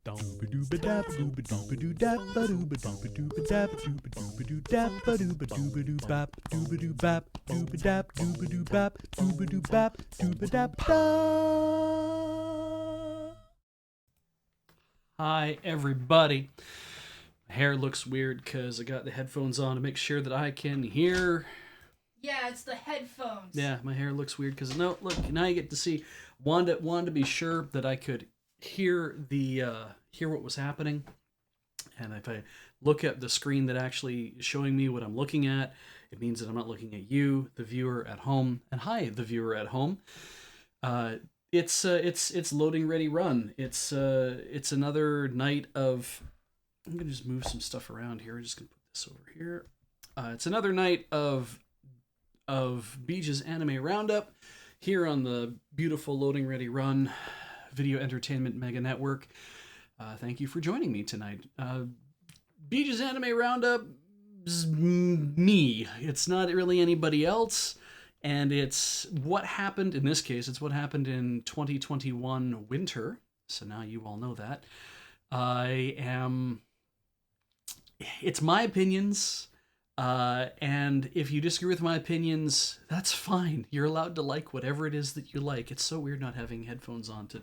Hi, everybody. My hair looks weird because I got the headphones on to make sure that I can hear. Yeah, it's the headphones. Yeah, my hair looks weird because no, look, now you get to see. Wanted to be sure that I could hear hear what was happening, and if I look at the screen that actually is showing me what I'm looking at, it means that I'm not looking at you, the viewer at home. And hi, the viewer at home. Uh, it's loading ready run. It's another night of. I'm gonna just move some stuff around here. I'm just gonna put this over here. It's another night of Beej's Anime Roundup here on the beautiful loading ready run video entertainment mega network. Thank you for joining me tonight. Beej's Anime Roundup is me. It's not really anybody else. And it's what happened, in this case, it's what happened in 2021 winter. So now you all know that. It's my opinions. And if you disagree with my opinions, that's fine. You're allowed to like whatever it is that you like. It's so weird not having headphones on to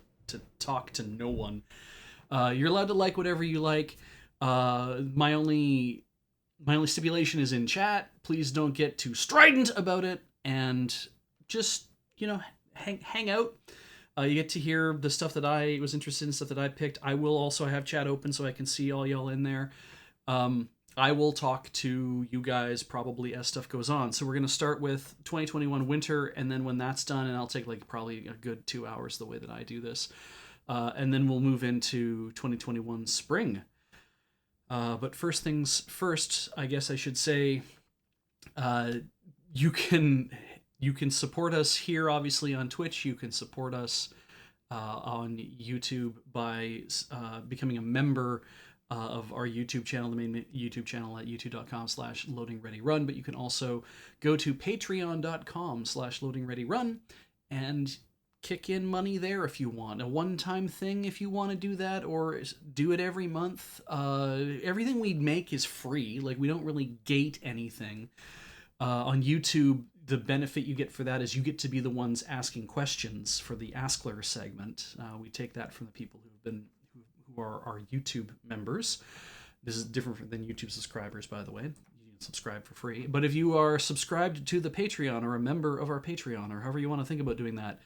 talk to no one. You're allowed to like whatever you like. My only stipulation is in chat. Please don't get too strident about it, and just hang out. You get to hear the stuff that I was interested in, stuff that I picked. I will also have chat open so I can see all y'all in there. I will talk to you guys probably as stuff goes on. So we're going to start with 2021 winter, and then when that's done, and I'll take like probably a good 2 hours the way that I do this, and then we'll move into 2021 spring. But first things first, I guess I should say, you can support us here, obviously on Twitch. You can support us on YouTube by becoming a member of our YouTube channel, the main YouTube channel at youtube.com/loadingreadyrun. But you can also go to patreon.com/loadingreadyrun and kick in money there if you want. A one-time thing if you want to do that, or do it every month. Everything we make is free. Like, we don't really gate anything. On YouTube, the benefit you get for that is you get to be the ones asking questions for the Askler segment. We take that from the people who are our YouTube members. This is different than YouTube subscribers, by the way. You can subscribe for free. But if you are subscribed to the Patreon or a member of our Patreon, or however you want to think about doing that,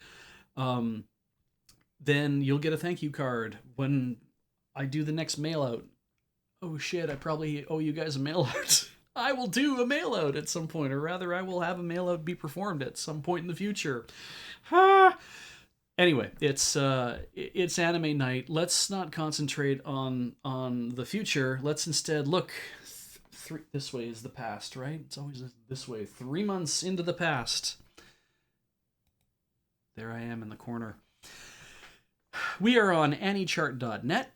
then you'll get a thank you card when I do the next mail out. Oh shit, I probably owe you guys a mail out. I will do a mail out at some point, or rather I will have a mail out be performed at some point in the future. Anyway, it's anime night. Let's not concentrate on the future. Let's instead look this way is the past, right? It's always this way. 3 months into the past. There I am in the corner. We are on anychart.net.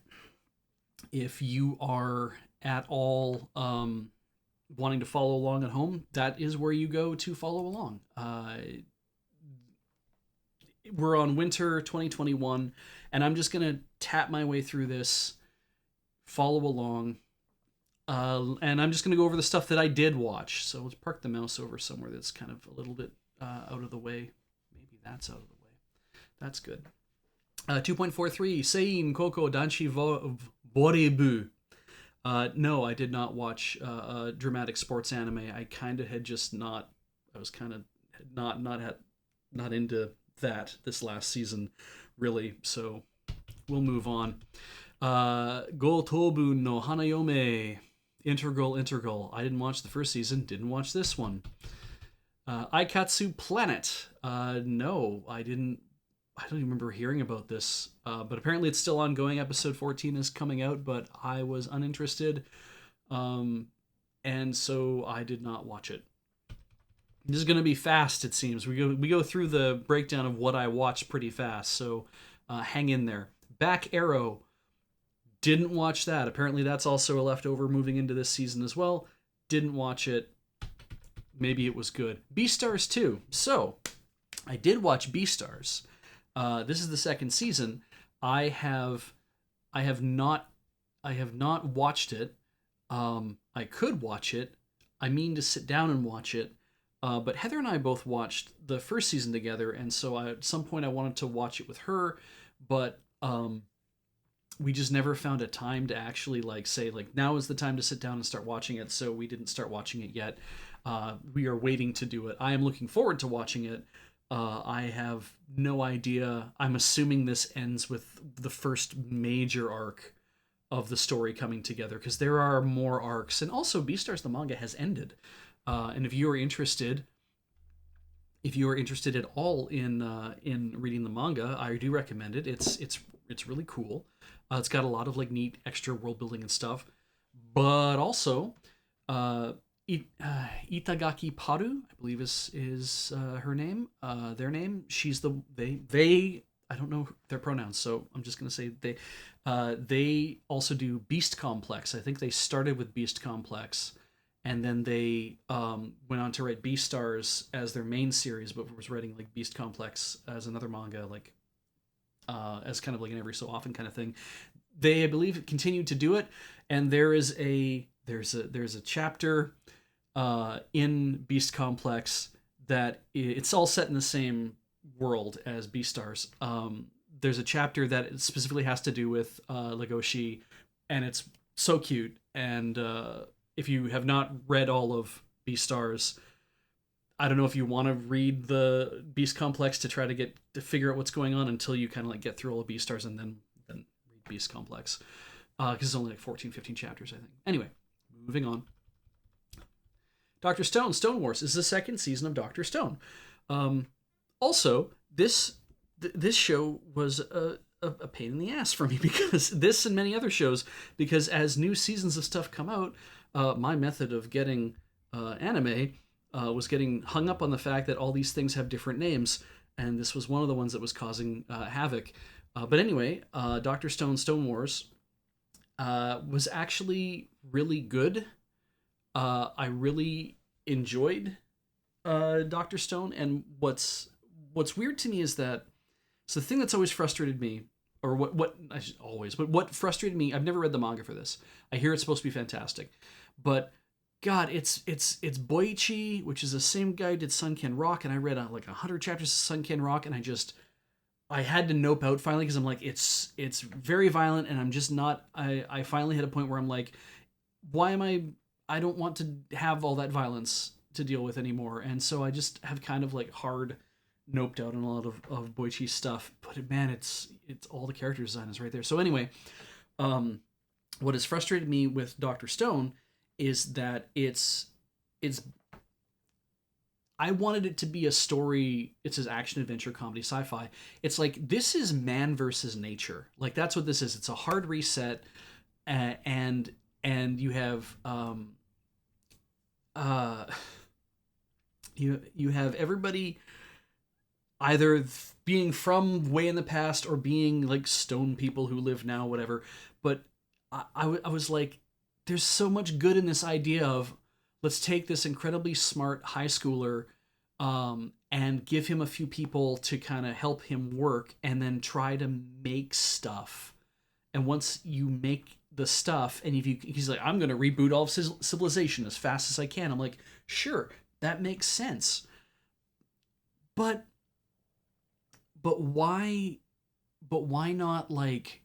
If you are at all wanting to follow along at home, that is where you go to follow along. We're on winter 2021, and I'm just going to tap my way through this, follow along, and I'm just going to go over the stuff that I did watch. So let's park the mouse over somewhere that's kind of a little bit out of the way. Maybe that's out of the way. That's good. 2.43, Sein Koko Danshi Borebu. No, I did not watch a dramatic sports anime. I kind of had just not. I was kind of not into that this last season, really. So we'll move on. Go Tobu no Hanayome. Integral. I didn't watch the first season. Didn't watch this one. Aikatsu Planet. No, I didn't. I don't even remember hearing about this, but apparently it's still ongoing. Episode 14 is coming out, but I was uninterested, and so I did not watch it. This is going to be fast, it seems. We go through the breakdown of what I watched pretty fast, so hang in there. Back Arrow, didn't watch that. Apparently that's also a leftover moving into this season as well. Didn't watch it. Maybe it was good. Beastars 2. So, I did watch Beastars. This is the second season. I have I have not I have not watched it. I could watch it. I mean to sit down and watch it. But Heather and I both watched the first season together, and so at some point I wanted to watch it with her, but we just never found a time to actually like say like now is the time to sit down and start watching it. So we didn't start watching it yet. We are waiting to do it. I am looking forward to watching it. I have no idea. I'm assuming this ends with the first major arc of the story coming together because there are more arcs, and also Beastars the manga has ended. And if you are interested at all in reading the manga, I do recommend it. It's really cool. It's got a lot of like neat extra world building and stuff, but also uh, Itagaki Paru, I believe is her name. Their name. She's the they. I don't know their pronouns, so I'm just gonna say they. They also do Beast Complex. I think they started with Beast Complex, and then they went on to write Beastars as their main series, but was writing like Beast Complex as another manga, like as kind of like an every so often kind of thing. They, I believe, continued to do it, and there's a chapter in Beast Complex that it's all set in the same world as Beastars. There's a chapter that specifically has to do with Legoshi, and it's so cute. And if you have not read all of Beastars, I don't know if you want to read the Beast Complex to try to figure out what's going on until you kind of like get through all of Beastars and then read Beast Complex because it's only like 14, 15 chapters, I think. Anyway, moving on. Dr. Stone, Stone Wars is the second season of Dr. Stone. Also, this show was a pain in the ass for me because this and many other shows, because as new seasons of stuff come out, my method of getting anime was getting hung up on the fact that all these things have different names, and this was one of the ones that was causing havoc. But anyway, Dr. Stone, Stone Wars was actually really good. I really enjoyed Dr. Stone, and what's weird to me is that so the thing that's always frustrated me, or what I should always, but what frustrated me, I've never read the manga for this. I hear it's supposed to be fantastic, but God, it's Boichi, which is the same guy who did Sunken Rock, and I read like 100 chapters of Sunken Rock, and I had to nope out finally because I'm like it's very violent, and I'm just not. I finally hit a point where I'm like, why am I don't want to have all that violence to deal with anymore, and so I just have kind of like hard noped out on a lot of Boichi's stuff. But man, it's all the character design is right there. So anyway, what has frustrated me with Dr. Stone is that it's I wanted it to be a story. It's an action adventure comedy sci-fi. It's like this is man versus nature. Like that's what this is. It's a hard reset, and you have you have everybody either being from way in the past or being like stone people who live now, whatever. But I was like, there's so much good in this idea of let's take this incredibly smart high schooler and give him a few people to kind of help him work and then try to make stuff. And once you make the stuff, and if you, he's like, I'm going to reboot all of civilization as fast as I can. I'm like, sure, that makes sense. But why not like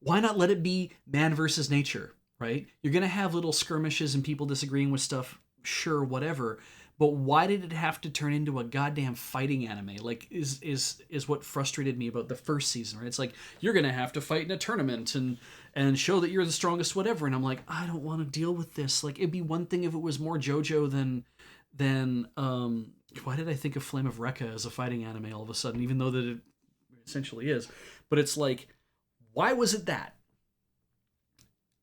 why not let it be man versus nature, right? You're going to have little skirmishes and people disagreeing with stuff, sure, whatever. But why did it have to turn into a goddamn fighting anime? Like is what frustrated me about the first season, right? It's like you're going to have to fight in a tournament and show that you're the strongest whatever, and I'm like, I don't want to deal with this. Like it'd be one thing if it was more JoJo than why did I think of Flame of Recca as a fighting anime all of a sudden, even though that it essentially is? But it's like, why was it that?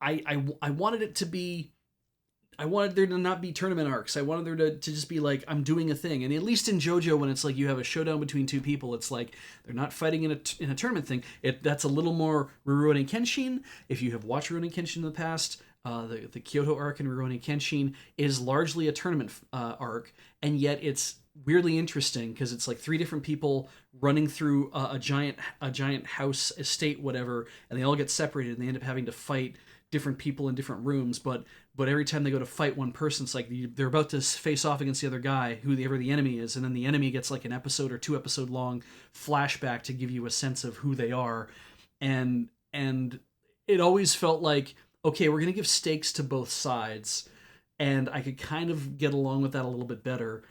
I wanted it to be, I wanted there to not be tournament arcs. I wanted there to just be like, I'm doing a thing. And at least in JoJo, when it's like you have a showdown between two people, it's like they're not fighting in a tournament thing. That's a little more Rurouni Kenshin. If you have watched Rurouni Kenshin in the past, the Kyoto arc in Rurouni Kenshin is largely a tournament arc, and yet it's weirdly interesting because it's like three different people running through a giant house estate whatever, and they all get separated and they end up having to fight different people in different rooms. But every time they go to fight one person, it's like they're about to face off against the other guy, whoever the enemy is, and then the enemy gets like an episode or 2 episode long flashback to give you a sense of who they are, and it always felt like, okay, we're gonna give stakes to both sides, and I could kind of get along with that a little bit better.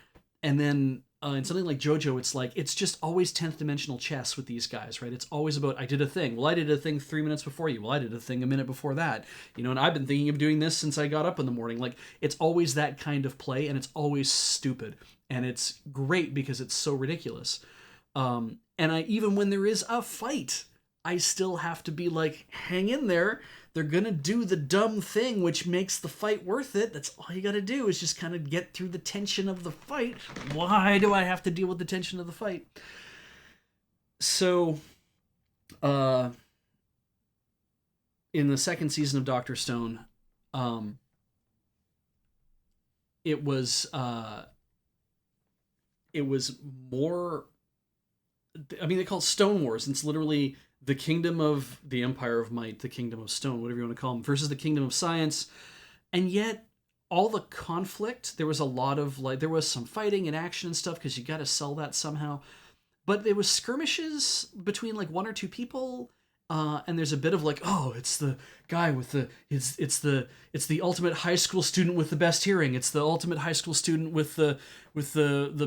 And then in something like JoJo, it's like it's just always 10th dimensional chess with these guys, right? It's always about I did a thing. Well, I did a thing 3 minutes before you. Well, I did a thing a minute before that. And I've been thinking of doing this since I got up in the morning. Like it's always that kind of play, and it's always stupid, and it's great because it's so ridiculous. And I even when there is a fight, I still have to be like, hang in there. They're gonna do the dumb thing, which makes the fight worth it. That's all you gotta do is just kind of get through the tension of the fight. Why do I have to deal with the tension of the fight? So, in the second season of Doctor Stone, it was more. I mean, they call it Stone Wars. And it's literally the kingdom of the Empire of Might, the kingdom of Stone, whatever you want to call them, versus the kingdom of Science. And yet, all the conflict, there was a lot of there was some fighting and action and stuff because you got to sell that somehow. But there was skirmishes between like one or two people. And there's a bit of like, oh, it's the guy with it's the ultimate high school student with the best hearing. It's the ultimate high school student with the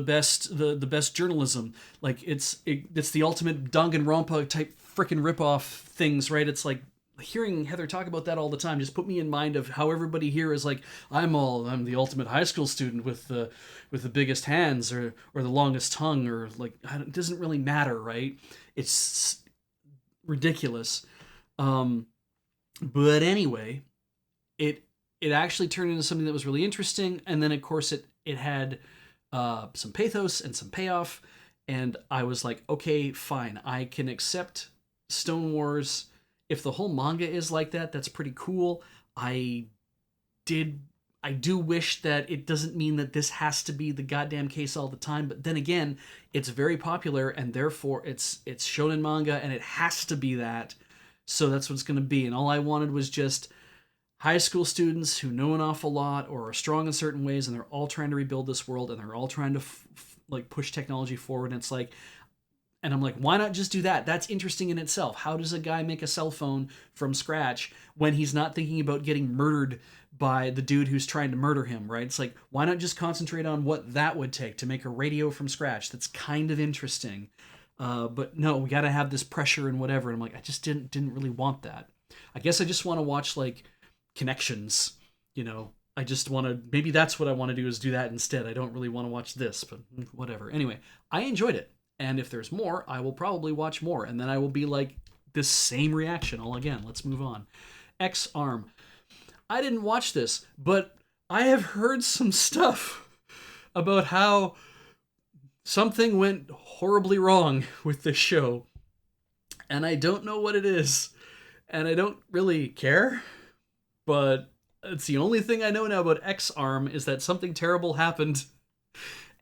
best journalism. Like it's the ultimate Danganronpa type freaking ripoff things, right? It's like hearing Heather talk about that all the time just put me in mind of how everybody here is like, I'm the ultimate high school student with the biggest hands or the longest tongue, or like it doesn't really matter, right? It's ridiculous. But anyway, it actually turned into something that was really interesting, and then of course it had some pathos and some payoff, and I was like, okay, fine, I can accept Stone Wars. If the whole manga is like that, that's pretty cool. I do wish that it doesn't mean that this has to be the goddamn case all the time, but then again, it's very popular and therefore it's shonen manga and it has to be that. So that's what it's going to be. And all I wanted was just high school students who know an awful lot or are strong in certain ways, and they're all trying to rebuild this world, and they're all trying to like push technology forward. And it's like, and I'm like, why not just do that? That's interesting in itself. How does a guy make a cell phone from scratch when he's not thinking about getting murdered by the dude who's trying to murder him, right? It's like, why not just concentrate on what that would take to make a radio from scratch? That's kind of interesting. But no, we got to have this pressure and whatever. And I'm like, I just didn't really want that. I guess I just want to watch like Connections, I just want to, maybe that's what I want to do is do that instead. I don't really want to watch this, but whatever. Anyway, I enjoyed it. And if there's more, I will probably watch more. And then I will be like this same reaction all again. Let's move on. X-Arm. I didn't watch this, but I have heard some stuff about how something went horribly wrong with this show. And I don't know what it is. And I don't really care. But it's the only thing I know now about X-Arm is that something terrible happened.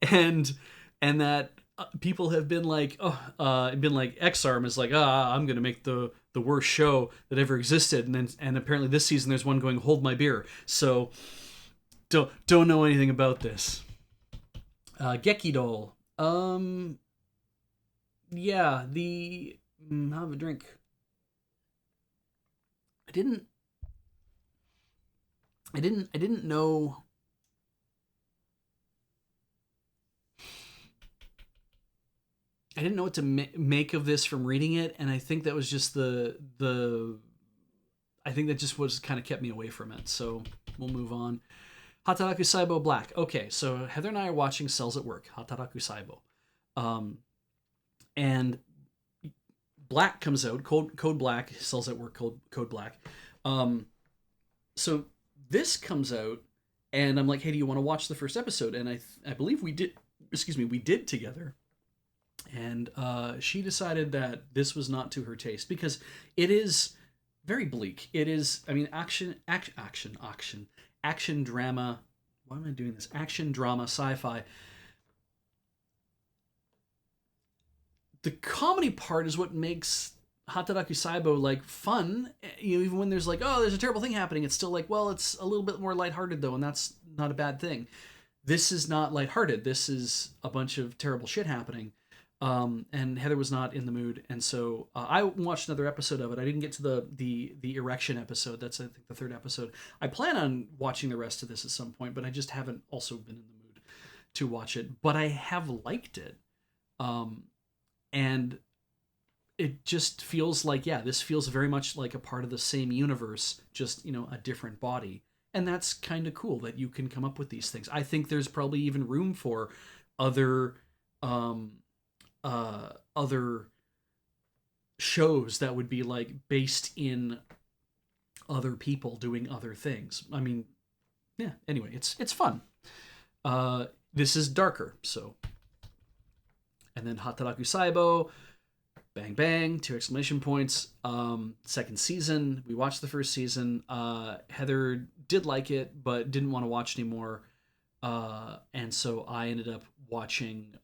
And that people have been like, X-Arm is like, I'm gonna make the worst show that ever existed, and apparently this season there's one going, hold my beer. So don't know anything about this. Gekidol. Yeah, have a drink. I didn't know. I didn't know what to make of this from reading it, and I think that was just I think that just was kind of kept me away from it. So we'll move on. Hataraku Saibo Black. Okay, so Heather and I are watching Cells at Work. Hataraku Saibo, and Black comes out. Code Black. Cells at Work. Code Black. So this comes out, and I'm like, hey, do you want to watch the first episode? And I believe we did. Excuse me, we did together. And she decided that this was not to her taste because it is very bleak. It is, I mean, action drama. Why am I doing this? Action drama, sci-fi. The comedy part is what makes Hataraku Saibo like fun. You know, even when there's like, oh, there's a terrible thing happening, it's still like, well, it's a little bit more lighthearted though, and that's not a bad thing. This is not lighthearted. This is a bunch of terrible shit happening. And Heather was not in the mood, and so I watched another episode of it. I didn't get to the erection episode. That's I think the third episode. I plan on watching the rest of this at some point, but I just haven't also been in the mood to watch it. But I have liked it, um, and it just feels like, yeah, this feels very much like a part of the same universe, just, you know, a different body. And that's kind of cool that you can come up with these things. I think there's probably even room for other um other shows that would be like based in other people doing other things. I mean, yeah, anyway, it's fun. This is darker, so. And then Hataraku Saibo, bang bang, two exclamation points. Second season, we watched the first season. Heather did like it but didn't want to watch anymore, and so I ended up watching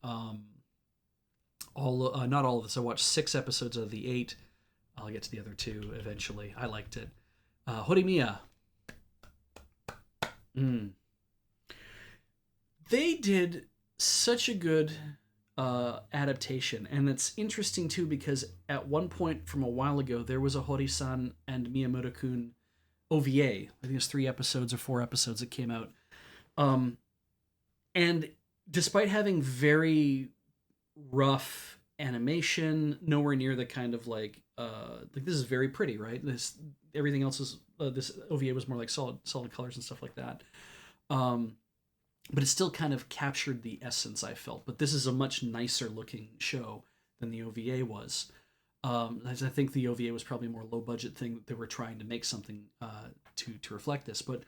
all not all of this. I watched 6 episodes of the 8. I'll get to the other 2 eventually. I liked it. Horimiya. They did such a good adaptation, and it's interesting too because at one point from a while ago there was a Hori-san and Miyamoto-kun OVA. I think it's 3 episodes or 4 episodes that came out. And despite having very rough animation, nowhere near the kind of like this is very pretty, right? This everything else is this OVA was more like solid colors and stuff like that. But it still kind of captured the essence, I felt. But this is a much nicer looking show than the OVA was. As I think the OVA was probably a more low budget thing that they were trying to make something to reflect this. But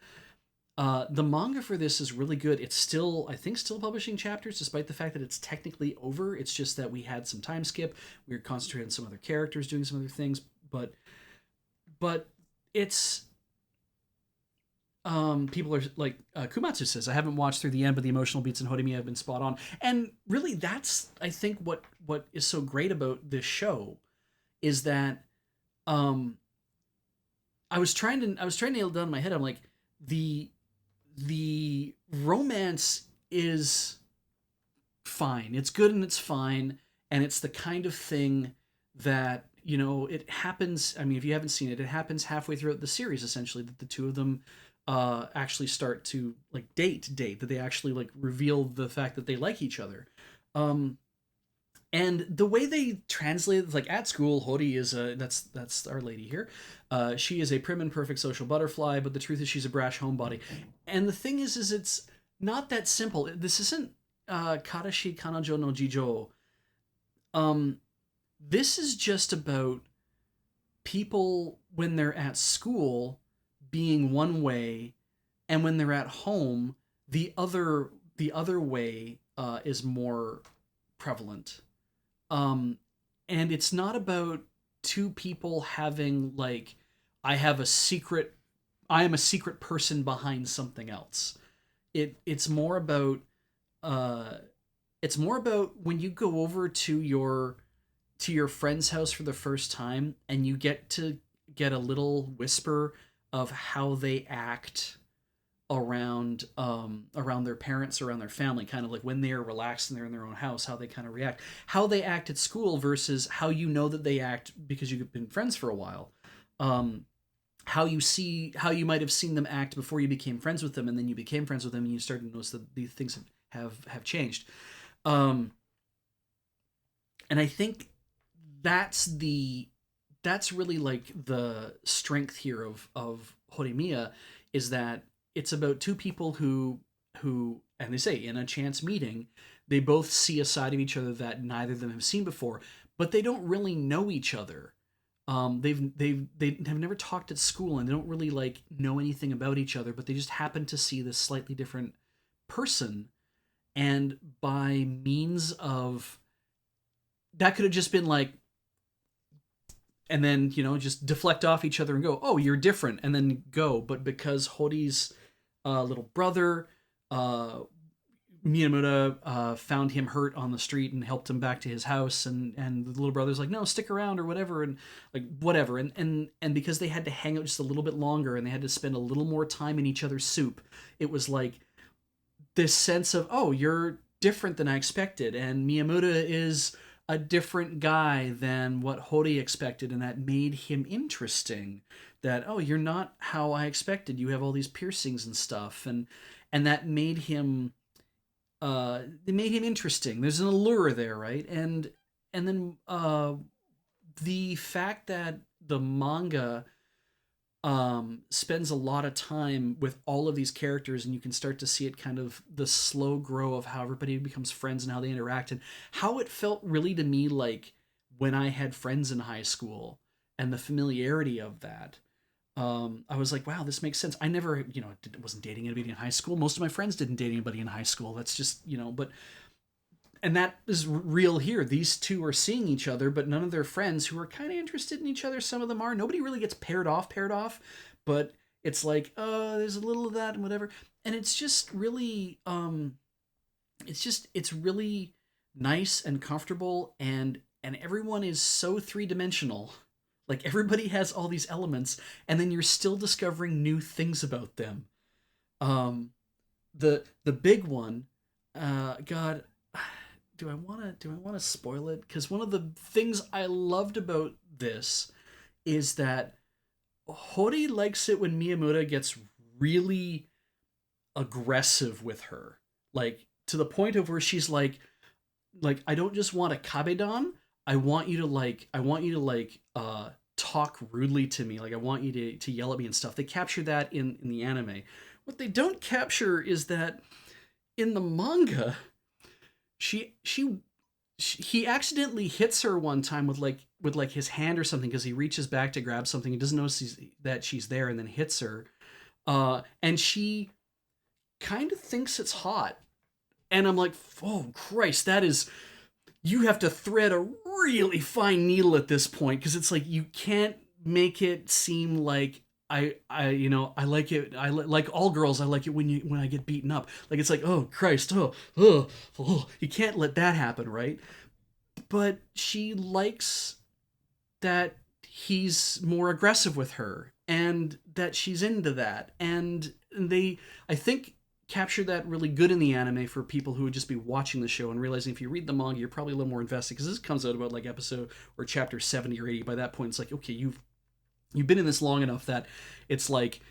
the manga for this is really good. It's still, I think, still publishing chapters, despite the fact that it's technically over. It's just that we had some time skip. We were concentrating on some other characters doing some other things. But it's people are like Kumatsu says, I haven't watched through the end, but the emotional beats in Horimiya have been spot on. And really, that's I think what is so great about this show is that I was trying to nail it down in my head. I'm like the romance is fine. It's good and it's fine, and it's the kind of thing that, you know, it happens. I mean, if you haven't seen it, it happens halfway throughout the series essentially that the two of them actually start to like date that they actually like reveal the fact that they like each other. And the way they translate it, like at school, Hori is a that's our lady here. She is a prim and perfect social butterfly, but the truth is she's a brash homebody. And the thing is it's not that simple. This isn't Karashi Kanajo no Jijo. This is just about people when they're at school being one way, and when they're at home, the other way is more prevalent. And it's not about two people having like I am a secret person behind something else. It's more about when you go over to your friend's house for the first time and you get to get a little whisper of how they act around their parents, around their family, kind of like when they are relaxed and they're in their own house, how they kind of react, how they act at school versus how you know that they act because you've been friends for a while. How you might have seen them act before you became friends with them, and then you became friends with them and you started to notice that these things have changed. And I think that's really like the strength here of Horimiya, is that it's about two people who and they say in a chance meeting they both see a side of each other that neither of them have seen before, but they don't really know each other. They have never talked at school and they don't really like know anything about each other, but they just happen to see this slightly different person, and by means of that could have just been like and then just deflect off each other and go, oh, you're different, and then go. But because Hori's little brother, Miyamura, found him hurt on the street and helped him back to his house, and the little brother's like, no, stick around or whatever, and like whatever, and because they had to hang out just a little bit longer and they had to spend a little more time in each other's soup, it was like this sense of, oh, you're different than I expected, and Miyamura is a different guy than what Hori expected, and that made him interesting. That, oh, you're not how I expected. You have all these piercings and stuff, and that made him it made him interesting. There's an allure there, right? And then the fact that the manga spends a lot of time with all of these characters, and you can start to see it kind of the slow grow of how everybody becomes friends and how they interact, and how it felt really to me like when I had friends in high school, and the familiarity of that. I was like, wow, this makes sense. I never, wasn't dating anybody in high school. Most of my friends didn't date anybody in high school. That's just, but, and that is real here. These two are seeing each other, but none of their friends who are kind of interested in each other. Some of them are. Nobody really gets paired off, but it's like, there's a little of that and whatever. And it's just really, it's really nice and comfortable, and everyone is so three-dimensional. Like, everybody has all these elements, and then you're still discovering new things about them. The big one, God, do I wanna spoil it? Because one of the things I loved about this is that Hori likes it when Miyamura gets really aggressive with her, like to the point of where she's like, I don't just want a kabedan. I want you to talk rudely to me. Like, I want you to yell at me and stuff. They capture that in the anime. What they don't capture is that in the manga, he accidentally hits her one time with his hand or something, because he reaches back to grab something. He doesn't notice that she's there, and then hits her. And she kind of thinks it's hot. And I'm like, oh Christ, that is, you have to thread a really fine needle at this point, because it's like you can't make it seem like I like it. Like all girls, I like it when I get beaten up. Like, it's like, oh Christ, oh, you can't let that happen, right? But she likes that he's more aggressive with her, and that she's into that, and they, I think, capture that really good in the anime for people who would just be watching the show and realizing if you read the manga, you're probably a little more invested, because this comes out about like episode or chapter 70 or 80. By that point, it's like, okay, you've been in this long enough that it's like,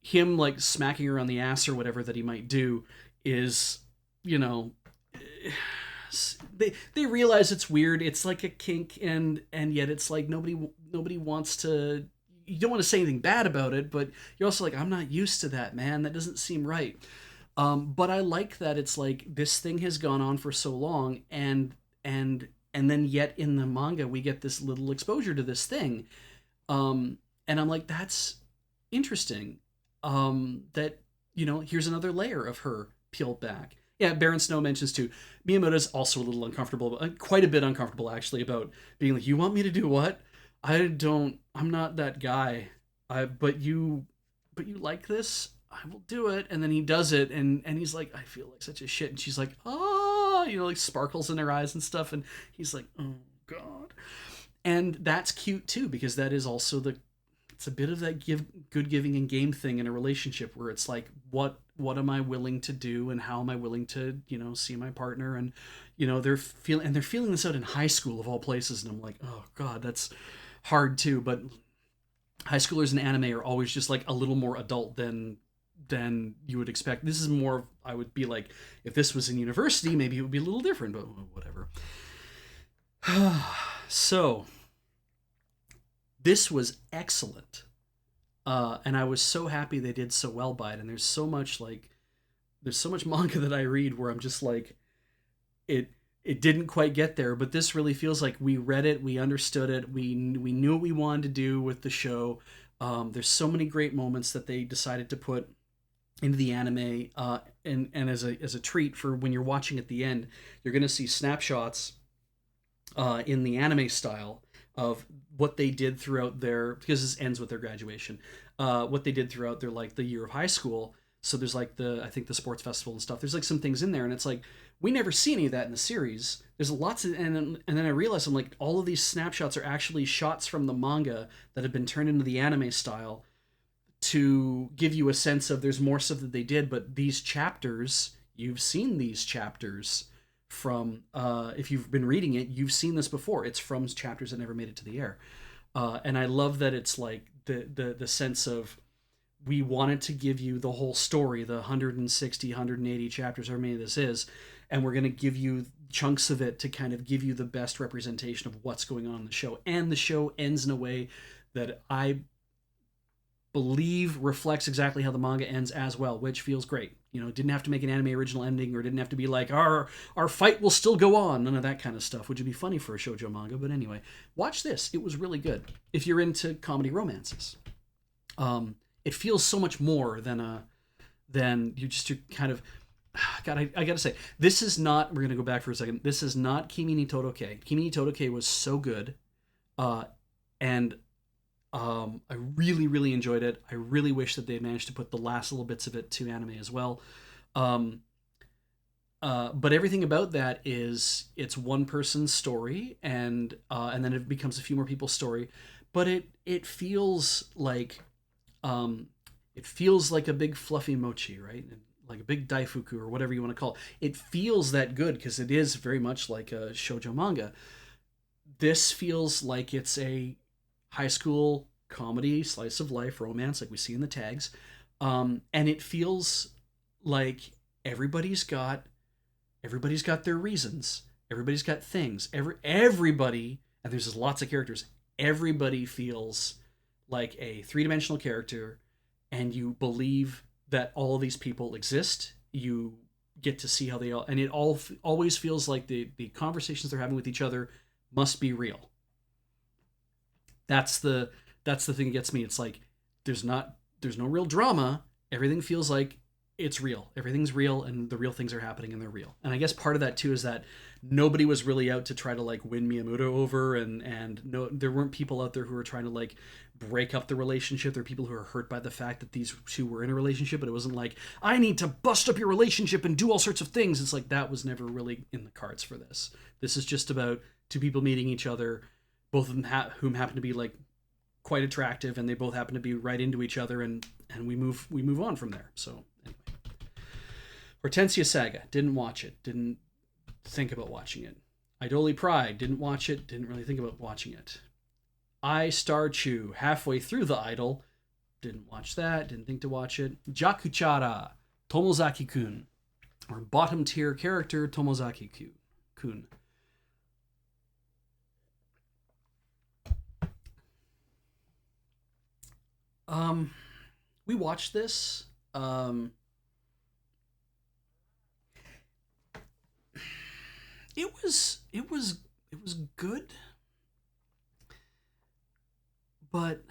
him like smacking her on the ass or whatever that he might do is, they realize it's weird. It's like a kink, and yet it's like nobody wants to. You don't want to say anything bad about it, but you're also like, I'm not used to that, man. That doesn't seem right. But I like that it's like this thing has gone on for so long, and then yet in the manga we get this little exposure to this thing, and I'm like, that's interesting. That here's another layer of her peeled back. Yeah, Baron Snow mentions too. Miyamoto's also a little uncomfortable, quite a bit uncomfortable actually, about being like, you want me to do what? I'm not that guy. But you like this? I will do it. And then he does it, and he's like, I feel like such a shit. And she's like, oh, like sparkles in her eyes and stuff. And he's like, oh God. And that's cute too, because that is also it's a bit of that good giving and game thing in a relationship, where it's like, what am I willing to do, and how am I willing to, see my partner, and they're feeling this out in high school of all places, and I'm like, oh God, that's hard too. But high schoolers in anime are always just like a little more adult than you would expect. This is more, I would be like, if this was in university, maybe it would be a little different, but whatever. So this was excellent, and I was so happy they did so well by it. And there's so much manga that I read where I'm just like, it didn't quite get there, but this really feels like we read it, we understood it, we knew what we wanted to do with the show. There's so many great moments that they decided to put into the anime, and as a treat for when you're watching at the end, you're going to see snapshots in the anime style of what they did throughout their, because this ends with their graduation, what they did throughout their like the year of high school. So there's like the, I think the sports festival and stuff. There's like some things in there, and it's like we never see any of that in the series. There's lots of, and then I realized I'm like all of these snapshots are actually shots from the manga that have been turned into the anime style to give you a sense of there's more stuff that they did, but these chapters, you've seen these chapters from, if you've been reading it, you've seen this before. It's from chapters that never made it to the air. And I love that it's like the sense of, we wanted to give you the whole story, the 160, 180 chapters, however many this is, and we're going to give you chunks of it to kind of give you the best representation of what's going on in the show. And the show ends in a way that I believe reflects exactly how the manga ends as well, which feels great. You know, didn't have to make an anime original ending, or didn't have to be like our fight will still go on, none of that kind of stuff, which would be funny for a shoujo manga. But anyway, watch this. It was really good if you're into comedy romances. It feels so much more than you kind of, God, I gotta say, this is not, we're gonna go back for a second, this is not Kimi ni Todoke. Kimi ni Todoke was so good, and I really, really enjoyed it. I really wish that they managed to put the last little bits of it to anime as well. But everything about that is, it's one person's story, and then it becomes a few more people's story. But it feels like, a big fluffy mochi, right? Like a big daifuku or whatever you want to call it. It feels that good because it is very much like a shoujo manga. This feels like it's a high school comedy, slice of life romance, like we see in the tags, and it feels like everybody's got their reasons, everybody's got things, everybody, and there's lots of characters. Everybody feels like a three-dimensional character, and you believe that all of these people exist. You get to see how they all, and it always feels like the conversations they're having with each other must be real. That's the thing that gets me. It's like there's no real drama. Everything feels like it's real. Everything's real, and the real things are happening, and they're real. And I guess part of that too is that nobody was really out to try to like win Miyamoto over, and no, there weren't people out there who were trying to like break up the relationship. There are people who are hurt by the fact that these two were in a relationship, but it wasn't like, I need to bust up your relationship and do all sorts of things. It's like that was never really in the cards for this. This is just about two people meeting each other, both of them whom happen to be like quite attractive, and they both happen to be right into each other, and we move on from there. So anyway, Hortensia Saga, didn't watch it, didn't think about watching it. Idoli Pride, didn't watch it, didn't really think about watching it. I Star Chu, halfway through the Idol, didn't watch that, didn't think to watch it. Jakuchara, Tomozaki-kun, or bottom tier character Tomozaki-kun. We watched this. It was good, but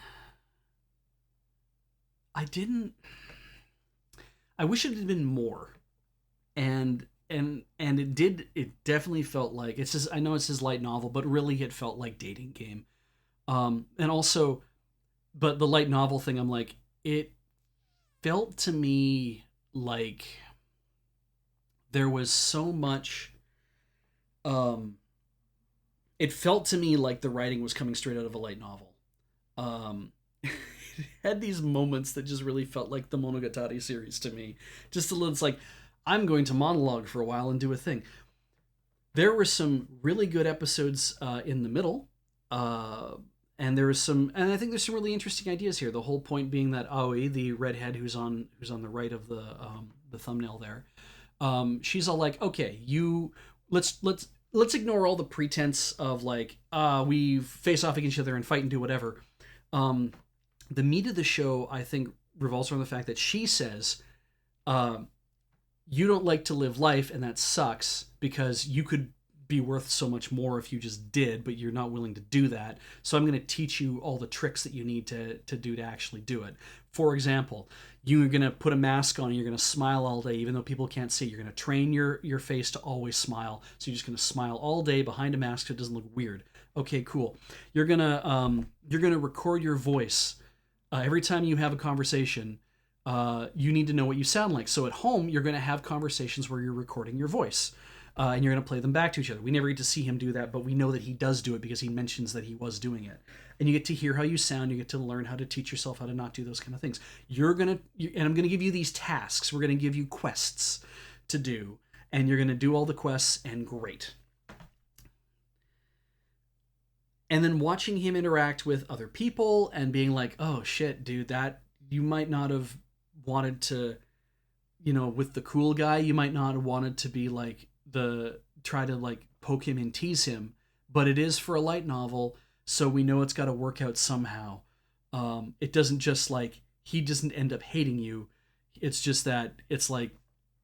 I wish it had been more. And it definitely felt like, it's just, I know it's his light novel, but really it felt like dating game. And also, but the light novel thing, I'm like, it felt to me like there was so much, it felt to me like the writing was coming straight out of a light novel. It had these moments that just really felt like the Monogatari series to me. Just a little, it's like, I'm going to monologue for a while and do a thing. There were some really good episodes in the middle, and there was some, and I think there's some really interesting ideas here. The whole point being that Aoi, the redhead who's on the right of the thumbnail there, she's all like, okay, let's ignore all the pretense of like, we face off against each other and fight and do whatever. The meat of the show, I think, revolves around the fact that she says, you don't like to live life, and that sucks because you could be worth so much more if you just did, but you're not willing to do that. So I'm going to teach you all the tricks that you need to do to actually do it. For example, you're going to put a mask on and you're going to smile all day, even though people can't see. You're going to train your face to always smile. So you're just going to smile all day behind a mask so it doesn't look weird. Okay, cool. You're gonna record your voice every time you have a conversation. You need to know what you sound like. So at home, you're gonna have conversations where you're recording your voice. And you're going to play them back to each other. We never get to see him do that, but we know that he does do it because he mentions that he was doing it. And you get to hear how you sound. You get to learn how to teach yourself how to not do those kind of things. And I'm going to give you these tasks. We're going to give you quests to do, and you're going to do all the quests, and great. And then watching him interact with other people and being like, oh shit, dude, that you might not have wanted to, with the cool guy, you might not have wanted to be like try to like poke him and tease him, but it is for a light novel, so we know it's got to work out somehow. It doesn't just like he doesn't end up hating you. It's just that it's like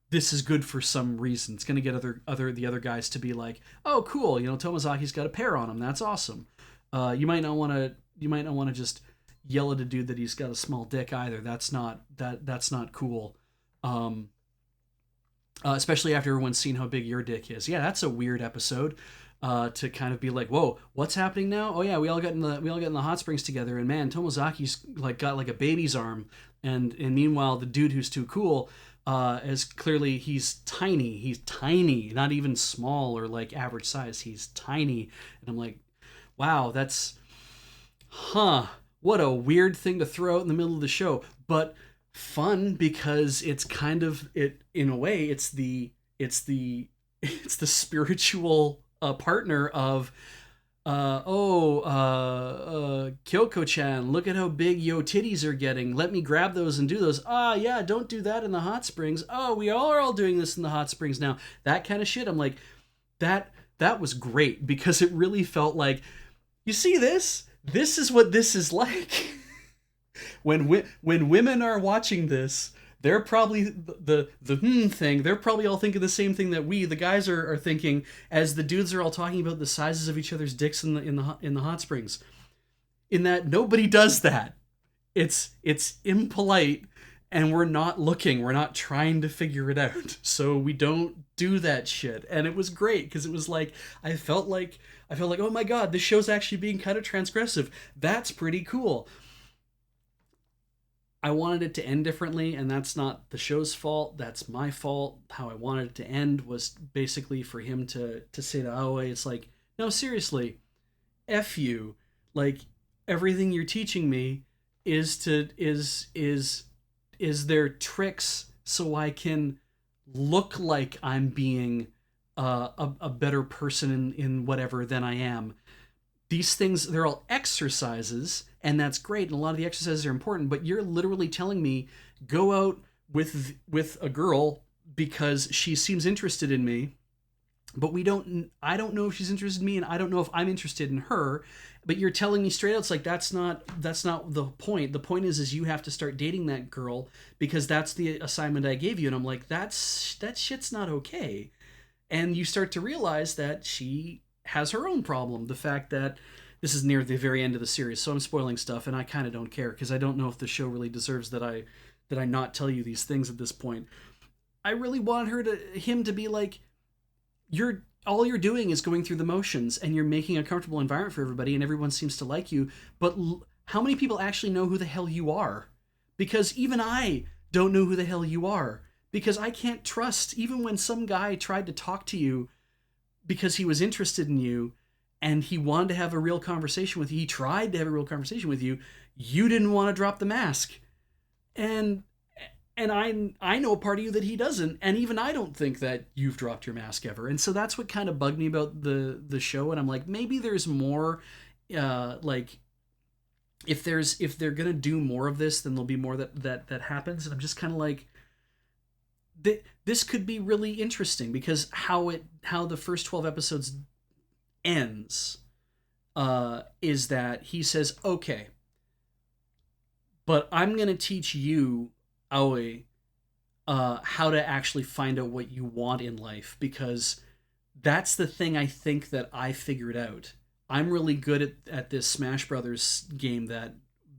this is good for some reason. It's gonna get the other guys to be like, oh cool, Tomozaki's got a pair on him. That's awesome. You might not want to just yell at a dude that he's got a small dick either. That's not cool. Um, Especially after everyone's seen how big your dick is. Yeah, that's a weird episode. To kind of be like, whoa, what's happening now? Oh yeah, we all get in the hot springs together, and man, Tomozaki's like got like a baby's arm, and meanwhile the dude who's too cool, is clearly he's tiny. He's tiny, not even small or like average size. He's tiny, and I'm like, wow, what a weird thing to throw out in the middle of the show, but fun because it's kind of it in a way. It's the spiritual partner of Kyoko-chan, look at how big yo titties are getting. Let me grab those and do those. Yeah, don't do that in the hot springs. Oh, we are all doing this in the hot springs now. That kind of shit. I'm like, that was great because it really felt like, you see this? This is what this is like. When women are watching this, they're probably the thing. They're probably all thinking the same thing that we, the guys, are thinking as the dudes are all talking about the sizes of each other's dicks in the hot springs. In that nobody does that. It's impolite, and we're not looking. We're not trying to figure it out. So we don't do that shit. And it was great because it was like I felt like, oh my god, this show's actually being kind of transgressive. That's pretty cool. I wanted it to end differently, and that's not the show's fault. That's my fault. How I wanted it to end was basically for him to say to Aoi, it's like, no, seriously, f you. Like everything you're teaching me is there tricks so I can look like I'm being a better person in whatever than I am. These things, they're all exercises, and that's great, and a lot of the exercises are important, but you're literally telling me go out with a girl because she seems interested in me, but I don't know if she's interested in me, and I don't know if I'm interested in her. But you're telling me straight out, it's like that's not the point. The point is you have to start dating that girl because that's the assignment I gave you. And I'm like, that shit's not okay. And you start to realize that she has her own problem. The fact that this is near the very end of the series, so I'm spoiling stuff, and I kind of don't care because I don't know if the show really deserves that I not tell you these things at this point. I really want him to be like, you're doing is going through the motions, and you're making a comfortable environment for everybody, and everyone seems to like you, but how many people actually know who the hell you are? Because even I don't know who the hell you are, because I can't trust, even when some guy tried to talk to you because he was interested in you and he wanted to have a real conversation with you, he tried to have a real conversation with you, you didn't want to drop the mask. And I know a part of you that he doesn't, and even I don't think that you've dropped your mask ever. And so that's what kind of bugged me about the show. And I'm like, maybe there's more. Like if they're gonna do more of this, then there'll be more that happens. And I'm just kind of like, this could be really interesting because how the first 12 episodes ends, is that he says, okay, but I'm gonna teach you, Aoi, how to actually find out what you want in life, because that's the thing I think that I figured out. I'm really good at this Smash Brothers game that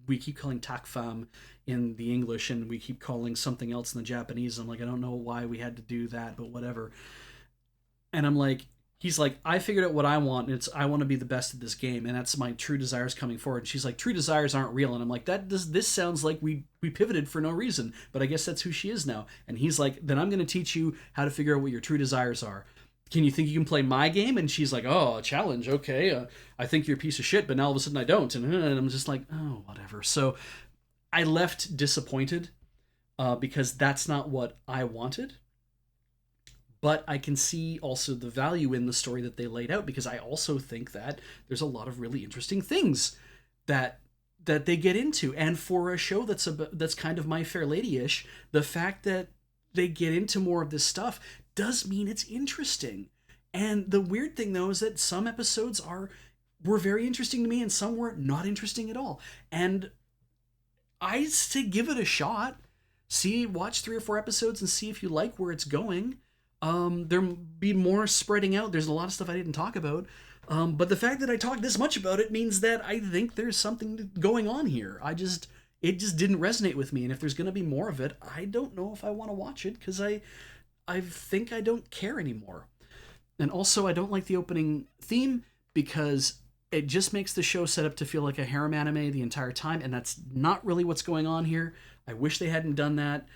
we keep calling Takfam in the English, and we keep calling something else in the Japanese. I'm like, I don't know why we had to do that, but whatever. And I'm like, he's like, I figured out what I want, and it's I want to be the best at this game, and that's my true desires coming forward. And she's like, true desires aren't real, and I'm like, this sounds like we pivoted for no reason, but I guess that's who she is now. And he's like, then I'm going to teach you how to figure out what your true desires are. Can you think you can play my game? And she's like, oh, a challenge, okay. I think you're a piece of shit, but now all of a sudden I don't, and I'm just like, oh, whatever. So I left disappointed because that's not what I wanted. But I can see also the value in the story that they laid out, because I also think that there's a lot of really interesting things that they get into. And for a show that's kind of My Fair Lady-ish, the fact that they get into more of this stuff does mean it's interesting. And the weird thing though is that some episodes were very interesting to me and some were not interesting at all. And I say give it a shot. Watch 3 or 4 episodes and see if you like where it's going. There'll be more spreading out. There's a lot of stuff I didn't talk about. But the fact that I talked this much about it means that I think there's something going on here. It just didn't resonate with me. And if there's going to be more of it, I don't know if I want to watch it, because I think I don't care anymore. And also, I don't like the opening theme because it just makes the show set up to feel like a harem anime the entire time, and that's not really what's going on here. I wish they hadn't done that.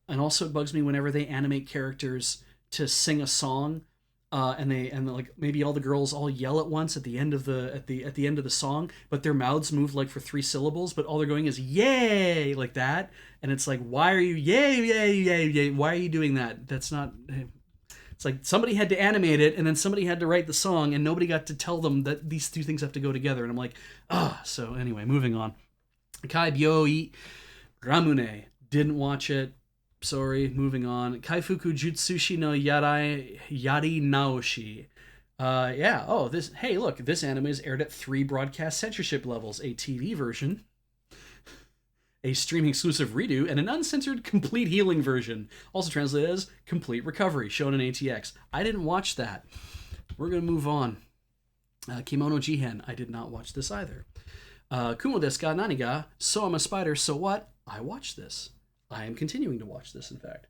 And also, it bugs me whenever they animate characters to sing a song, and like maybe all the girls all yell at once at the end of the end of the song, but their mouths move like for 3 syllables, but all they're going is yay, like that. And it's like, why are you yay yay yay yay? Why are you doing that? That's not. It's like somebody had to animate it, and then somebody had to write the song, and nobody got to tell them that these 2 things have to go together. And I'm like, So anyway, moving on. Kai Byoi Ramune, didn't watch it. Sorry, moving on. Kaifuku Jutsushi no Yari Naoshi. Hey, look, this anime is aired at 3 broadcast censorship levels: a TV version, a streaming exclusive redo, and an uncensored complete healing version, also translated as complete recovery, shown in ATX. I didn't watch that. We're going to move on. Kimono Jihen. I did not watch this either. Kumo desu ka nani ga? So I'm a spider, so what? I watched this. I am continuing to watch this, in fact.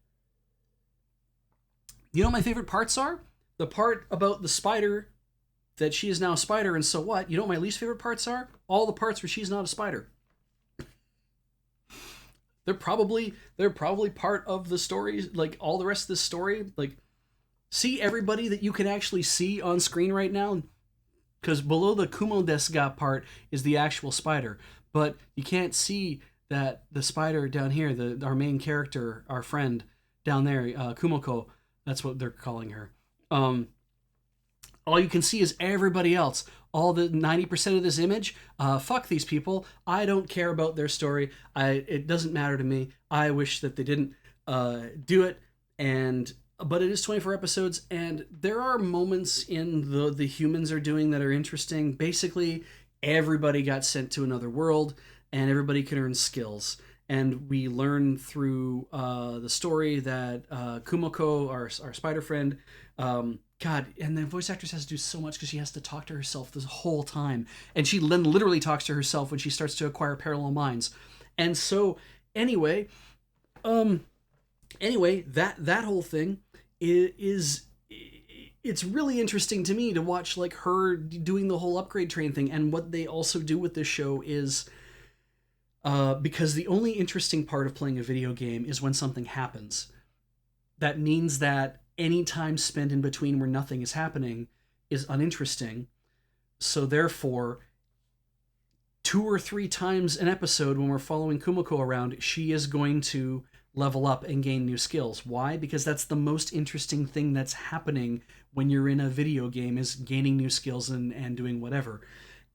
You know what my favorite parts are? The part about the spider, that she is now a spider, and so what? You know what my least favorite parts are? All the parts where she's not a spider. They're probably part of the story, like all the rest of the story. Like, see everybody that you can actually see on screen right now, because below the Kumo desu ga part is the actual spider, but you can't see that the spider down here, our main character, our friend down there, Kumoko, that's what they're calling her. All you can see is everybody else. All the 90% of this image, fuck these people. I don't care about their story. It doesn't matter to me. I wish that they didn't do it. But it is 24 episodes, and there are moments in the humans are doing that are interesting. Basically, everybody got sent to another world, and everybody can earn skills. And we learn through the story that Kumoko, our spider friend, God, and the voice actress has to do so much because she has to talk to herself this whole time. And she literally talks to herself when she starts to acquire parallel minds. And so, anyway, that whole thing is it's really interesting to me to watch, like, her doing the whole upgrade train thing. And what they also do with this show is, because the only interesting part of playing a video game is when something happens. That means that any time spent in between where nothing is happening is uninteresting. So therefore, 2 or 3 times an episode when we're following Kumiko around, she is going to level up and gain new skills. Why? Because that's the most interesting thing that's happening when you're in a video game, is gaining new skills and doing whatever.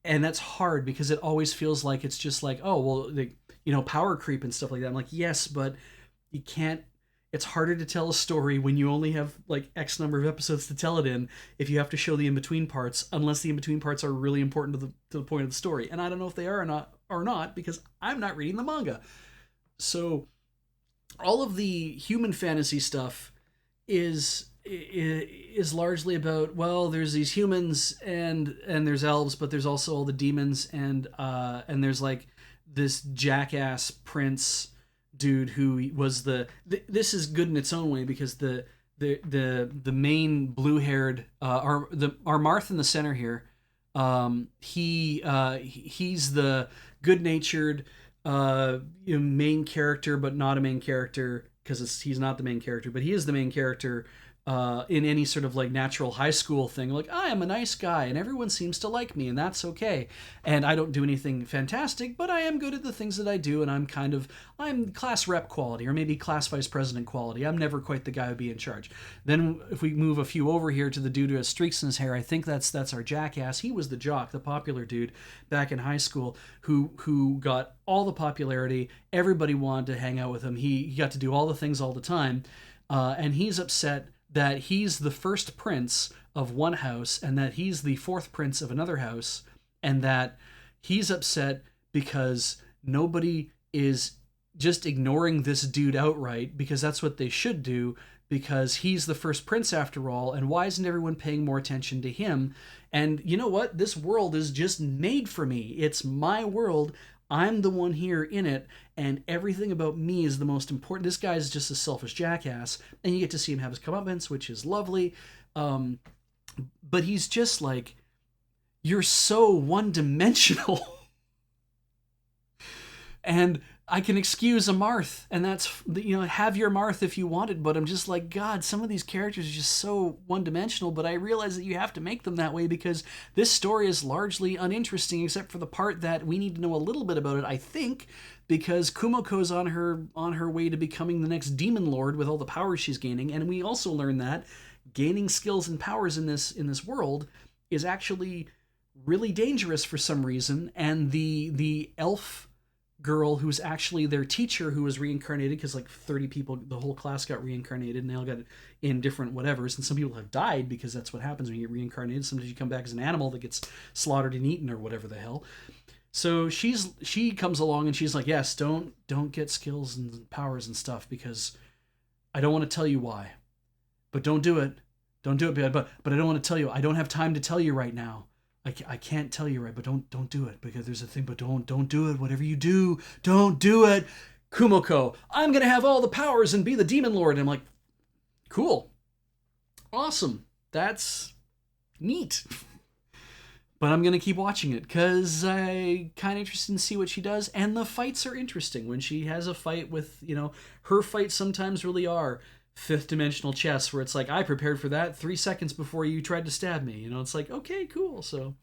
And that's hard because it always feels like it's just like, oh, well, power creep and stuff like that. I'm like, yes, but you can't. It's harder to tell a story when you only have like X number of episodes to tell it in, if you have to show the in-between parts, unless the in-between parts are really important to the point of the story. And I don't know if they are or not because I'm not reading the manga. So all of the human fantasy stuff is largely about, well, there's these humans and there's elves, but there's also all the demons and there's like this jackass prince dude who was this is good in its own way because the the main blue haired our Marth in the center here. He's the good natured main character, but not a main character because he's not the main character, but he is the main character in any sort of like natural high school thing. Like, I am a nice guy and everyone seems to like me, and that's okay. And I don't do anything fantastic, but I am good at the things that I do, and I'm class rep quality, or maybe class vice president quality. I'm never quite the guy who'd be in charge. Then if we move a few over here to the dude who has streaks in his hair, I think that's our jackass. He was the jock, the popular dude back in high school who got all the popularity. Everybody wanted to hang out with him. He got to do all the things all the time. And he's upset that he's the first prince of one house and that he's the fourth prince of another house, and that he's upset because nobody is just ignoring this dude outright, because that's what they should do, because he's the first prince after all, and why isn't everyone paying more attention to him? And you know what? This world is just made for me. It's my world. I'm the one here in it, and everything about me is the most important. This guy is just a selfish jackass, and you get to see him have his comeuppance, which is lovely. But he's just like, you're so one-dimensional. And I can excuse a Marth, and that's, have your Marth if you wanted, but I'm just like, God, some of these characters are just so one-dimensional, but I realize that you have to make them that way because this story is largely uninteresting except for the part that we need to know a little bit about it, I think, because Kumoko's on her way to becoming the next demon lord with all the powers she's gaining, and we also learn that gaining skills and powers in this world is actually really dangerous for some reason, and the elf girl who's actually their teacher, who was reincarnated, because like 30 people, the whole class got reincarnated, and they all got in different whatevers, and some people have died because that's what happens when you get reincarnated. Sometimes you come back as an animal that gets slaughtered and eaten or whatever the hell. So she comes along and she's like, yes, don't get skills and powers and stuff, because I don't want to tell you why, but don't do it, but I don't want to tell you, I don't have time to tell you right now. I can't tell you right, but don't do it, because there's a thing, but don't do it. Whatever you do, don't do it. Kumoko, I'm going to have all the powers and be the demon lord. And I'm like, cool. Awesome. That's neat. But I'm going to keep watching it because I kind of interested in see what she does. And the fights are interesting. When she has a fight with, her fights sometimes really are fifth dimensional chess, where it's like, I prepared for that 3 seconds before you tried to stab me. It's like, okay, cool. So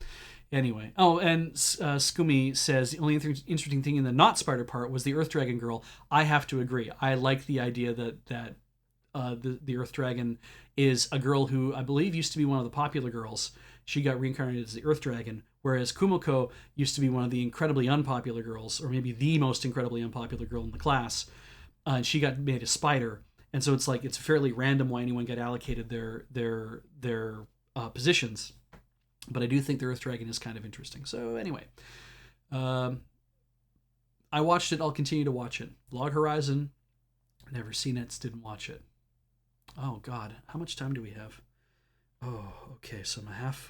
anyway. Oh, and Scoomy says the only interesting thing in the not spider part was the Earth Dragon girl. I have to agree. I like the idea that the Earth Dragon is a girl who I believe used to be one of the popular girls. She got reincarnated as the Earth Dragon, whereas Kumoko used to be one of the incredibly unpopular girls, or maybe the most incredibly unpopular girl in the class. And she got made a spider. And so it's like, it's fairly random why anyone got allocated their positions. But I do think the Earth Dragon is kind of interesting. So anyway, I watched it. I'll continue to watch it. Log Horizon, never seen it, didn't watch it. Oh God, how much time do we have? Oh, okay. So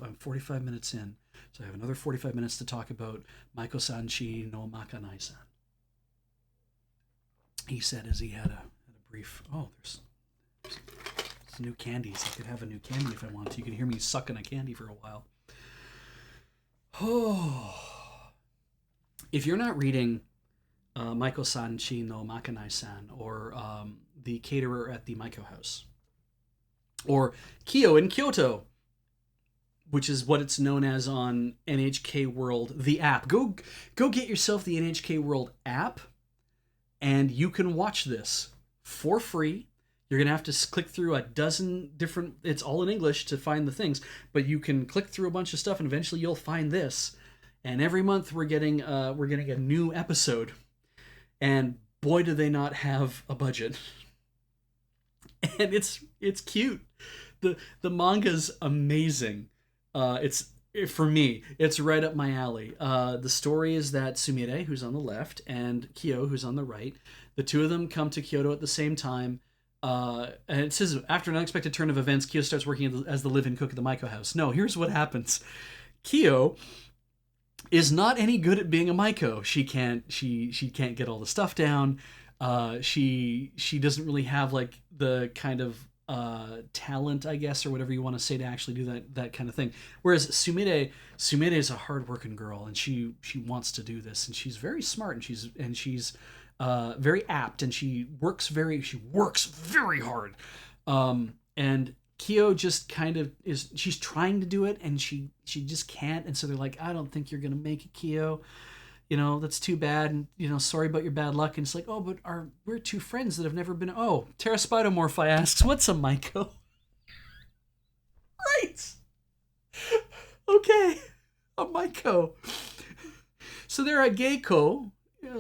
I'm 45 minutes in. So I have another 45 minutes to talk about Maiko-sanchi no Makanai-san. He said as he had a brief, there's new candies. I could have a new candy if I want to. You can hear me sucking a candy for a while. Oh, if you're not reading Maiko-sanchi no Makanai-san, or The Caterer at the Maiko House, or Kyo in Kyoto, which is what it's known as on NHK World, the app. Go get yourself the NHK World app, and you can watch this for free. You're going to have to click through a dozen different, it's all in English to find the things, but you can click through a bunch of stuff and eventually you'll find this. And every month we're getting a new episode. And boy, do they not have a budget. And it's cute. The manga's amazing. For me, it's right up my alley. The story is that Sumire, who's on the left, and Kyo, who's on the right, the two of them come to Kyoto at the same time. And it says, after an unexpected turn of events, Kyo starts working as the live-in cook at the Maiko house. No, here's what happens. Kyo is not any good at being a Maiko. She can't get all the stuff down. She doesn't really have like the kind of talent, I guess, or whatever you want to say, to actually do that kind of thing. Whereas Sumire is a hardworking girl, and she wants to do this, and she's very smart, and she's very apt, and she works very hard. And Kyo just kind of she's trying to do it, and she just can't, and so they're like, I don't think you're gonna make it, Kyo. That's too bad, and sorry about your bad luck. And it's like, oh, but we're two friends that have never been. Oh, Terraspidomorphi asks, what's a Maiko? Right. Okay, a Maiko. So they're a Geiko,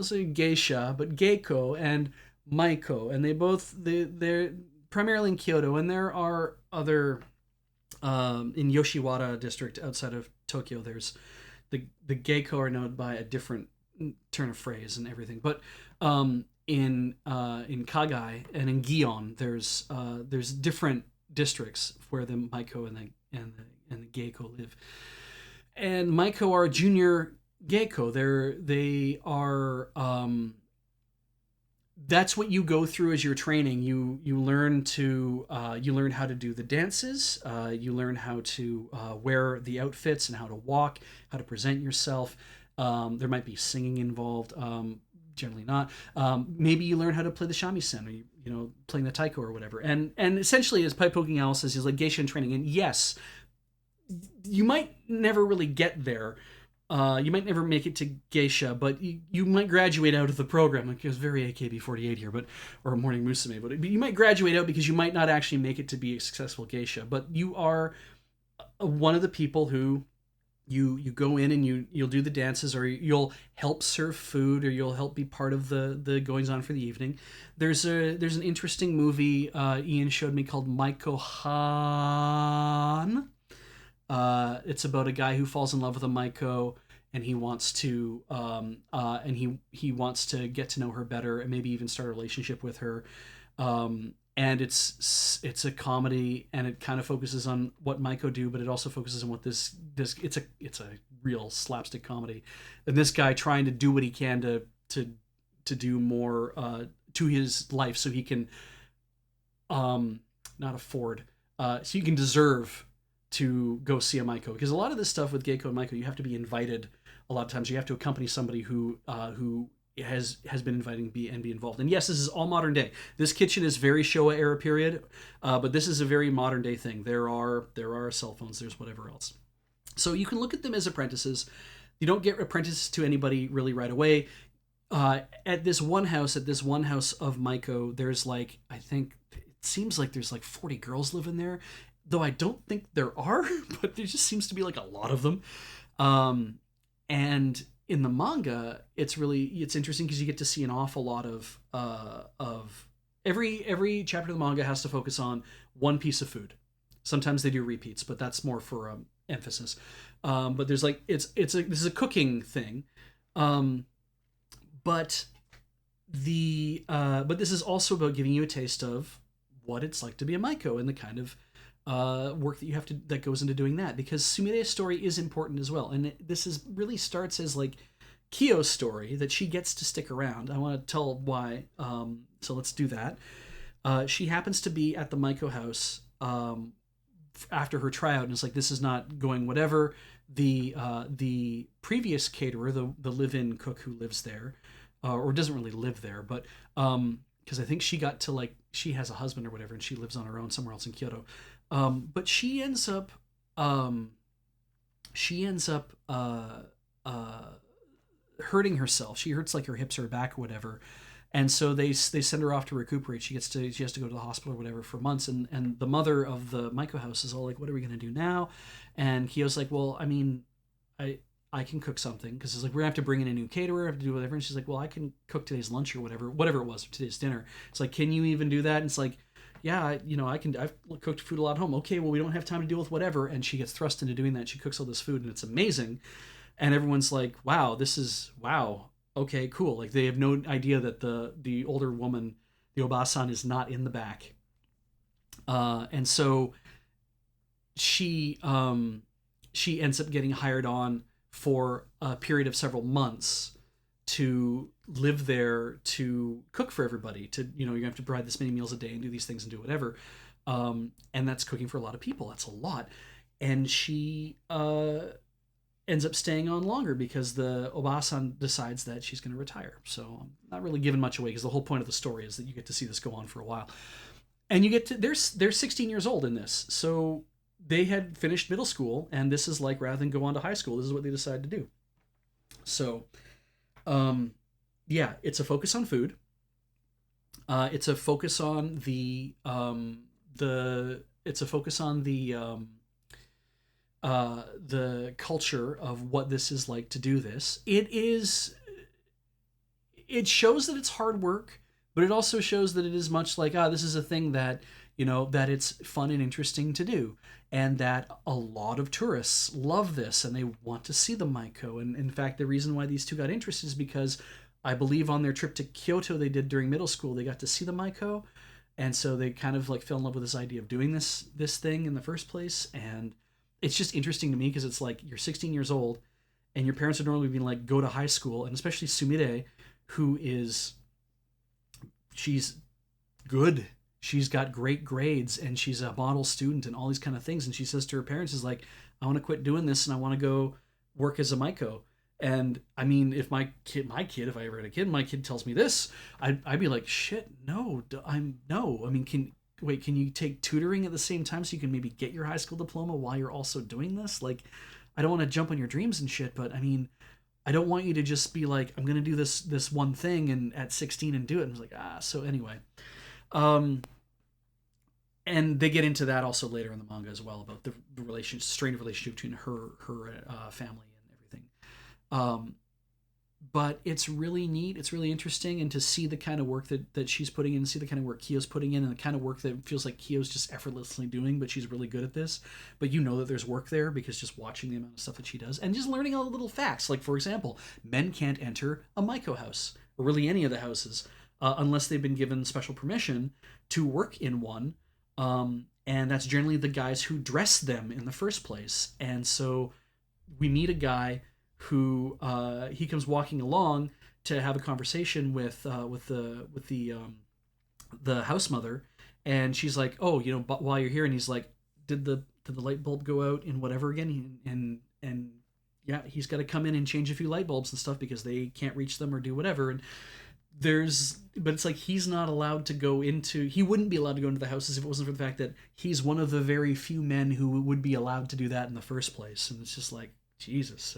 say geisha, but Geiko and Maiko, and they're primarily in Kyoto, and there are other in Yoshiwara district outside of Tokyo. There's the Geiko are known by a different turn of phrase and everything, but in Kagai and in Gion, there's different districts where the Maiko and the Geiko live, and Maiko are junior Geiko. They are that's what you go through as your training. You learn how to do the dances. You learn how to wear the outfits and how to walk, how to present yourself. There might be singing involved. Generally not. Maybe you learn how to play the shamisen, or playing the taiko or whatever. And essentially, as Pipe Poking Owl says, is like geisha in training. And yes, you might never really get there. You might never make it to geisha, but you might graduate out of the program. Like, it was very AKB48 here, or Morning Musume, but you might graduate out because you might not actually make it to be a successful geisha. But you are one of the people who you go in and you'll do the dances, or you'll help serve food, or you'll help be part of the goings on for the evening. There's an interesting movie Ian showed me called Maiko Han. It's about a guy who falls in love with a Maiko, and he wants to he wants to get to know her better, and maybe even start a relationship with her. And it's a comedy, and it kind of focuses on what Maiko do, but it also focuses on what this it's a real slapstick comedy, and this guy trying to do what he can to do more to his life, so he can not afford so you can deserve to go see a Maiko, because a lot of this stuff with Geiko and Maiko, you have to be invited. A lot of times you have to accompany somebody who has been invited and be involved. And yes, this is all modern day. This kitchen is very Showa era period, but this is a very modern day thing. There are cell phones, there's whatever else. So you can look at them as apprentices. You don't get apprentices to anybody really right away. At this one house of Maiko, there's like, I think it seems like there's like 40 girls living there, though I don't think there are, but there just seems to be like a lot of them. And in the manga, it's interesting because you get to see an awful lot of every chapter of the manga has to focus on one piece of food. Sometimes they do repeats, but that's more for emphasis. But there's like this is a cooking thing, but this is also about giving you a taste of what it's like to be a Maiko and the kind of work that goes into doing that, because Sumire's story is important as well, and really starts as like Kyo's story, that she gets to stick around. I want to tell why, so let's do that. She happens to be at the Maiko house after her tryout, and it's like, this is not going whatever. The previous caterer, the live-in cook who lives there, or doesn't really live there, but because I think she got to, like, she has a husband or whatever, and she lives on her own somewhere else in Kyoto. But she ends up hurting herself. She hurts like her hips or her back or whatever, and so they send her off to recuperate. She has to go to the hospital or whatever for months, and the mother of the Maiko house is all like, what are we gonna do now? And Kyo's like, well, I mean, I can cook something, because it's like, we're gonna have to bring in a new caterer, have to do whatever. And she's like, well, I can cook today's lunch or whatever it was, today's dinner. It's like, can you even do that? And it's like, yeah, I can. I've cooked food a lot at home. Okay, well, we don't have time to deal with whatever. And she gets thrust into doing that. She cooks all this food, and it's amazing. And everyone's like, wow, wow. Okay, cool. Like, they have no idea that the older woman, the Obasan, is not in the back. And so she ends up getting hired on for a period of several months to live there, to cook for everybody, to, you have to provide this many meals a day and do these things and do whatever. And that's cooking for a lot of people. That's a lot. And she ends up staying on longer because the Obasan decides that she's going to retire. So I'm not really giving much away because the whole point of the story is that you get to see this go on for a while. And you get to they're 16 years old in this. So they had finished middle school, and this is like, rather than go on to high school, this is what they decided to do. So um yeah, it's a focus on food. It's a focus on the it's a focus on the culture of what this is like to do this. It shows that it's hard work, but it also shows that it is much like, this is a thing that, that it's fun and interesting to do, and that a lot of tourists love this and they want to see the Maiko. And in fact, the reason why these two got interested is because I believe on their trip to Kyoto they did during middle school, they got to see the Maiko, and so they kind of like fell in love with this idea of doing this thing in the first place. And it's just interesting to me because it's like, you're 16 years old and your parents would normally be like, go to high school, and especially Sumire, who is, she's good, she's got great grades, and she's a model student and all these kind of things, and she says to her parents is like, I want to quit doing this and I want to go work as a Maiko. And I mean, if my kid, if I ever had a kid, my kid tells me this, I'd be like, shit, no, no. I mean, can you take tutoring at the same time so you can maybe get your high school diploma while you're also doing this? Like, I don't want to jump on your dreams and shit, but I mean, I don't want you to just be like, I'm gonna do this one thing and at 16 and do it. And I was like, so anyway, um, and they get into that also later in the manga as well, about the strained relationship between her family and everything. Um, but it's really neat. It's really interesting, and to see the kind of work that she's putting in, see the kind of work Kyo's putting in, and the kind of work that feels like Kyo's just effortlessly doing, but she's really good at this. But you know that there's work there because just watching the amount of stuff that she does, and just learning all the little facts. Like, for example, men can't enter a Maiko house, or really any of the houses, unless they've been given special permission to work in one. And that's generally the guys who dress them in the first place. And so we meet a guy who he comes walking along to have a conversation with the house mother, and she's like, oh, but while you're here, and he's like, did the light bulb go out in whatever again? And yeah, he's got to come in and change a few light bulbs and stuff because they can't reach them or do whatever. And but it's like, he's not allowed to go into, he wouldn't be allowed to go into the houses if it wasn't for the fact that he's one of the very few men who would be allowed to do that in the first place. And it's just like, Jesus.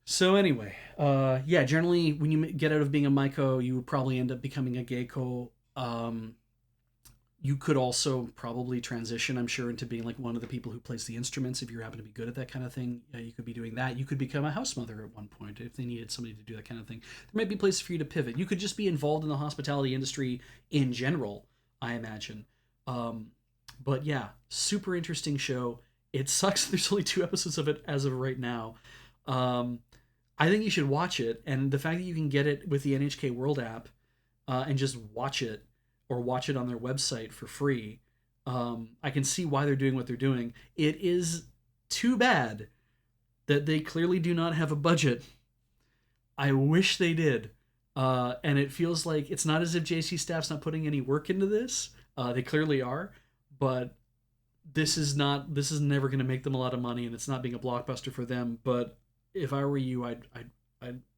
So anyway, yeah, generally when you get out of being a Maiko, you would probably end up becoming a Geiko. You could also probably transition, I'm sure, into being like one of the people who plays the instruments. If you happen to be good at that kind of thing, you could be doing that. You could become a house mother at one point if they needed somebody to do that kind of thing. There might be places for you to pivot. You could just be involved in the hospitality industry in general, I imagine. But yeah, super interesting show. It sucks there's only 2 episodes of it as of right now. I think you should watch it, and the fact that you can get it with the NHK World app and just watch it, or watch it on their website for free, I can see why they're doing what they're doing. It is too bad that they clearly do not have a budget. I wish they did. And it feels like it's not as if JC Staff's not putting any work into this. They clearly are, but this is never going to make them a lot of money, and it's not being a blockbuster for them. But if I were you, I'd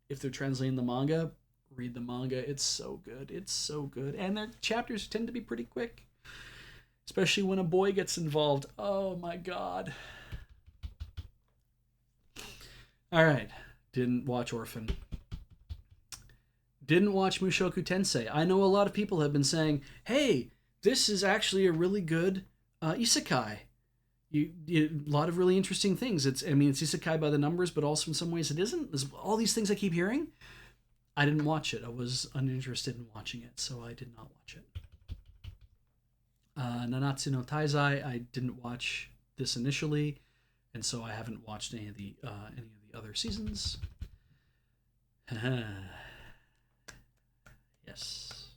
if they're translating the manga, read the manga. It's so good. It's so good. And their chapters tend to be pretty quick, especially when a boy gets involved. Oh my god. All right. Didn't watch Orphan. Didn't watch Mushoku Tensei. I know a lot of people have been saying, hey, this is actually a really good isekai. A lot of really interesting things. It's isekai by the numbers, but also in some ways it isn't. There's all these things I keep hearing. I didn't watch it. I was uninterested in watching it, so I did not watch it. Nanatsu no Taizai, I didn't watch this initially, and so I haven't watched any of the other seasons. Yes.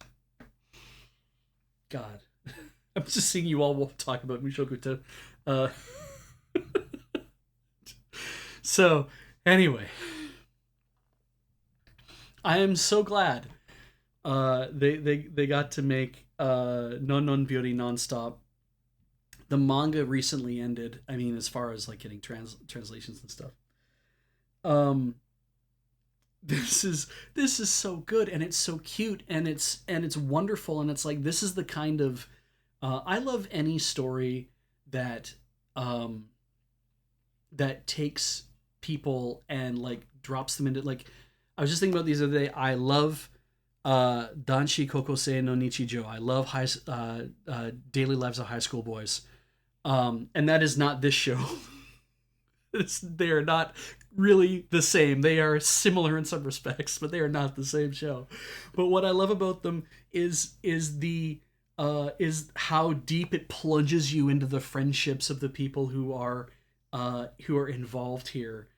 God. I'm just seeing you all talk about Mushoku Tensei. So, anyway. I am so glad They got to make Non Non Beauty nonstop. The manga recently ended. I mean, as far as like getting translations and stuff. Um, this is so good, and it's so cute, and it's wonderful, and it's like this is the kind of I love any story that um that takes people and like drops them into like I was just thinking about these the other day. I love Danshi Kokosei no Nichijo. I love Daily Lives of High School Boys. And that is not this show. They are not really the same. They are similar in some respects, but they are not the same show. But what I love about them is how deep it plunges you into the friendships of the people who are involved here.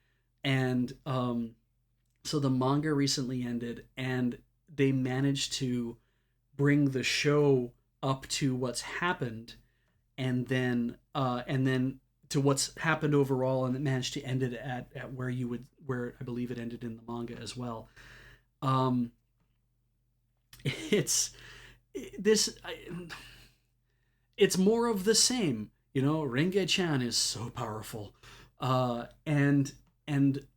And so the manga recently ended, and they managed to bring the show up to what's happened, and then to what's happened overall, and it managed to end it at where I believe it ended in the manga as well. Um, it's this. It's more of the same. You know, Renge-chan is so powerful, and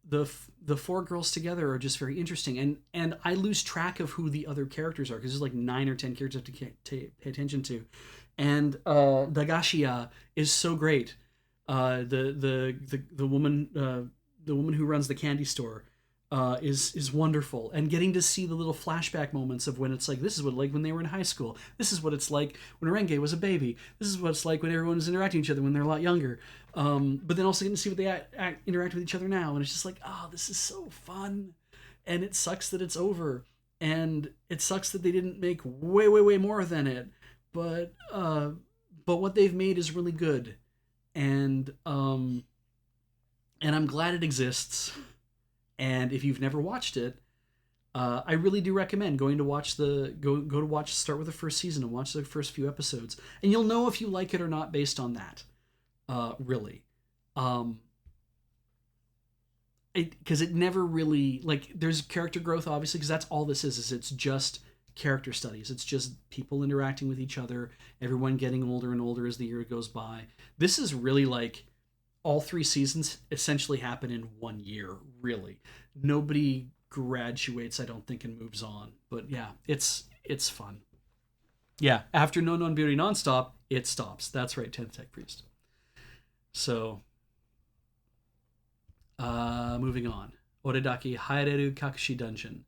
the four girls together are just very interesting. And I lose track of who the other characters are because there's like 9 or 10 characters I have to pay attention to. And Dagashia is so great. The woman who runs the candy store is wonderful, and getting to see the little flashback moments of when it's like this is what like when they were in high school, this is what it's like when Renge was a baby, this is what it's like when everyone is interacting with each other when they're a lot younger, but then also getting to see what they interact with each other now, and it's just like, oh, this is so fun. And it sucks that it's over, and it sucks that they didn't make way more than it, but what they've made is really good, and I'm glad it exists. And if you've never watched it, I really do recommend going to watch go to watch start with the first season and watch the first few episodes, and you'll know if you like it or not based on that. Really, because it never really like there's character growth obviously because that's all this is it's just character studies. It's just people interacting with each other, everyone getting older and older as the year goes by. This is really like all 3 seasons essentially happen in 1 year, really. Nobody graduates, I don't think, and moves on. But yeah, it's fun. Yeah, after No Non Beauty Nonstop, it stops. That's right, 10th Tech Priest. So, moving on. Oredaki Haireru Kakushi Dungeon.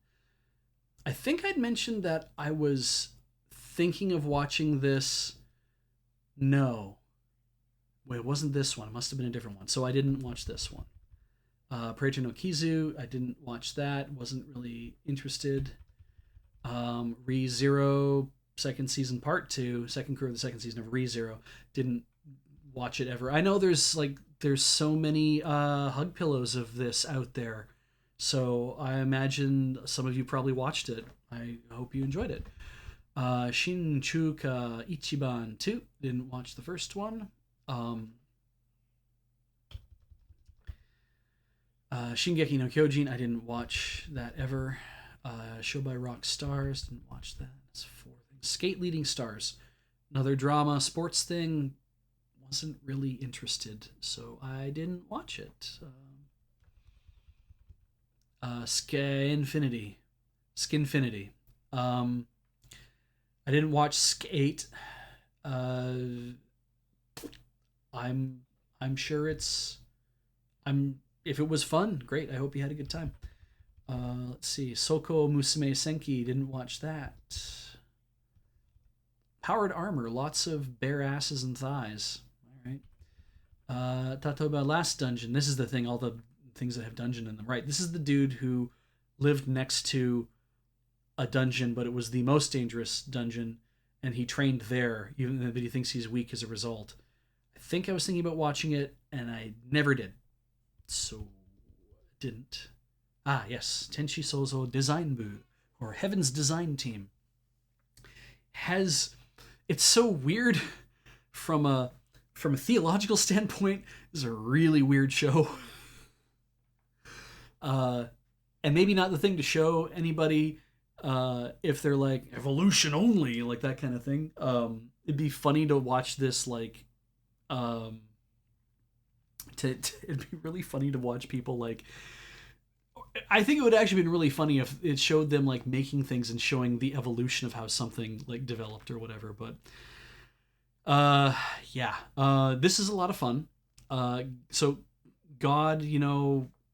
I think I'd mentioned that I was thinking of watching this. No. Wait, it wasn't this one. It must have been a different one. So I didn't watch this one. Preto no Kizu, I didn't watch that. Wasn't really interested. Re Zero, second season part 2, second crew of the second season of Re Zero. Didn't watch it ever. I know there's so many hug pillows of this out there. So I imagine some of you probably watched it. I hope you enjoyed it. Shinchuka Ichiban 2, didn't watch the first one. Shingeki no Kyojin, I didn't watch that ever. Show by Rock Stars, didn't watch that. That's 4 things. Skate Leading Stars, another drama sports thing. Wasn't really interested, so I didn't watch it. Skinfinity. I didn't watch Skate. I'm sure if it was fun, great. I hope you had a good time. Let's see. Soko Musume Senki, didn't watch that. Powered Armor, lots of bare asses and thighs. All right. Tatoba Last Dungeon. This is the thing, all the things that have dungeon in them. Right. This is the dude who lived next to a dungeon, but it was the most dangerous dungeon, and he trained there, even though he thinks he's weak as a result. I think I was thinking about watching it, and I never did. So, didn't. Ah, yes. Tenshi Sozo Design Bu, or Heaven's Design Team. It's so weird from a theological standpoint. It's a really weird show. And maybe not the thing to show anybody if they're like evolution only, like that kind of thing. It'd be funny to watch this, like, um, it'd be really funny to watch people like. I think it would actually been really funny if it showed them like making things and showing the evolution of how something like developed or whatever. But uh, yeah, this is a lot of fun. So God,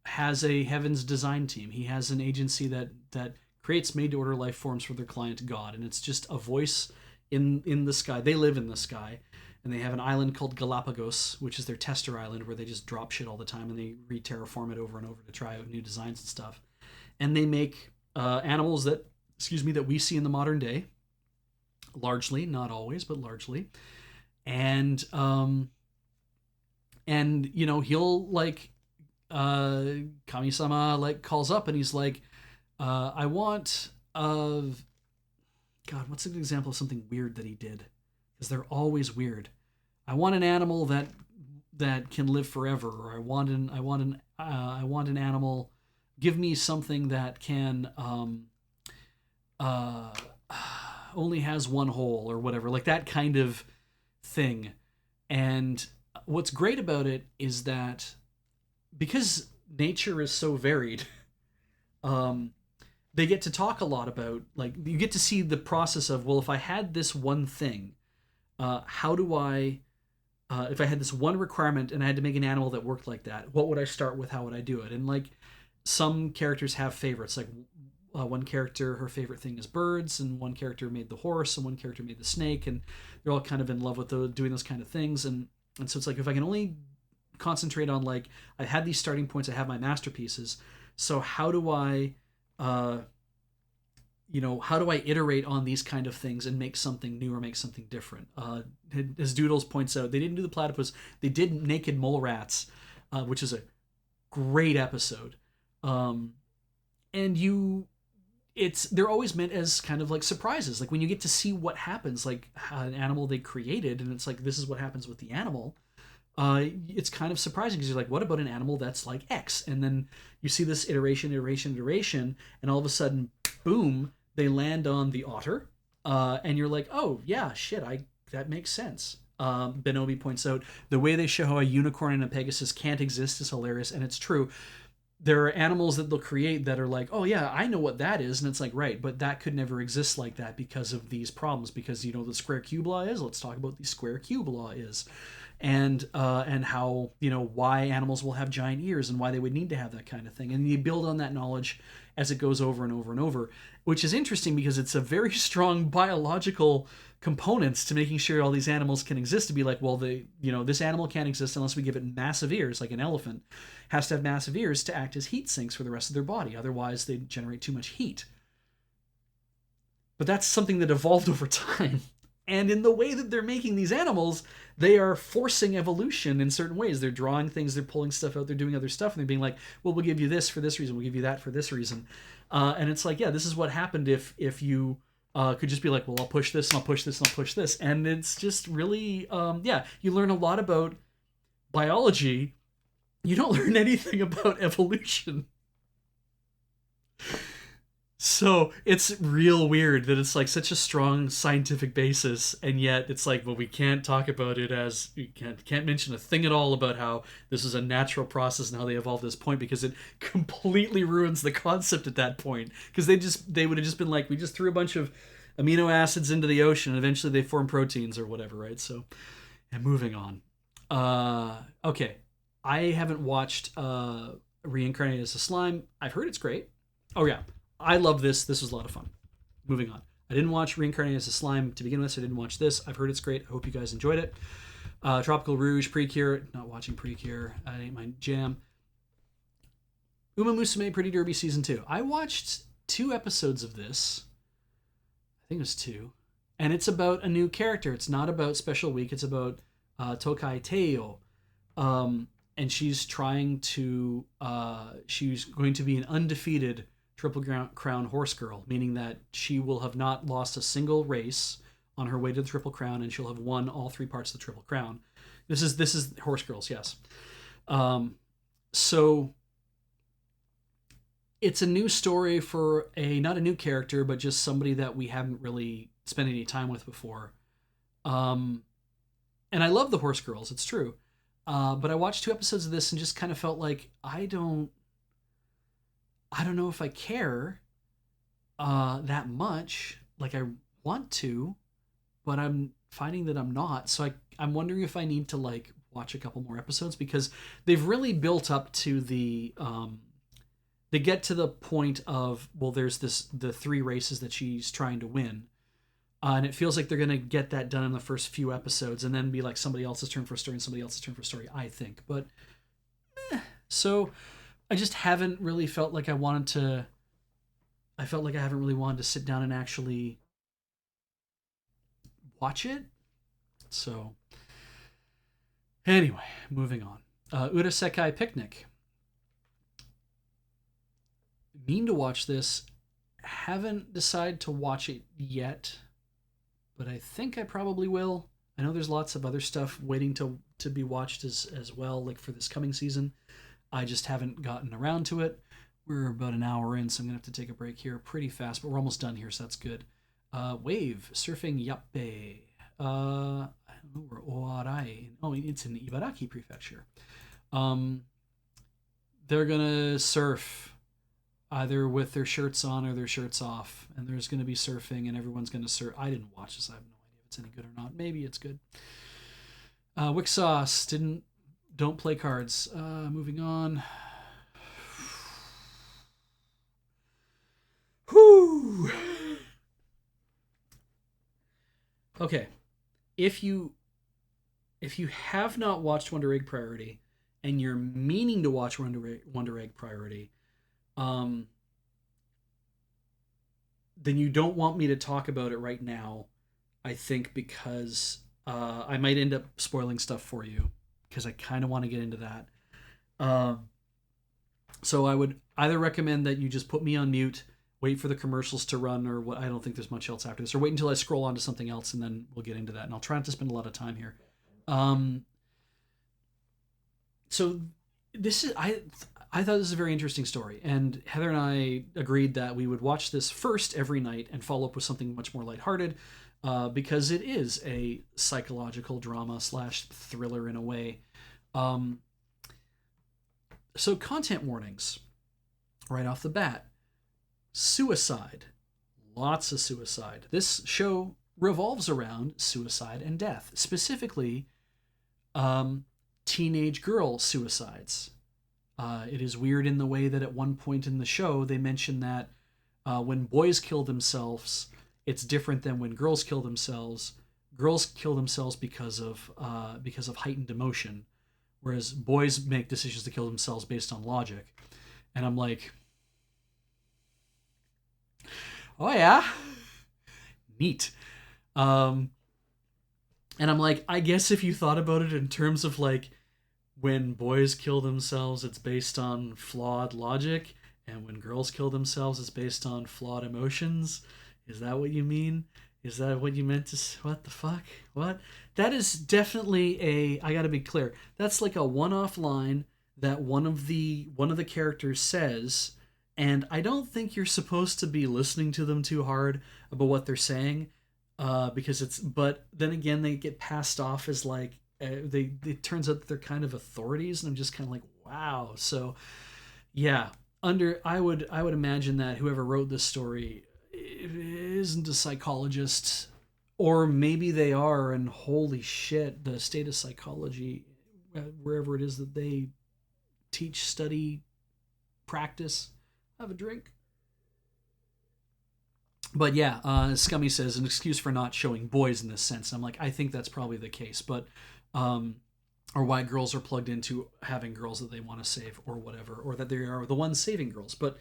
has a heavens design team. He has an agency that creates made to order life forms for their client God, and it's just a voice in the sky. They live in the sky, and they have an island called Galapagos, which is their tester island where they just drop shit all the time and they re-terraform it over and over to try out new designs and stuff. And they make animals that, excuse me, that we see in the modern day, largely, not always, but largely. And he'll like Kami-sama like calls up and he's like, I want God, what's an example of something weird that he did? Because they're always weird. I want an animal that can live forever, or I want an animal. Give me something that can uh, only has one hole or whatever, like that kind of thing. And what's great about it is that because nature is so varied, um, they get to talk a lot about, like, you get to see the process of, well, if I had this one thing, how do I if I had this one requirement and I had to make an animal that worked like that, what would I start with? How would I do it? And like some characters have favorites. Like one character, her favorite thing is birds, and one character made the horse, and one character made the snake, and they're all kind of in love with doing those kind of things. And so it's like if I can only concentrate on, like, I had these starting points, I have my masterpieces. So how do I uh, how do I iterate on these kind of things and make something new or make something different? As Doodles points out, they didn't do the platypus, they did naked mole rats, which is a great episode. Um, and they're always meant as kind of like surprises, like when you get to see what happens, like an animal they created, and it's like this is what happens with the animal. It's kind of surprising because you're like, what about an animal that's like X? And then you see this iteration, and all of a sudden, boom, they land on the otter, and you're like, oh yeah, shit, I that makes sense. Benobi points out the way they show how a unicorn and a pegasus can't exist is hilarious, and it's true. There are animals that they'll create that are like, oh yeah, I know what that is, and it's like, right, but that could never exist like that because of these problems. Because the square cube law is. Let's talk about the square cube law is, and how why animals will have giant ears and why they would need to have that kind of thing, and you build on that knowledge as it goes over and over and over, which is interesting because it's a very strong biological components to making sure all these animals can exist. To be like, well, this animal can't exist unless we give it massive ears. Like an elephant has to have massive ears to act as heat sinks for the rest of their body, otherwise they generate too much heat. But that's something that evolved over time. And in the way that they're making these animals, they are forcing evolution in certain ways. They're drawing things, they're pulling stuff out, they're doing other stuff, and they're being like, well, we'll give you this for this reason, we'll give you that for this reason. And it's like, yeah, this is what happened if you could just be like, well, I'll push this, and I'll push this, and I'll push this. And it's just really, you learn a lot about biology. You don't learn anything about evolution. So it's real weird that it's like such a strong scientific basis, and yet it's like, well, we can't talk about it as we can't mention a thing at all about how this is a natural process and how they evolved to this point, because it completely ruins the concept at that point. Because they would have just been like, we just threw a bunch of amino acids into the ocean and eventually they form proteins or whatever, right? So, and moving on. Okay, I haven't watched Reincarnated as a Slime. I've heard it's great. Oh yeah, I love this. This was a lot of fun. Moving on. I didn't watch Reincarnated as a Slime to begin with, so I didn't watch this. I've heard it's great. I hope you guys enjoyed it. Tropical Rouge, Precure. Not watching Precure. That ain't my jam. Uma Musume Pretty Derby Season 2. I watched 2 episodes of this. I think it was 2. And it's about a new character. It's not about Special Week. It's about Tokai Teo. And she's trying to... she's going to be an undefeated Triple Crown horse girl, meaning that she will have not lost a single race on her way to the Triple Crown, and she'll have won all 3 parts of the Triple Crown. This is horse girls, yes. So it's a new story for a not a new character, but just somebody that we haven't really spent any time with before. Um, and I love the Horse Girls. It's true. But I watched 2 episodes of this and just kind of felt like I don't know if I care that much. Like I want to, but I'm finding that I'm not. So I'm wondering if I need to like watch a couple more episodes because they've really built up to they get to the point of, well, there's the 3 races that she's trying to win. And it feels like they're going to get that done in the first few episodes and then be like somebody else's turn for a story and somebody else's turn for a story, I think. But so I just haven't really felt like I felt like I haven't really wanted to sit down and actually watch it. So anyway, moving on. Urasekai Picnic. Mean to watch this. Haven't decided to watch it yet, but I think I probably will. I know there's lots of other stuff waiting to be watched as well, like for this coming season. I just haven't gotten around to it. We're about an hour in, so I'm gonna have to take a break here pretty fast, but we're almost done here, so that's good. Wave Surfing Yappe. I don't know where Oarai. Oh, it's in Ibaraki Prefecture. They're gonna surf either with their shirts on or their shirts off, and there's gonna be surfing, and everyone's gonna surf. I didn't watch this. I have no idea if it's any good or not. Maybe it's good. Wixauce don't play cards. Moving on. Whew. Okay, if you have not watched Wonder Egg Priority and you're meaning to watch Wonder Egg Priority, then you don't want me to talk about it right now. I think because I might end up spoiling stuff for you because I kind of want to get into that. So I would either recommend that you just put me on mute, wait for the commercials to run, or what. I don't think there's much else after this, or wait until I scroll on to something else, and then we'll get into that. And I'll try not to spend a lot of time here. So this is I thought this was a very interesting story, and Heather and I agreed that we would watch this first every night and follow up with something much more lighthearted, because it is a psychological drama / thriller in a way. So content warnings right off the bat. Suicide. Lots of suicide. This show revolves around suicide and death, specifically teenage girl suicides. It is weird in the way that at one point in the show they mention that when boys kill themselves, it's different than when girls kill themselves. Girls kill themselves because of heightened emotion, whereas boys make decisions to kill themselves based on logic. And I'm like, oh yeah, neat. And I'm like, I guess if you thought about it in terms of like when boys kill themselves, it's based on flawed logic, and when girls kill themselves, it's based on flawed emotions. Is that what you mean? Is that what you meant to? What the fuck? What? That is definitely I gotta be clear. That's like a one-off line that one of the characters says, and I don't think you're supposed to be listening to them too hard about what they're saying, because it's. But then again, they get passed off as like it turns out that they're kind of authorities, and I'm just kind of like, wow. So yeah, I would imagine that whoever wrote this story isn't a psychologist, or maybe they are, and holy shit, the state of psychology wherever it is that they teach, study, practice. Have a drink. But yeah, Scummy says an excuse for not showing boys in this sense. I'm like, I think that's probably the case, but or why girls are plugged into having girls that they want to save or whatever, or that they are the ones saving girls. But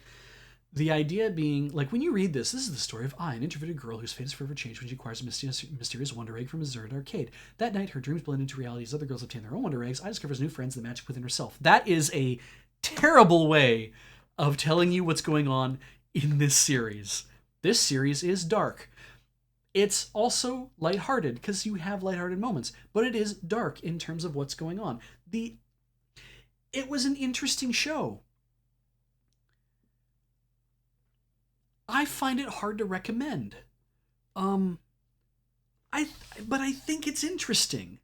the idea being, like, when you read this is the story of an introverted girl whose fate is forever changed when she acquires a mysterious Wonder Egg from a deserted arcade. That night, her dreams blend into reality as other girls obtain their own Wonder Eggs. I discovers new friends, the magic within herself. That is a terrible way of telling you what's going on in this series. This series is dark. It's also lighthearted, because you have lighthearted moments, but it is dark in terms of what's going on. It was an interesting show. I find it hard to recommend. Um, I but I think it's interesting.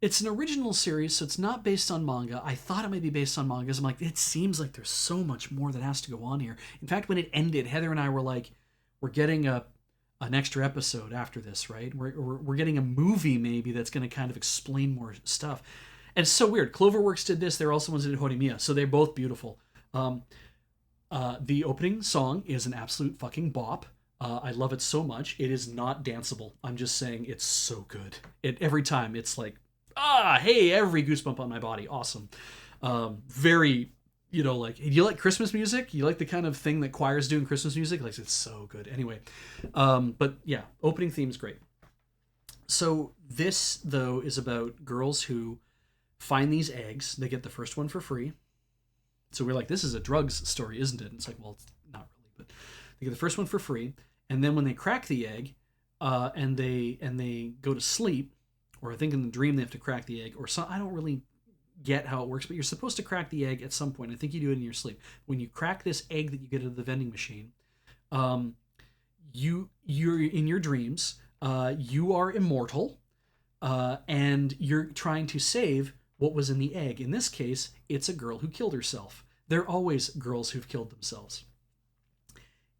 It's an original series, so it's not based on manga. I thought it might be based on mangas. I'm like, it seems like there's so much more that has to go on here. In fact, when it ended, Heather and I were like, we're getting an extra episode after this, right? We're getting a movie maybe that's going to kind of explain more stuff. And it's so weird. Cloverworks did this. They're also ones that did Horimiya, so they're both beautiful. Um, the opening song is an absolute fucking bop. I love it so much. It is not danceable. I'm just saying it's so good. Every time it's like, hey, every goosebump on my body. Awesome. Very, like, you like Christmas music? You like the kind of thing that choirs do in Christmas music? Like, it's so good. Anyway, but yeah, opening theme is great. So this, though, is about girls who find these eggs. They get the first one for free. So we're like, this is a drugs story, isn't it? And it's like, well, it's not really, but they get the first one for free. And then when they crack the egg, and they go to sleep, or I think in the dream they have to crack the egg, or some, I don't really get how it works, but you're supposed to crack the egg at some point. I think you do it in your sleep. When you crack this egg that you get at the vending machine, you're in your dreams. You are immortal, and you're trying to save what was in the egg. In this case, it's a girl who killed herself. There are always girls who've killed themselves,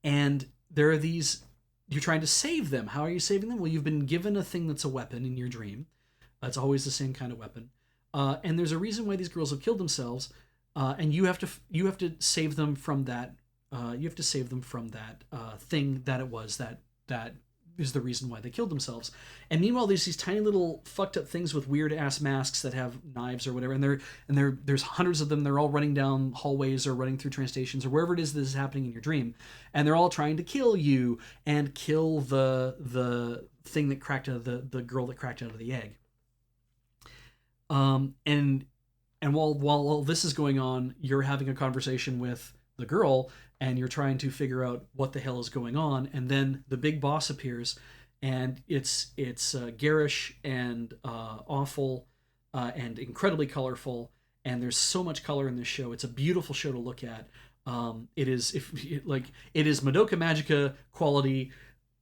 and there are these. You're trying to save them. How are you saving them? Well, you've been given a thing that's a weapon in your dream. It's always the same kind of weapon, and there's a reason why these girls have killed themselves, and you have to save them from that. You have to save them from that thing that it was that is the reason why they killed themselves. And meanwhile, there's these tiny little fucked up things with weird ass masks that have knives or whatever, and there's hundreds of them. They're all running down hallways or running through train stations or wherever it is that is happening in your dream, and they're all trying to kill you and kill the thing that cracked out of the girl that cracked out of the egg. And while all this is going on, you're having a conversation with the girl, and you're trying to figure out what the hell is going on. And then the big boss appears, and it's garish and awful, and incredibly colorful. And there's so much color in this show. It's a beautiful show to look at. It is Madoka Magica quality,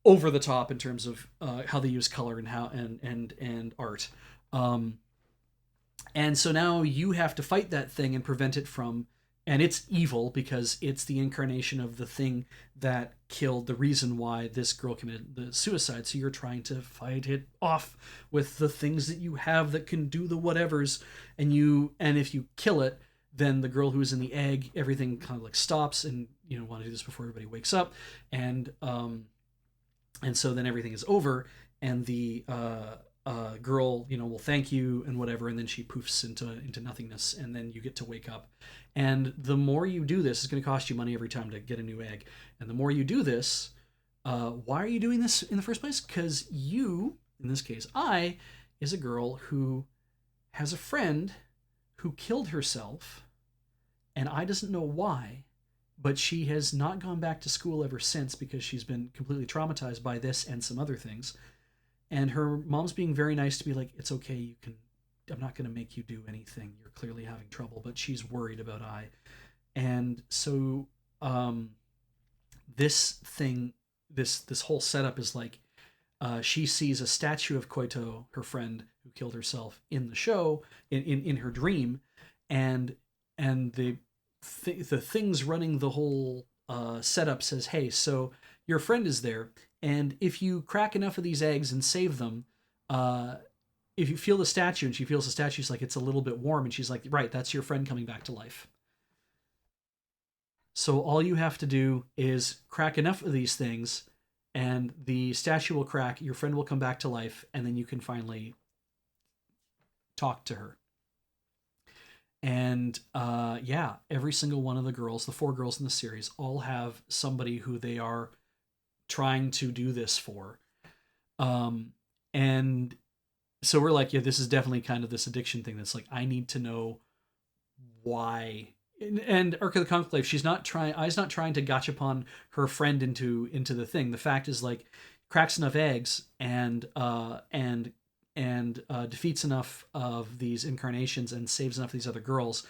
over the top in terms of how they use color and how and art. And so now you have to fight that thing and prevent it from, and it's evil because it's the incarnation of the thing that killed the reason why this girl committed the suicide. So you're trying to fight it off with the things that you have that can do the whatevers, and if you kill it, then the girl who's in the egg, everything kind of like stops, and want to do this before everybody wakes up, and so then everything is over, and the girl, will thank you and whatever, and then she poofs into nothingness, and then you get to wake up. And the more you do this, it's going to cost you money every time to get a new egg. And the more you do this, why are you doing this in the first place? Because you, in this case, is a girl who has a friend who killed herself, and I doesn't know why, but she has not gone back to school ever since because she's been completely traumatized by this and some other things. And her mom's being very nice to be like, it's okay, I'm not going to make you do anything. You're clearly having trouble, but she's worried about And so this whole setup is like, she sees a statue of Koito, her friend who killed herself, in the show, in her dream, and the things running the whole setup says, hey, so your friend is there, and if you crack enough of these eggs and save them, if you feel the statue, and she feels the statue, she's like, it's a little bit warm, and she's like, right, that's your friend coming back to life. So all you have to do is crack enough of these things, and the statue will crack, your friend will come back to life, and then you can finally talk to her. And every single one of the girls, the 4 girls in the series, all have somebody who they are trying to do this for. And so we're like, yeah, this is definitely kind of this addiction thing that's like, I need to know why. And Arc of the Conclave, Ai's not trying to gachapon her friend into the thing. The fact is, like, cracks enough eggs and defeats enough of these incarnations and saves enough of these other girls,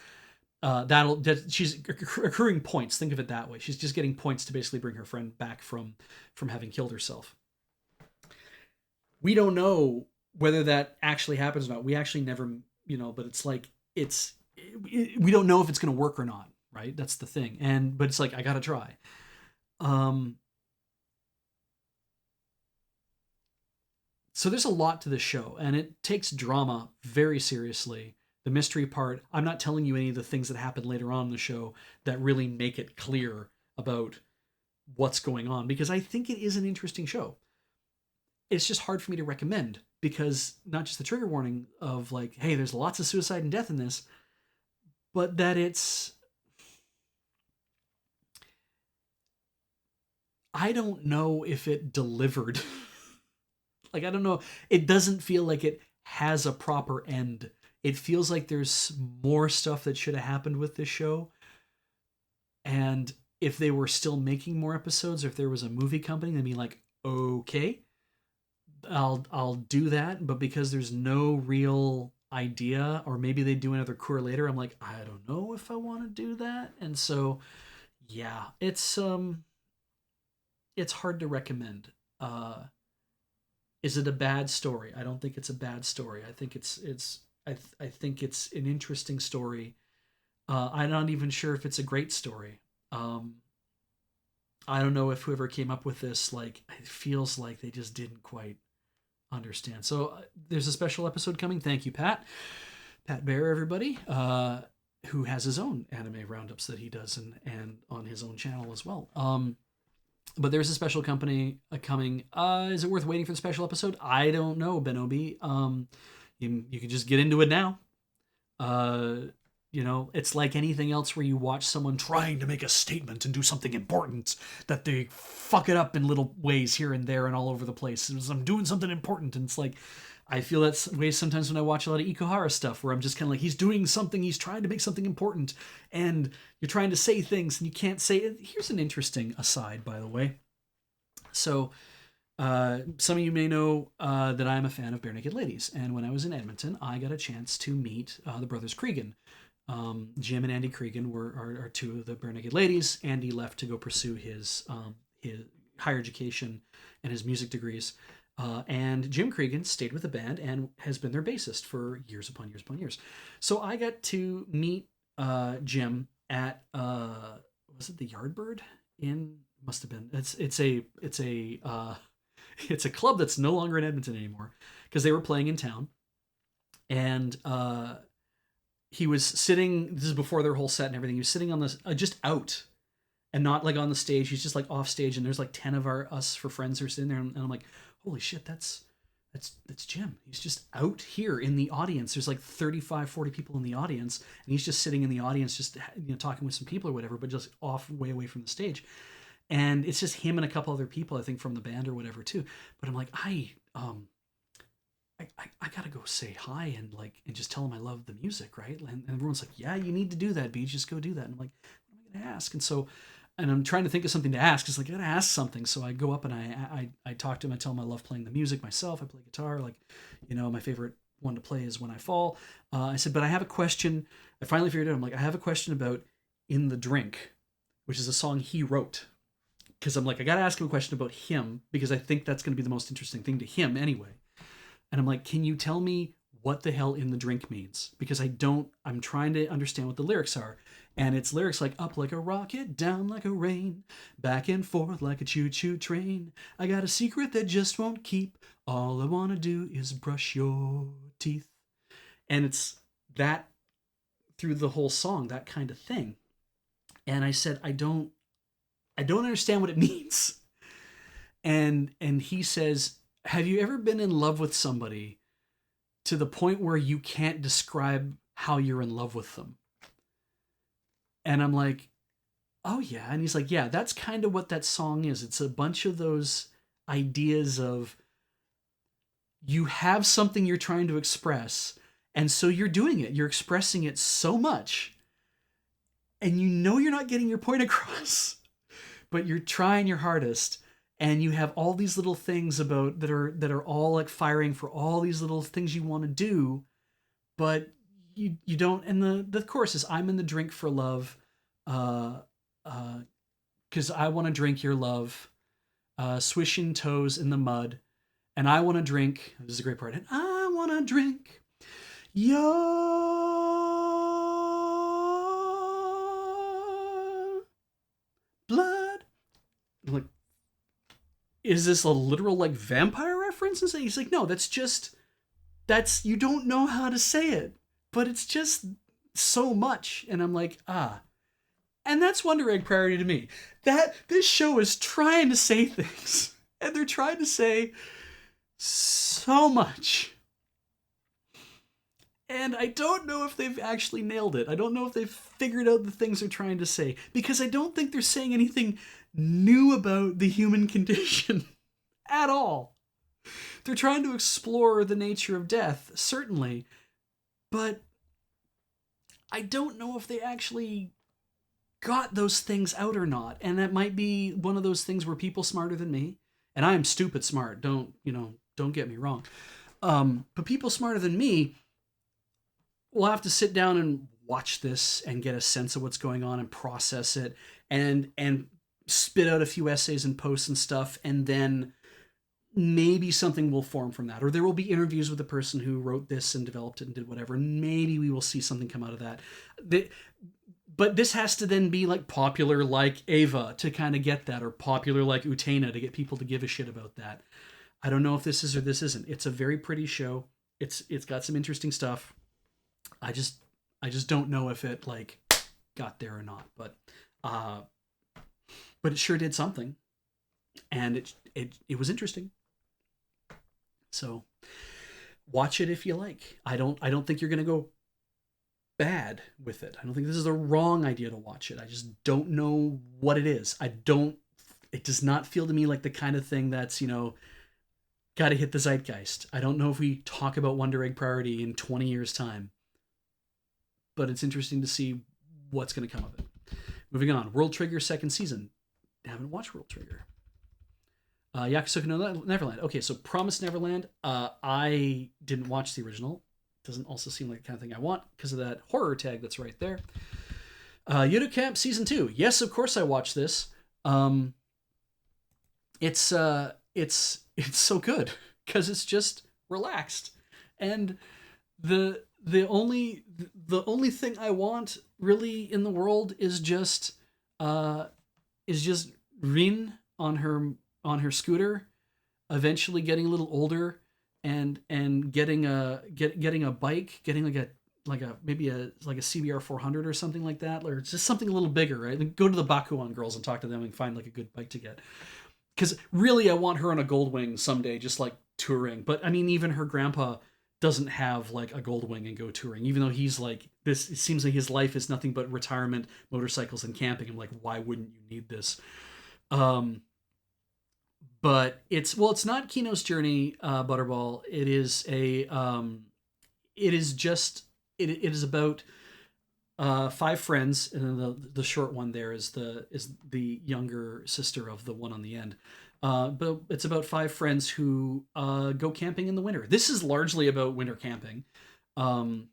she's accruing points. Think of it that way. She's just getting points to basically bring her friend back from having killed herself. We don't know whether that actually happens or not. We actually never, but it's like we don't know if it's going to work or not, right? That's the thing. But it's like I got to try. So there's a lot to this show, and it takes drama very seriously. The mystery part, I'm not telling you any of the things that happen later on in the show that really make it clear about what's going on, because I think it is an interesting show. It's just hard for me to recommend because not just the trigger warning of like, hey, there's lots of suicide and death in this, but that I don't know if it delivered. Like, I don't know. It doesn't feel like it has a proper end. It feels like there's more stuff that should have happened with this show. And if they were still making more episodes, or if there was a movie company, they'd be like, okay, I'll do that. But because there's no real idea, or maybe they do another cour later, I'm like, I don't know if I want to do that. And so, yeah, it's hard to recommend. Is it a bad story? I don't think it's a bad story. I think I think it's an interesting story. I'm not even sure if it's a great story. I don't know if whoever came up with this, like, it feels like they just didn't quite understand. So there's a special episode coming. Thank you, Pat Bear, everybody, who has his own anime roundups that he does and on his own channel as well. But there's a special company coming. Is it worth waiting for the special episode? I don't know, Ben Obi. You can just get into it now. It's like anything else where you watch someone trying to make a statement and do something important that they fuck it up in little ways here and there and all over the place. I'm doing something important, and it's like, I feel that way sometimes when I watch a lot of Ikuhara stuff, where I'm just kind of like, he's doing something, he's trying to make something important, and you're trying to say things and you can't say it. Here's an interesting aside, by the way. So, some of you may know that I'm a fan of Bare Naked Ladies, and when I was in Edmonton, I got a chance to meet the brothers Cregan. Jim and Andy Cregan are two of the Bare Naked Ladies. Andy left to go pursue his higher education and his music degrees. And Jim Cregan stayed with the band and has been their bassist for years upon years upon years. So I got to meet Jim at was it the Yardbird in must have been it's a club that's no longer in Edmonton anymore because they were playing in town, and he was sitting. This is before their whole set and everything. He was sitting on this just out and not like on the stage. He's just like off stage, and there's like 10 of us for friends who are sitting there, and I'm like, holy shit, that's Jim. He's just out here in the audience. There's like 35-40 people in the audience, and he's just sitting in the audience, just talking with some people or whatever, but just off way away from the stage. And it's just him and a couple other people, I think, from the band or whatever too. But I'm like, I gotta go say hi and just tell him I love the music, right? And everyone's like, yeah, you need to do that, B. Just go do that. And I'm like, what am I gonna ask? And I'm trying to think of something to ask. It's like, I gotta ask something. So I go up and I talk to him. I tell him I love playing the music myself. I play guitar. My favorite one to play is When I Fall. I said, but I have a question. I finally figured it out. I'm like, I have a question about In the Drink, which is a song he wrote. Because I'm like, I gotta ask him a question about him because I think that's gonna be the most interesting thing to him anyway. And I'm like, can you tell me what the hell In the Drink means? Because I'm trying to understand what the lyrics are. And it's lyrics like, up like a rocket, down like a rain, back and forth like a choo-choo train. I got a secret that just won't keep. All I want to do is brush your teeth. And it's that through the whole song, that kind of thing. And I said, I don't understand what it means. And he says, have you ever been in love with somebody to the point where you can't describe how you're in love with them? And I'm like, oh yeah. And he's like, yeah, that's kind of what that song is. It's a bunch of those ideas of you have something you're trying to express, and so you're doing it. You're expressing it so much, and you're not getting your point across, but you're trying your hardest. And you have all these little things that are all like firing for all these little things you want to do, but you don't, and the chorus is, I'm in the drink for love, uh because I want to drink your love, swishing toes in the mud, and I want to drink, this is a great part, and I want to drink your blood. I'm like, is this a literal like vampire reference? And he's like, no, that's you don't know how to say it, but it's just so much. And I'm like, ah. And that's Wonder Egg priority to me. That this show is trying to say things, and they're trying to say so much. And I don't know if they've actually nailed it. I don't know if they've figured out the things they're trying to say, because I don't think they're saying anything new about the human condition at all. They're trying to explore the nature of death, certainly, but I don't know if they actually got those things out or not. And that might be one of those things where people smarter than me, and I am stupid smart, don't get me wrong. But people smarter than me will have to sit down and watch this and get a sense of what's going on and process it, and spit out a few essays and posts and stuff, and then maybe something will form from that, or there will be interviews with the person who wrote this and developed it and did whatever, and maybe we will see something come out of that. But this has to then be like popular like Ava to kind of get that, or popular like Utena to get people to give a shit about that. I don't know if this is or this isn't. It's a very pretty show. It's got some interesting stuff. I just don't know if it like got there or not, but it sure did something, and it was interesting. So watch it if you like. I don't think you're gonna go bad with it. I don't think this is the wrong idea to watch it. I just don't know what it is. It does not feel to me like the kind of thing that's, got to hit the zeitgeist. I don't know if we talk about Wonder Egg Priority in 20 years time, but it's interesting to see what's going to come of it. Moving on, World Trigger second season. Haven't watched World Trigger. Yakusoku no Neverland. Okay, so Promised Neverland. I didn't watch the original. Doesn't also seem like the kind of thing I want because of that horror tag that's right there. Yudo Camp season 2. Yes, of course I watched this. It's so good because it's just relaxed, and the only thing I want really in the world is just Rin on her scooter, eventually getting a little older, and getting a bike, getting like a maybe a CBR 400 or something like that, or just something a little bigger, right? And go to the Bakuan girls and talk to them and find like a good bike to get. Because really, I want her on a Goldwing someday, just like touring. But I mean, even her grandpa doesn't have like a Goldwing and go touring, even though he's like this. It seems like his life is nothing but retirement, motorcycles, and camping. I'm like, why wouldn't you need this? But it's not Kino's Journey, Butterball. It is it is about five friends, and then the short one there is the younger sister of the one on the end. But it's about five friends who go camping in the winter. This is largely about winter camping, and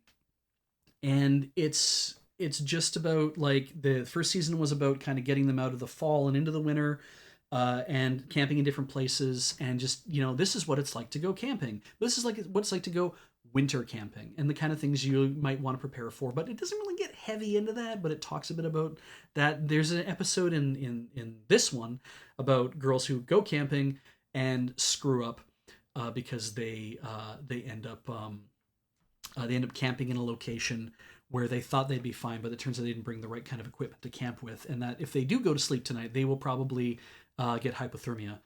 it's just about, like, the first season was about kind of getting them out of the fall and into the winter, and camping in different places, and just, this is what it's like to go camping. This is like what it's like to go winter camping, and the kind of things you might want to prepare for. But it doesn't really get heavy into that, but it talks a bit about that. There's an episode in this one about girls who go camping and screw up because they end up camping in a location where they thought they'd be fine, but it turns out they didn't bring the right kind of equipment to camp with, and that if they do go to sleep tonight, they will probably get hypothermia.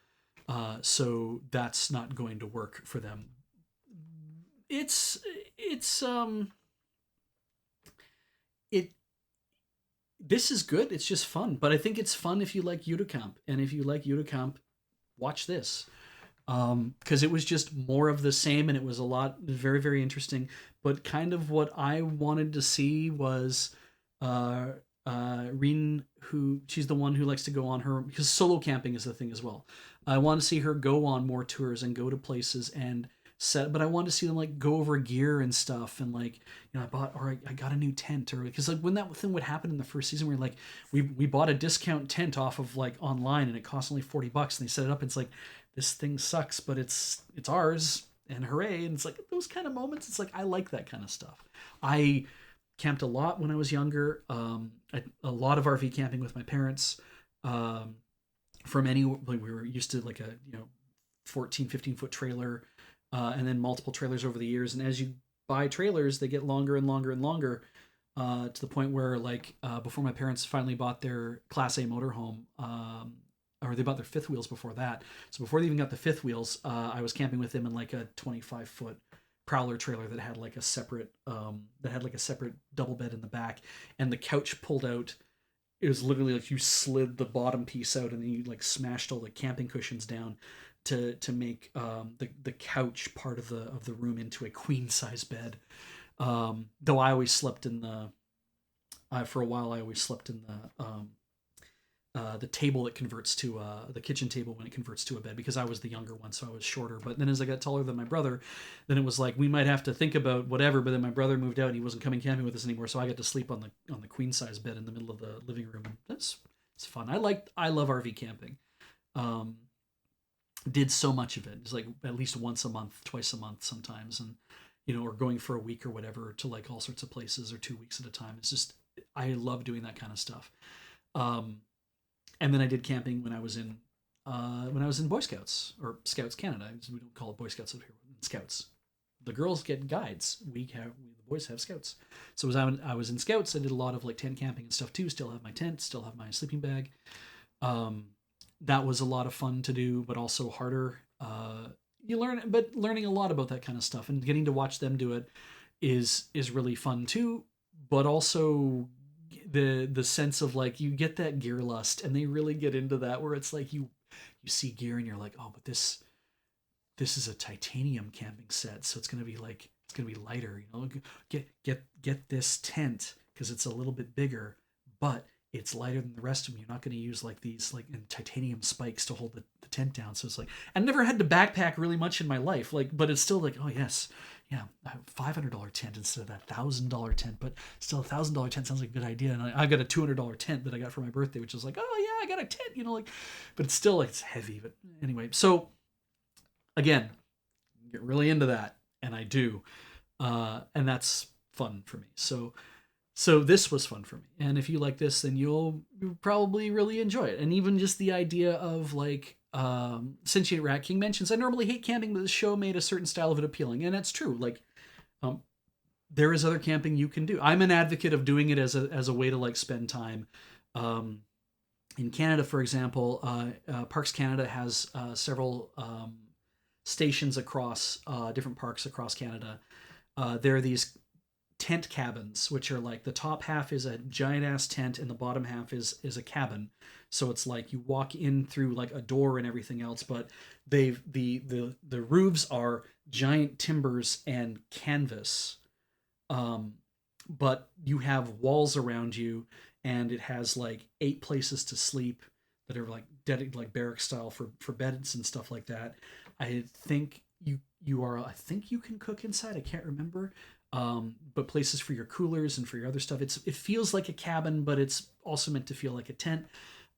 So that's not going to work for them. This is good. It's just fun, but I think it's fun if you like Udokamp, and if you like Udokamp, watch this, because it was just more of the same, and it was very, very interesting. But kind of what I wanted to see was Rin, who she's the one who likes to go on her, because solo camping is the thing as well. I want to see her go on more tours and go to places and set, but I wanted to see them like go over gear and stuff, and like, I got a new tent, or because like when that thing would happen in the first season, we bought a discount tent off of like online, and it cost only $40, and they set it up, and it's like, this thing sucks, but it's ours, and hooray. And it's like those kind of moments, it's like I like that kind of stuff. I camped a lot when I was younger. A lot of RV camping with my parents. Um, from any, like, we were used to like a 14-15 foot trailer, and then multiple trailers over the years. And as you buy trailers, they get longer and longer and longer, to the point where like, before my parents finally bought their Class A motorhome, or they bought their fifth wheels before that. So before they even got the fifth wheels, I was camping with them in like a 25-foot Prowler trailer that had like a separate double bed in the back, and the couch pulled out. It was literally like you slid the bottom piece out, and then you like smashed all the camping cushions down to make, the couch part of the room into a queen size bed. Though I always slept in the for a while, I always slept in the table that converts to, the kitchen table when it converts to a bed, because I was the younger one, so I was shorter. But then as I got taller than my brother, then it was like we might have to think about whatever. But then my brother moved out and he wasn't coming camping with us anymore, so I got to sleep on the queen size bed in the middle of the living room, and it's fun. I love RV camping. Um, did so much of it. It's like at least once a month, twice a month sometimes, and or going for a week or whatever to like all sorts of places, or 2 weeks at a time. It's just, I love doing that kind of stuff. Um, and then I did camping when I was in Boy Scouts, or Scouts Canada. We don't call it Boy Scouts over here. Scouts. The girls get guides. The boys have Scouts. So as I was in Scouts, I did a lot of like tent camping and stuff too. Still have my tent. Still have my sleeping bag. That was a lot of fun to do, but also harder. Learning a lot about that kind of stuff, and getting to watch them do it is really fun too. But also the sense of like, you get that gear lust, and they really get into that, where it's like you see gear and you're like, oh, but this is a titanium camping set, so it's gonna be lighter. Get this tent because it's a little bit bigger, but it's lighter than the rest of them. You're not going to use like these like titanium spikes to hold the tent down. So it's like, I never had to backpack really much in my life, like, but it's still like, oh yes, yeah, a $500 tent instead of that $1,000 tent, but still $1,000 tent sounds like a good idea. And I got a $200 tent that I got for my birthday, which is like, oh yeah, I got a tent, like, but it's still like, it's heavy. But anyway, so again, get really into that, and I do, and that's fun for me. So this was fun for me, and if you like this, then you'll probably really enjoy it. And even just the idea of like, Sentient Rat King mentions, I normally hate camping, but the show made a certain style of it appealing, and that's true. Like, there is other camping you can do. I'm an advocate of doing it as a way to like spend time. In Canada, for example, Parks Canada has several stations across different parks across Canada. There are these tent cabins, which are like, the top half is a giant ass tent and the bottom half is a cabin. So it's like you walk in through like a door and everything else, but the roofs are giant timbers and canvas. But you have walls around you, and it has like 8 places to sleep that are like dedicated, like barrack style for beds and stuff like that. I think I think you can cook inside. I can't remember. But places for your coolers and for your other stuff. It feels like a cabin, but it's also meant to feel like a tent.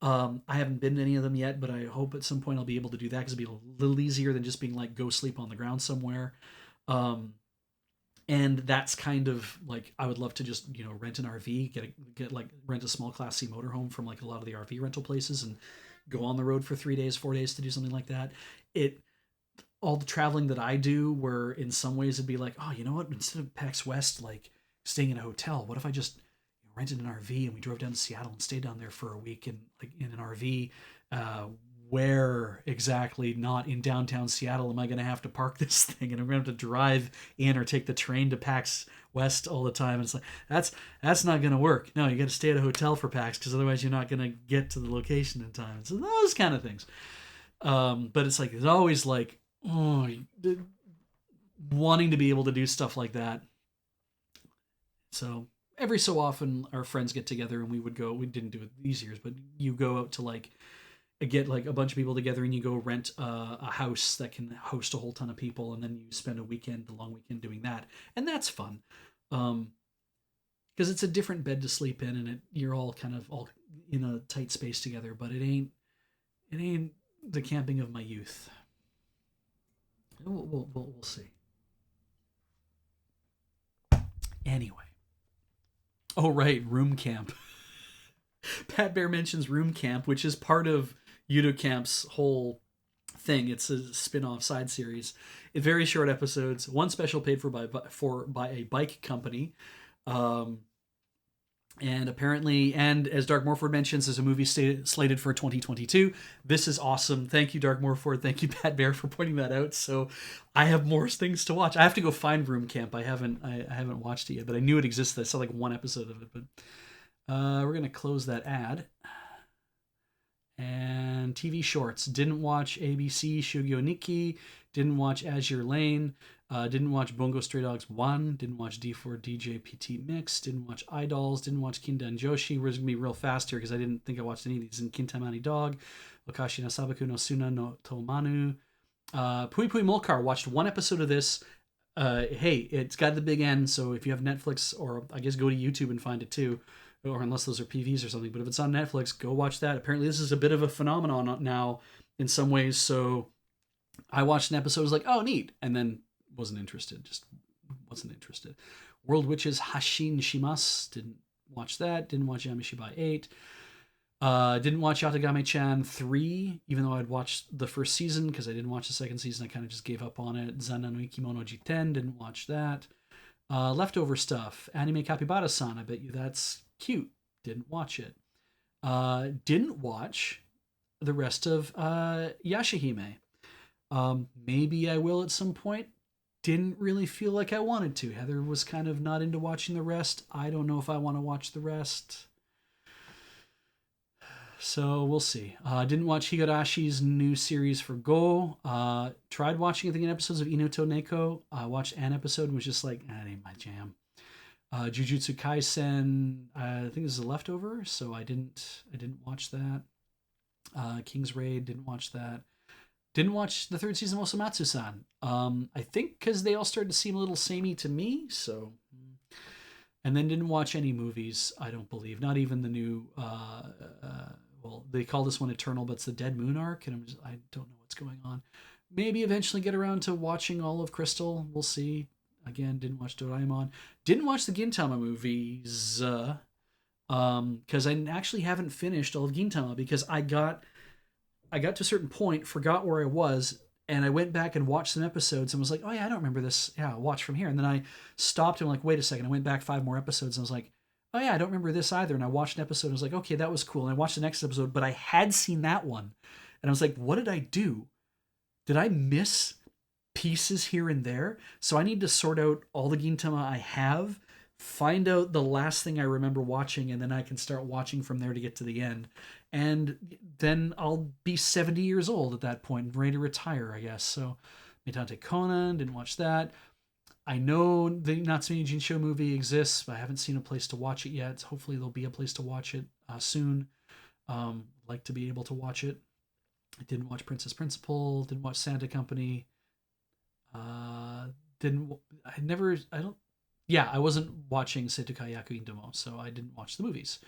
I haven't been to any of them yet, but I hope at some point I'll be able to do that, because it'll be a little easier than just being like, go sleep on the ground somewhere. And that's kind of like, I would love to just rent an RV, rent a small Class C motorhome from like a lot of the RV rental places, and go on the road for 3 days, 4 days to do something like that. All the traveling that I do, where in some ways it'd be like, oh, you know what? Instead of PAX West, like staying in a hotel, what if I just rented an RV and we drove down to Seattle and stayed down there for a week, and like in an RV, where exactly, not in downtown Seattle, am I going to have to park this thing, and I'm going to have to drive in or take the train to PAX West all the time? And it's like, that's not going to work. No, you got to stay at a hotel for PAX, because otherwise you're not going to get to the location in time. So those kind of things. But it's like, it's always like, oh, wanting to be able to do stuff like that. So every so often our friends get together and we would go. We didn't do it these years, but you go out to like get like a bunch of people together and you go rent a house that can host a whole ton of people, and then you spend a long weekend doing that, and that's fun. Because it's a different bed to sleep in, and you're all kind of all in a tight space together. But it ain't the camping of my youth. We'll see. Anyway, oh right, room camp. Pat Bear mentions room camp, which is part of Udo Camp's whole thing. It's a spin-off side series. In very short episodes, one special paid by a bike company. Um, and apparently, and as Dark Morford mentions, there's a movie slated for 2022. This is awesome. Thank you, Dark Morford. Thank you, Pat Bear, for pointing that out. So I have more things to watch. I have to go find Room Camp. I haven't watched it yet, but I knew it existed. I saw like one episode of it. But we're gonna close that ad. And TV shorts. Didn't watch ABC Shugyo Nikki. Didn't watch Azure Lane. Didn't watch Bungo Stray Dogs 1. Didn't watch D4 DJ PT Mix. Didn't watch Idols. Didn't watch Kindan Joshi. We're going to be real fast here because I didn't think I watched any of these. In Kintamani Dog. Wakashi no Sabaku no Suna no Tomanu. Pui Pui Molcar. Watched one episode of this. Hey, it's got the big end, so if you have Netflix, or I guess go to YouTube and find it too, or unless those are PVs or something, but if it's on Netflix, go watch that. Apparently this is a bit of a phenomenon now in some ways, so I watched an episode, was like, oh, neat, and then wasn't interested. World Witches Hashin Shimas, didn't watch that. Didn't watch Yamishibai 8. Didn't watch Yatagame-chan 3, even though I'd watched the first season, because I didn't watch the second season. I kind of just gave up on it. Zanna no Ikimono Jiten, didn't watch that. Leftover stuff. Anime Capybara-san, I bet you that's cute. Didn't watch it. Didn't watch the rest of Yashahime. Maybe I will at some point. Didn't really feel like I wanted to. Heather was kind of not into watching the rest. I don't know if I want to watch the rest. So we'll see. Didn't watch Higarashi's new series for Go. Tried watching, I think, episodes of Inoto Neko. Watched an episode and was just like, that ain't my jam. Jujutsu Kaisen, I think this is a leftover, so I didn't watch that. King's Raid, didn't watch that. Didn't watch the third season of Osamatsu-san. I think because they all started to seem a little samey to me, so... And then didn't watch any movies, I don't believe. Not even the new... well, they call this one Eternal, but it's the Dead Moon arc, and I don't know what's going on. Maybe eventually get around to watching all of Crystal. We'll see. Again, didn't watch Doraemon. Didn't watch the Gintama movies, because I actually haven't finished all of Gintama, because I got to a certain point, forgot where I was, and I went back and watched some episodes and was like, oh yeah, I don't remember this. Yeah, I'll watch from here. And then I stopped and I'm like, wait a second. I went back 5 more episodes and I was like, oh yeah, I don't remember this either. And I watched an episode and I was like, okay, that was cool. And I watched the next episode, but I had seen that one. And I was like, what did I do? Did I miss pieces here and there? So I need to sort out all the Gintama I have, find out the last thing I remember watching, and then I can start watching from there to get to the end. And then I'll be 70 years old at that point and ready to retire, I guess. So Metante Conan, didn't watch that. I know the Natsume Jinsho movie exists, but I haven't seen a place to watch it yet. Hopefully there'll be a place to watch it soon. Like to be able to watch it. I didn't watch Princess Principal, didn't watch Santa Company. I wasn't watching Seitokai Yaku Indomo, so I didn't watch the movies.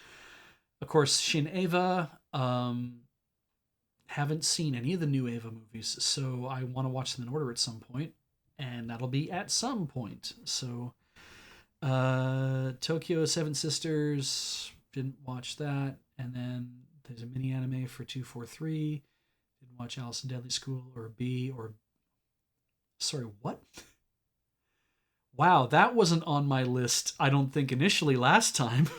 Of course, Shin Eva. Haven't seen any of the new Eva movies, so I want to watch them in order at some point, and that'll be at some point. So, Tokyo Seven Sisters, didn't watch that, and then there's a mini anime for 243. Didn't watch Alice in Deadly School or B or... Sorry, what? Wow, that wasn't on my list, I don't think, initially last time.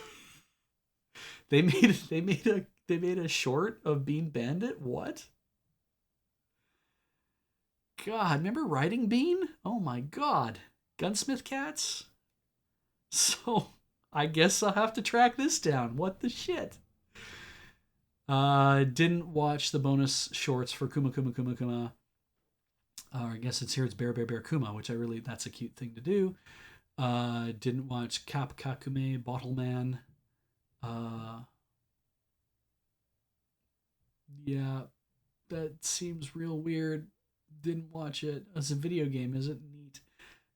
They made a short of Bean Bandit? What? God, remember Riding Bean? Oh my god. Gunsmith Cats? So, I guess I'll have to track this down. What the shit? Didn't watch the bonus shorts for Kuma Kuma Kuma Kuma. I guess it's here, it's Bear Bear Bear Kuma, which that's a cute thing to do. Didn't watch Cap Kakume Bottle Man. Yeah, that seems real weird. Didn't watch it. It's a video game, is it? Neat.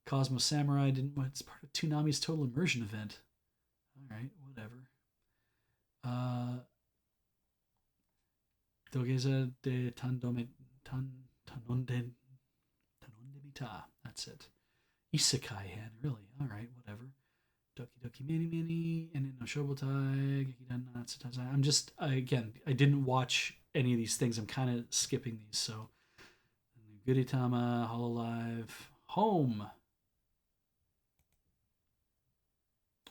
Cosmo Samurai didn't. It's part of Toonami's Total Immersion event. All right, whatever. Dogeza de Tandome Tanonde Tanondebita. That's it. Isekai Hen, really. All right, whatever. Doki Doki Mini Mini and no Shobotai. I'm just again. I didn't watch any of these things. I'm kind of skipping these. So, Gooditama, Hololive, Home.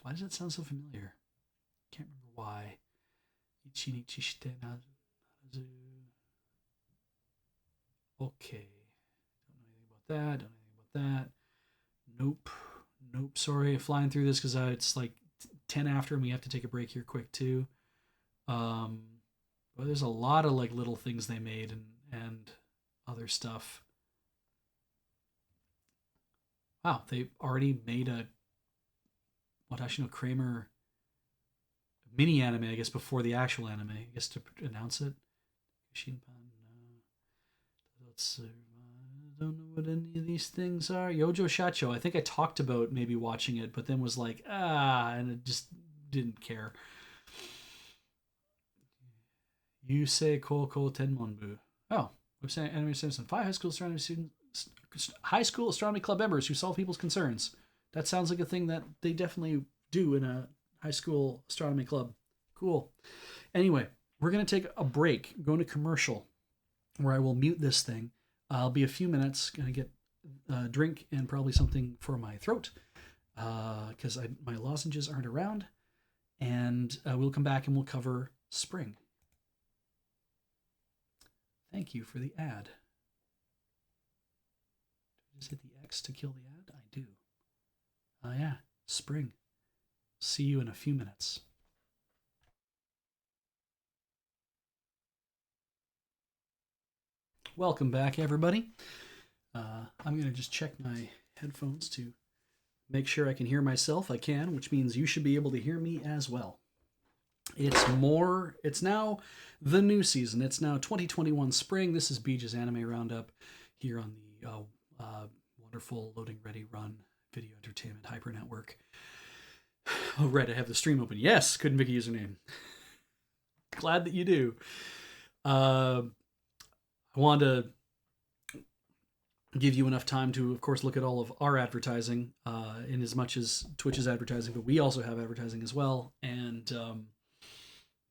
Why does that sound so familiar? Can't remember why. Ichinichi shite nazu. Okay. Don't know anything about that. Don't know anything about that. Nope. Nope. Sorry, flying through this because it's like 10 after and we have to take a break here quick too. But there's a lot of like little things they made and other stuff. Wow, they already made a Watashi no Kramer mini anime, I guess, before the actual anime, I guess, to announce it. Let's I don't know what any of these things are. Yojo Shacho. I think I talked about maybe watching it, but then was like, and it just didn't care. Yusei Koko Tenmonbu. Oh, website Anime Simpson. 5 high school astronomy club members who solve people's concerns. That sounds like a thing that they definitely do in a high school astronomy club. Cool. Anyway, we're going to take a break, go into commercial, where I will mute this thing. I'll be a few minutes, going to get a drink and probably something for my throat, because my lozenges aren't around. And we'll come back and we'll cover spring. Thank you for the ad. Did I just hit the X to kill the ad? I do. Yeah, spring. See you in a few minutes. Welcome back, everybody. I'm going to just check my headphones to make sure I can hear myself. I can, which means you should be able to hear me as well. It's now the new season. It's now 2021 spring. This is Beej's Anime Roundup here on the wonderful Loading Ready Run Video Entertainment Hyper Network. Oh, right, I have the stream open. Yes, couldn't make a username. Glad that you do. I wanted to give you enough time to, of course, look at all of our advertising in as much as Twitch's advertising, but we also have advertising as well. And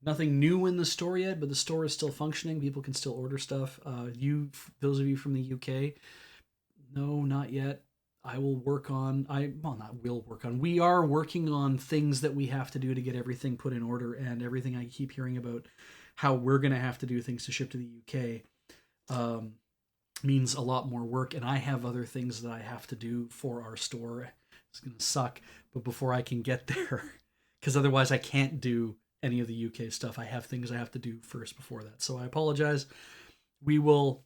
nothing new in the store yet, but the store is still functioning. People can still order stuff. Those of you from the UK, no, not yet. We are working on things that we have to do to get everything put in order, and everything I keep hearing about how we're going to have to do things to ship to the UK means a lot more work, and I have other things that I have to do for our store. It's going to suck, but before I can get there, because otherwise I can't do any of the UK stuff. I have things I have to do first before that. So I apologize. We are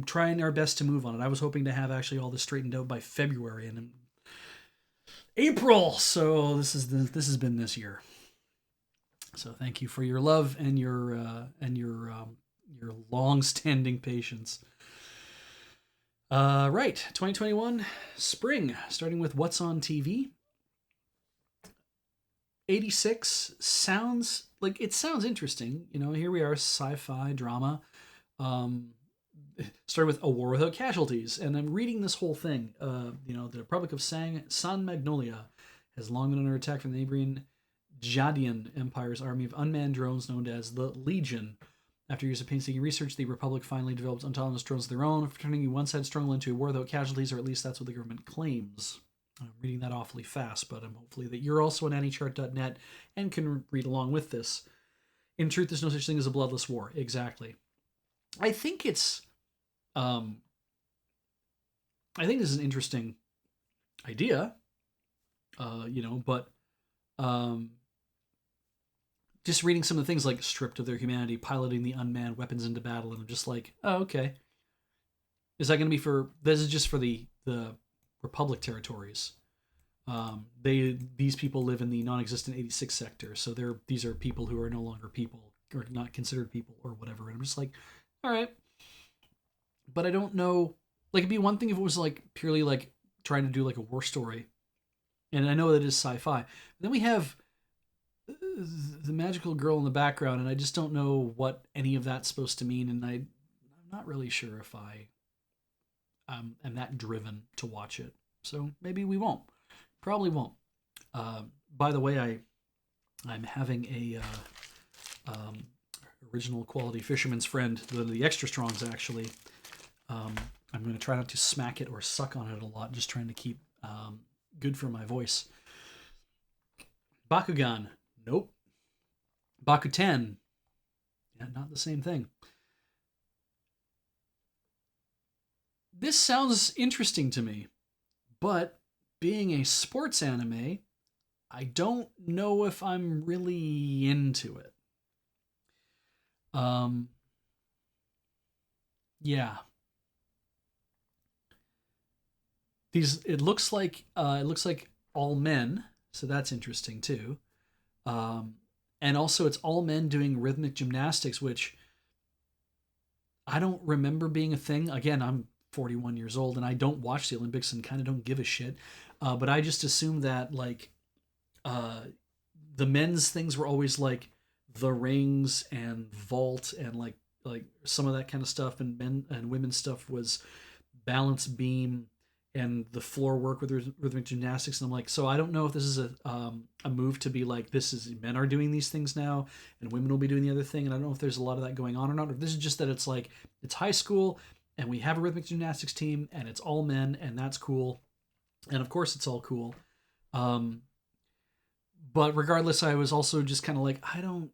trying our best to move on it. I was hoping to have actually all this straightened out by February and April. So this has been this year. So thank you for your love and your long-standing patience. Right, 2021 spring, starting with what's on TV. 86 sounds interesting. Here we are, sci-fi drama. Started with A War Without Casualties, and I'm reading this whole thing. The Republic of San Magnolia has long been under attack from the neighboring Jadian Empire's army of unmanned drones known as the Legion. After years of painstaking research, the Republic finally developed autonomous drones of their own, turning once had struggled into a war without casualties, or at least that's what the government claims. I'm reading that awfully fast, but I'm hopefully that you're also on anychart.net and can read along with this. In truth, there's no such thing as a bloodless war. Exactly. I think it's I think this is an interesting idea, but just reading some of the things like stripped of their humanity, piloting the unmanned weapons into battle, and I'm just like, oh, okay. Is that going to be this is just for the Republic territories. These people live in the non-existent 86 sector, so these are people who are no longer people or not considered people or whatever. And I'm just like, all right, but I don't know. Like, it'd be one thing if it was like purely like trying to do like a war story, and I know that is sci-fi. But then we have the magical girl in the background, and I just don't know what any of that's supposed to mean, and I'm not really sure if I am that driven to watch it. So maybe we won't. Probably won't. By the way, I'm having a original quality Fisherman's Friend, the extra strongs actually. I'm going to try not to smack it or suck on it a lot, just trying to keep good for my voice. Bakugan, nope. Bakuten, yeah, not the same thing. This sounds interesting to me, but being a sports anime, I don't know if I'm really into it. Yeah. It looks like all men, so that's interesting too. And also it's all men doing rhythmic gymnastics, which I don't remember being a thing. Again, I'm 41 years old and I don't watch the Olympics and kind of don't give a shit. But I just assume that like the men's things were always like the rings and vault and like some of that kind of stuff, and men and women's stuff was balance beam and the floor work with rhythmic gymnastics. And I'm like, so I don't know if this is a move to be like, this is men are doing these things now and women will be doing the other thing. And I don't know if there's a lot of that going on or not, or if this is just that it's like, it's high school and we have a rhythmic gymnastics team and it's all men and that's cool. And of course it's all cool. But regardless, I was also just kind of like, I don't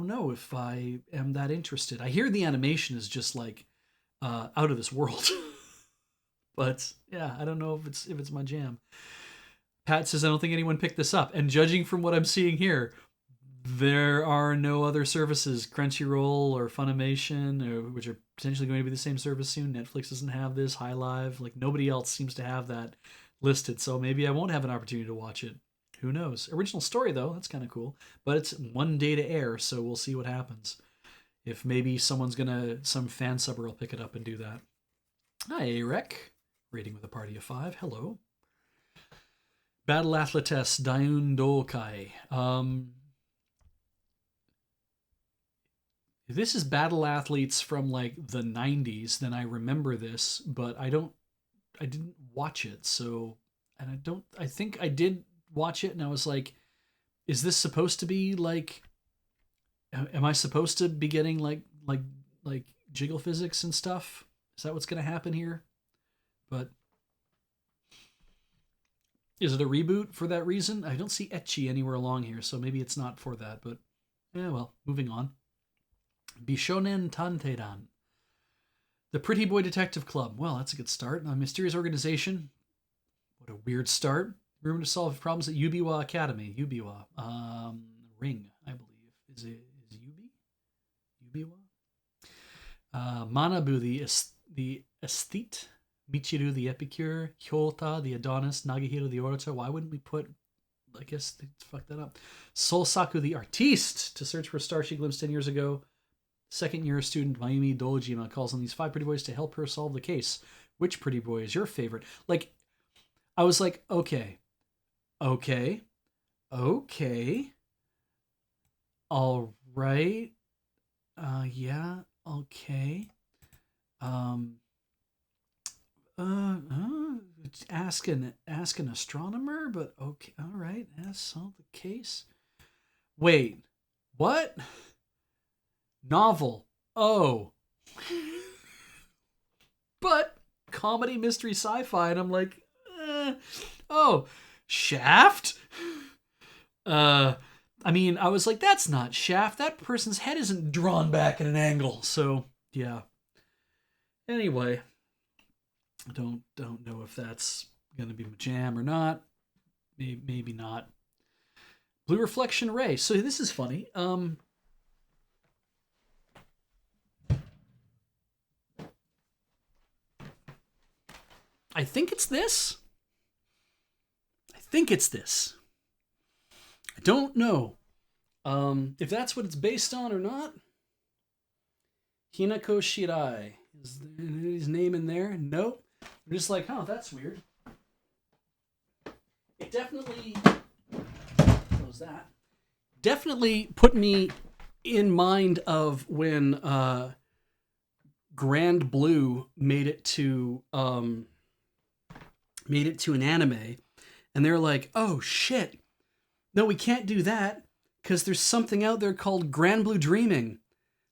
know if I am that interested. I hear the animation is just like out of this world. But yeah, I don't know if it's my jam. Pat says I don't think anyone picked this up, and judging from what I'm seeing here, there are no other services, Crunchyroll or Funimation, which are potentially going to be the same service soon. Netflix doesn't have this. High Live, like nobody else seems to have that listed. So maybe I won't have an opportunity to watch it. Who knows? Original story though, that's kind of cool. But it's 1 day to air, so we'll see what happens. If maybe some fan subber will pick it up and do that. Hi, Arek. Rating with a party of 5. Hello. Battle Athletess Daiun Dokai. If this is battle athletes from like the 90s, then I remember this, but I didn't watch it. So, and I think I did watch it and I was like, is this supposed to be like, am I supposed to be getting like jiggle physics and stuff? Is that what's going to happen here? But is it a reboot for that reason? I don't see ecchi anywhere along here, so maybe it's not for that. But yeah, well, moving on. Bishonen Tanteidan. The Pretty Boy Detective Club. Well, that's a good start. A mysterious organization. What a weird start. Rumored to solve problems at Yubiwa Academy. Yubiwa. Ring, I believe. Is Yubi? Yubiwa? Manabu, the aesthete. Michiru the Epicure, Hyota the Adonis, Nagahiro the Orator. Why wouldn't we put, I guess they fucked that up. Solsaku the Artiste, to search for a star she glimpsed 10 years ago. Second year student Mayumi Dojima calls on these 5 pretty boys to help her solve the case. Which pretty boy is your favorite? Like, I was like, okay. All right. Yeah, okay. Ask an astronomer, but okay, all right. Solve the case. Wait, what? Novel. Oh, but comedy, mystery, sci-fi, and I'm like, oh, Shaft. I mean, I was like, that's not Shaft. That person's head isn't drawn back at an angle. So yeah. Anyway. Don't know if that's gonna be my jam or not. Maybe not. Blue Reflection Ray. So this is funny. I think it's this. I don't know. If that's what it's based on or not, Hinako Shirai. Is his name in there? Nope. I'm just like, oh, that's weird. It definitely... Close that. Definitely put me in mind of when Grand Blue made it to an anime, and they're like, oh shit, no, we can't do that because there's something out there called Grand Blue Dreaming.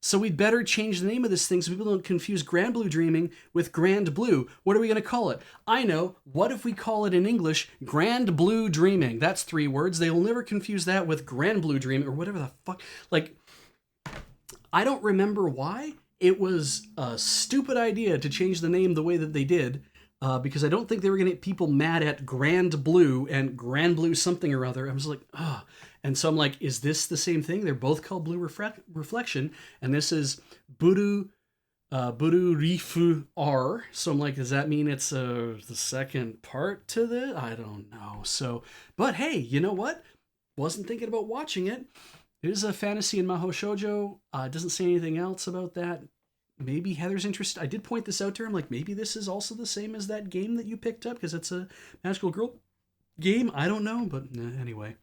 So we'd better change the name of this thing so people don't confuse Grand Blue Dreaming with Grand Blue. What are we going to call it? I know. What if we call it in English Grand Blue Dreaming? That's 3 words. They will never confuse that with Grand Blue Dreaming or whatever the fuck. Like, I don't remember why. It was a stupid idea to change the name the way that they did. Because I don't think they were going to get people mad at Grand Blue and Grand Blue something or other. I was like, oh. And so I'm like, is this the same thing? They're both called Blue Reflection, and this is Buru Rifu R. So I'm like, does that mean it's the second part to this? I don't know. So, but hey, you know what? Wasn't thinking about watching it. It is a fantasy and Maho Shoujo. It doesn't say anything else about that. Maybe Heather's interested. I did point this out to her. I'm like, maybe this is also the same as that game that you picked up because it's a magical girl game. I don't know, but anyway.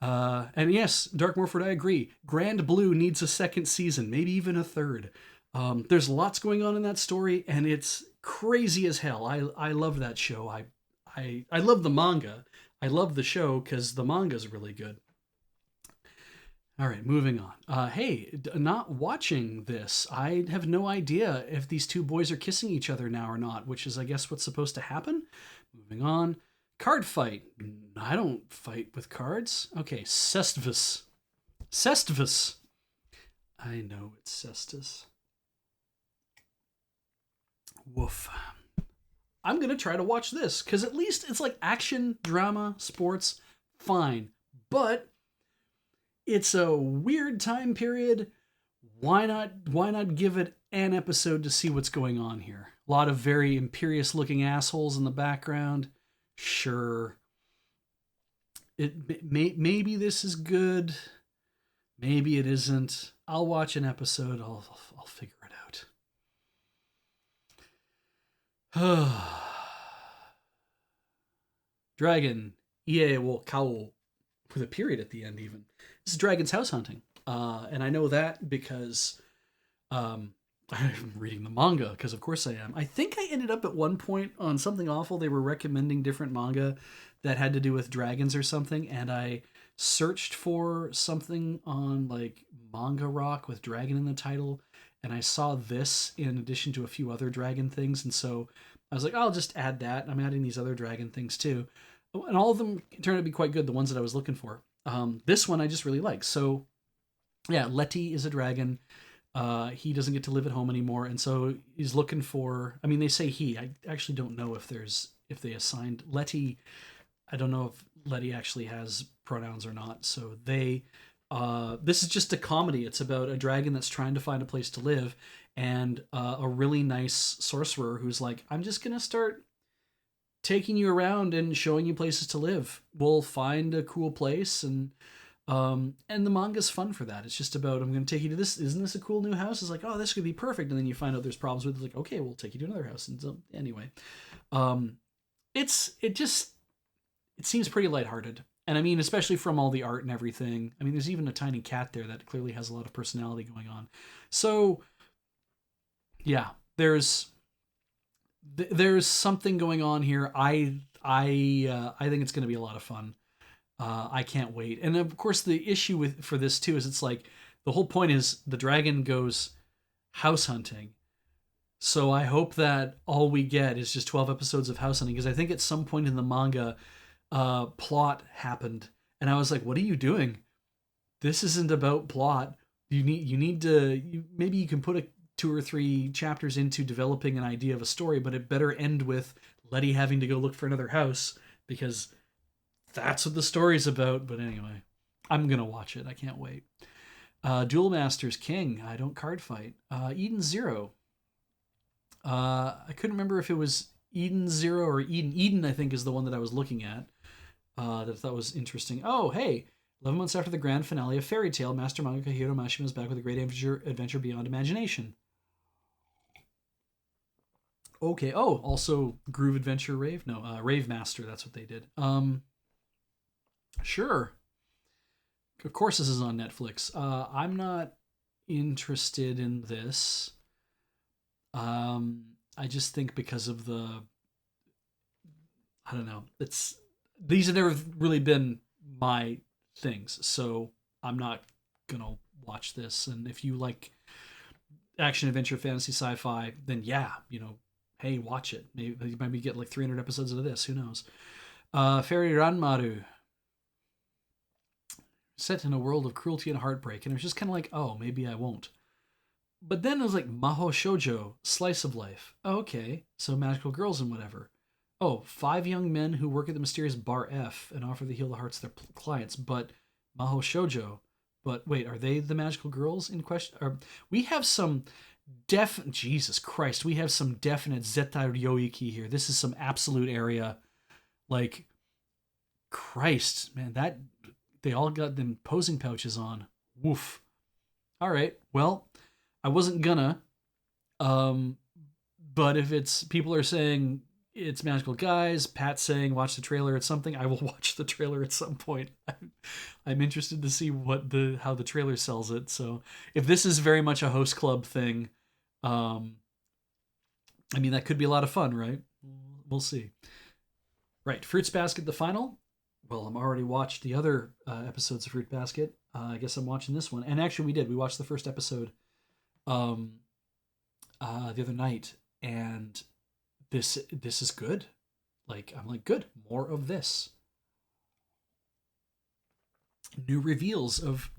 And yes, Dark Morphord, I agree. Grand Blue needs a second season, maybe even a third. There's lots going on in that story, and it's crazy as hell. I love that show. I love the manga. I love the show because the manga's really good. All right, moving on. Hey, not watching this. I have no idea if these two boys are kissing each other now or not, which is, I guess, what's supposed to happen. Moving on. Card fight. I don't fight with cards. Okay, Cestus. Cestus. I know it's Cestus. Woof. I'm going to try to watch this, because at least it's like action, drama, sports, fine. But it's a weird time period. Why not give it an episode to see what's going on here? A lot of very imperious looking assholes in the background. Sure. Maybe this is good. Maybe it isn't. I'll watch an episode. I'll figure it out. Dragon. Ie wo kao. With a period at the end even. This is Dragon's House Hunting. And I know that because I'm reading the manga, because of course I am. I think I ended up at one point on Something Awful. They were recommending different manga that had to do with dragons or something, and I searched for something on like Manga Rock with dragon in the title, and I saw this in addition to a few other dragon things, and so I was like, I'll just add that. I'm adding these other dragon things too. And all of them turned out to be quite good, the ones that I was looking for. This one I just really like. So, yeah, Letty is a dragon. He doesn't get to live at home anymore, and so he's looking for... I mean, they say he. I actually don't know if they assigned... Letty... I don't know if Letty actually has pronouns or not. So they... this is just a comedy. It's about a dragon that's trying to find a place to live, and a really nice sorcerer who's like, I'm just going to start taking you around and showing you places to live. We'll find a cool place, and the manga's fun for that. It's just about, I'm going to take you to this. Isn't this a cool new house? It's like, oh, this could be perfect. And then you find out there's problems with it. Like, okay, we'll take you to another house. And so, anyway, it seems pretty lighthearted. And I mean, especially from all the art and everything. I mean, there's even a tiny cat there that clearly has a lot of personality going on. So, yeah, there's something going on here. I think it's going to be a lot of fun. I can't wait. And of course, the issue for this too is it's like the whole point is the dragon goes house hunting. So I hope that all we get is just 12 episodes of house hunting, because I think at some point in the manga, plot happened, and I was like, "What are you doing? This isn't about plot. Maybe you can put 2 or 3 chapters into developing an idea of a story, but it better end with Letty having to go look for another house, because that's what the story's about." But anyway, I'm gonna watch it. I can't wait. Duel Masters King. I don't card fight. Eden Zero. I couldn't remember if it was Eden Zero or Eden. Eden, I think, is the one that I was looking at. That I thought was interesting. Oh, hey, 11 months after the grand finale of Fairy Tail, Master Mangaka Hiro Mashima is back with a great adventure beyond imagination. Okay. Oh, also Groove Adventure Rave? No, Rave Master. That's what they did. Sure. Of course, this is on Netflix. I'm not interested in this. I just think because of I don't know. These have never really been my things, so I'm not gonna watch this. And if you like action, adventure, fantasy, sci-fi, then yeah, hey, watch it. Maybe get like 300 episodes of this. Who knows? Fairy Ranmaru, set in a world of cruelty and heartbreak, and it was just kind of like, oh, maybe I won't. But then it was like Maho Shoujo, slice of life. Oh, okay, so magical girls and whatever. Oh, 5 young men who work at the mysterious Bar F and offer to heal the hearts of their clients. But Maho Shoujo. But wait, are they the magical girls in question? We have some Jesus Christ, we have some definite Zeta Ryoiki here. This is some absolute area. Like, Christ, man, that they all got them posing pouches on. Woof. All right, well, I wasn't gonna. But if it's people are saying it's magical guys, Pat saying watch the trailer at something, I will watch the trailer at some point. I'm interested to see how the trailer sells it. So if this is very much a host club thing, I mean that could be a lot of fun, right? We'll see. Right, Fruits Basket, the final. Well, I'm already watched the other episodes of Fruit Basket. I guess I'm watching this one, and actually we watched the first episode the other night, and this is good. Like, I'm like, good, more of this. New reveals of,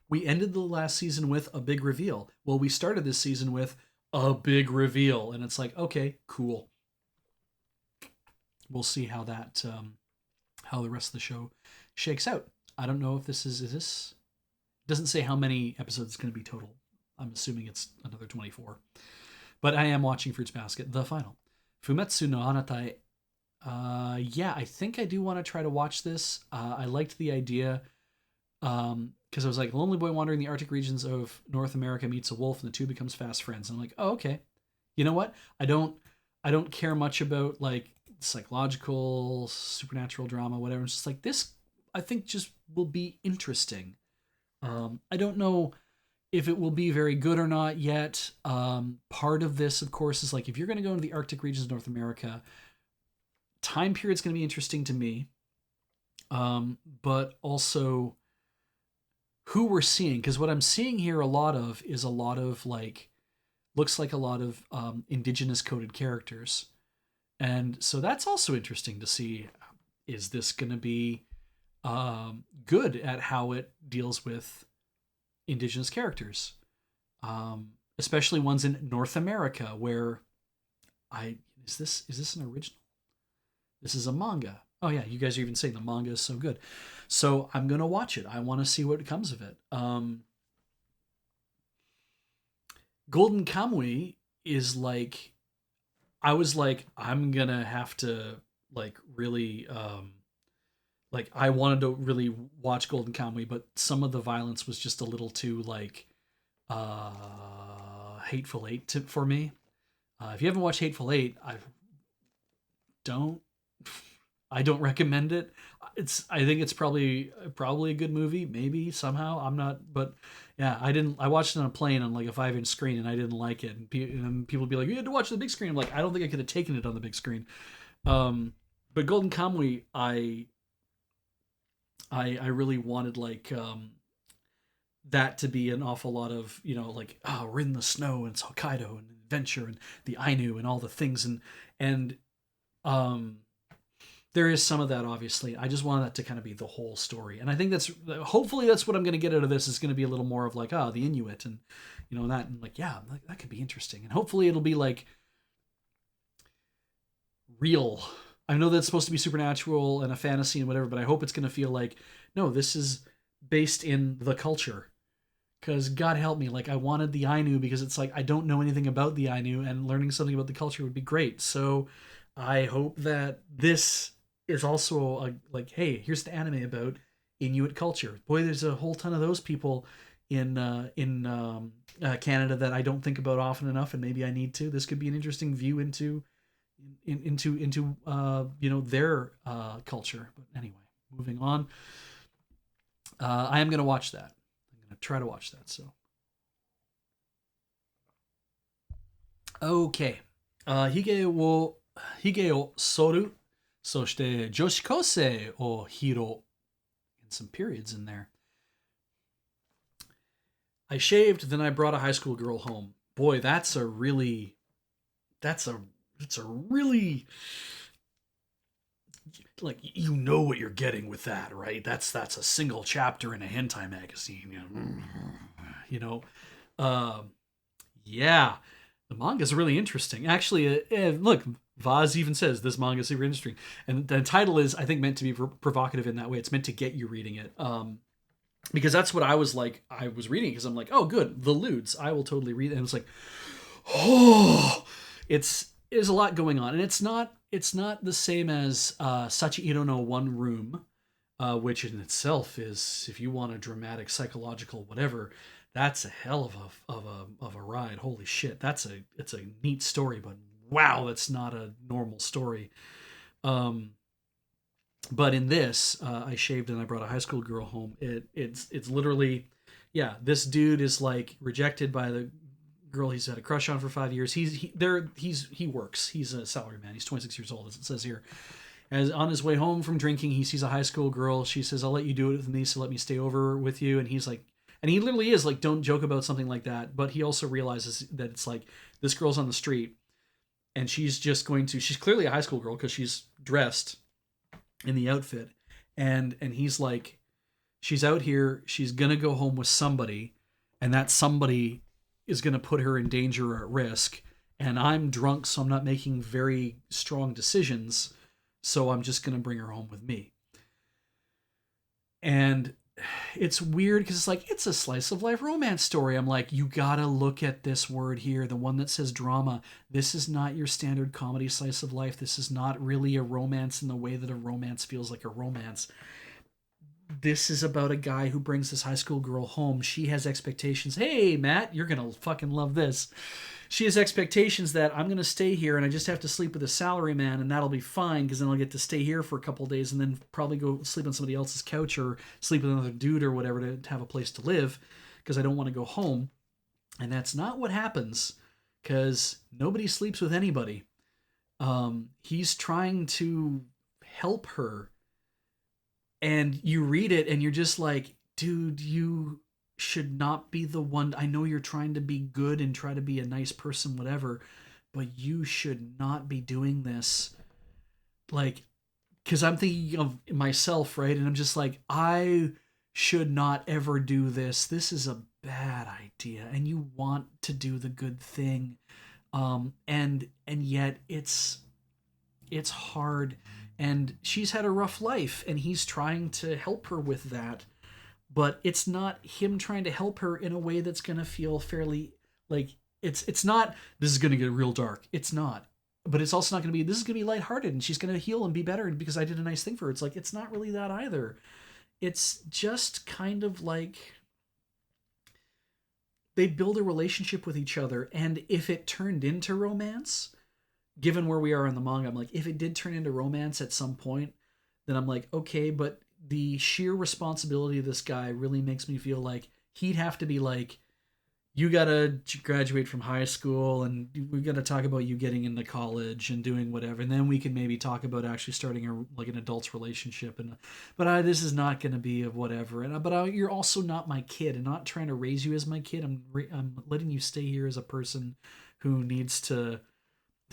we ended the last season with a big reveal. Well, we started this season with a big reveal, and it's like, okay, cool. We'll see how that how the rest of the show shakes out. I don't know if this doesn't say how many episodes it's going to be total. I'm assuming it's another 24. But I am watching Fruits Basket, the final. Fumetsu no Anatai. Yeah, I think I do want to try to watch this. I liked the idea because I was like, lonely boy wandering the Arctic regions of North America meets a wolf, and the two becomes fast friends. And I'm like, oh, okay. You know what? I don't care much about like psychological, supernatural drama, whatever. It's just like this. I think just will be interesting. I don't know if it will be very good or not yet. Part of this, of course, is like if you're going to go into the Arctic regions of North America, time period's going to be interesting to me. But also who we're seeing, because what I'm seeing here is a lot of like, looks like a lot of indigenous coded characters. And so that's also interesting to see. Is this going to be good at how it deals with indigenous characters, especially ones in North America, where is this an original? This is a manga. Oh yeah, you guys are even saying the manga is so good. So I'm gonna watch it. I want to see what comes of it. Golden Kamui is like, I was like, I'm gonna have to like really like I wanted to really watch Golden Kamuy, but some of the violence was just a little too like Hateful Eight for me. If you haven't watched Hateful Eight, don't recommend it. I think it's probably a good movie, maybe somehow. I'm not, but yeah, I watched it on a plane on like a 5-inch screen, and I didn't like it. And people would be like, you had to watch the big screen. I'm like, I don't think I could have taken it on the big screen. But Golden Kamuy, I really wanted like that to be an awful lot of, like, oh, we're in the snow and it's Hokkaido and adventure and the Ainu and all the things, and there is some of that, obviously. I just wanted that to kind of be the whole story, and I think hopefully that's what I'm going to get out of this. Is going to be a little more of like, the Inuit and that, and like, yeah, that could be interesting, and hopefully it'll be like real. I know that's supposed to be supernatural and a fantasy and whatever, but I hope it's going to feel like, no, this is based in the culture. Because God help me, like I wanted the Ainu because it's like I don't know anything about the Ainu, and learning something about the culture would be great. So I hope that this is also like, hey, here's the anime about Inuit culture. Boy, there's a whole ton of those people in Canada that I don't think about often enough, and maybe I need to. This could be an interesting view into their culture. But anyway, moving on. I am going to watch that. I'm going to try to watch that. So okay. Hige o soru, そして女子高生を拾う. And some periods in there. I shaved, then I brought a high school girl home. Boy, that's a really like, you know what you're getting with that, right? That's a single chapter in a hentai magazine. You know, uh, yeah, the manga is really interesting. Actually, look, Vaz even says this manga is super interesting, and the title is, I think, meant to be provocative in that way. It's meant to get you reading it, because that's what I was like. I was reading because I'm like, oh, good, the lewds. I will totally read it. And it's like, oh, there's a lot going on, and it's not the same as Sachi Iro no One Room, which in itself is, if you want a dramatic psychological whatever, that's a hell of a ride. Holy shit, it's a neat story, but wow, that's not a normal story. But in this, I shaved and I brought a high school girl home. It's literally, yeah, this dude is like rejected by the girl he's had a crush on for 5 years. He works. He's a salaryman. He's 26 years old, as it says here. As on his way home from drinking, he sees a high school girl. She says, "I'll let you do it with me, so let me stay over with you." And he's like, and he literally is like, "Don't joke about something like that." But he also realizes that it's like, this girl's on the street, and she's clearly a high school girl because she's dressed in the outfit, and he's like, she's out here, she's gonna go home with somebody, and that somebody is going to put her in danger or at risk, and I'm drunk, so I'm not making very strong decisions, so I'm just going to bring her home with me. And it's weird because it's like, it's a slice of life romance story. I'm like, you gotta look at this word here, the one that says drama. This is not your standard comedy slice of life. This is not really a romance in the way that a romance feels like a romance. This is about a guy who brings this high school girl home. She has expectations. Hey, Matt, you're going to fucking love this. She has expectations that I'm going to stay here and I just have to sleep with a salaryman, and that'll be fine because then I'll get to stay here for a couple of days and then probably go sleep on somebody else's couch or sleep with another dude or whatever to have a place to live because I don't want to go home. And that's not what happens because nobody sleeps with anybody. He's trying to help her. And you read it and you're just like, dude, you should not be the one. I know you're trying to be good and try to be a nice person, whatever, but you should not be doing this. Like, because I'm thinking of myself, right? And I'm just like, I should not ever do this. This is a bad idea. And you want to do the good thing. And yet it's hard. And she's had a rough life, and he's trying to help her with that. But it's not him trying to help her in a way that's going to feel fairly, like, it's not, this is going to get real dark. It's not. But it's also not going to be, this is going to be lighthearted, and she's going to heal and be better because I did a nice thing for her. It's like, it's not really that either. It's just kind of like they build a relationship with each other, and if it turned into romance, given where we are in the manga, I'm like, if it did turn into romance at some point, then I'm like, okay, but the sheer responsibility of this guy really makes me feel like he'd have to be like, you gotta graduate from high school and we gotta talk about you getting into college and doing whatever, and then we can maybe talk about actually starting an adult's relationship. And this is not gonna be of whatever. And you're also not my kid. I'm not trying to raise you as my kid. I'm letting you stay here as a person who needs to.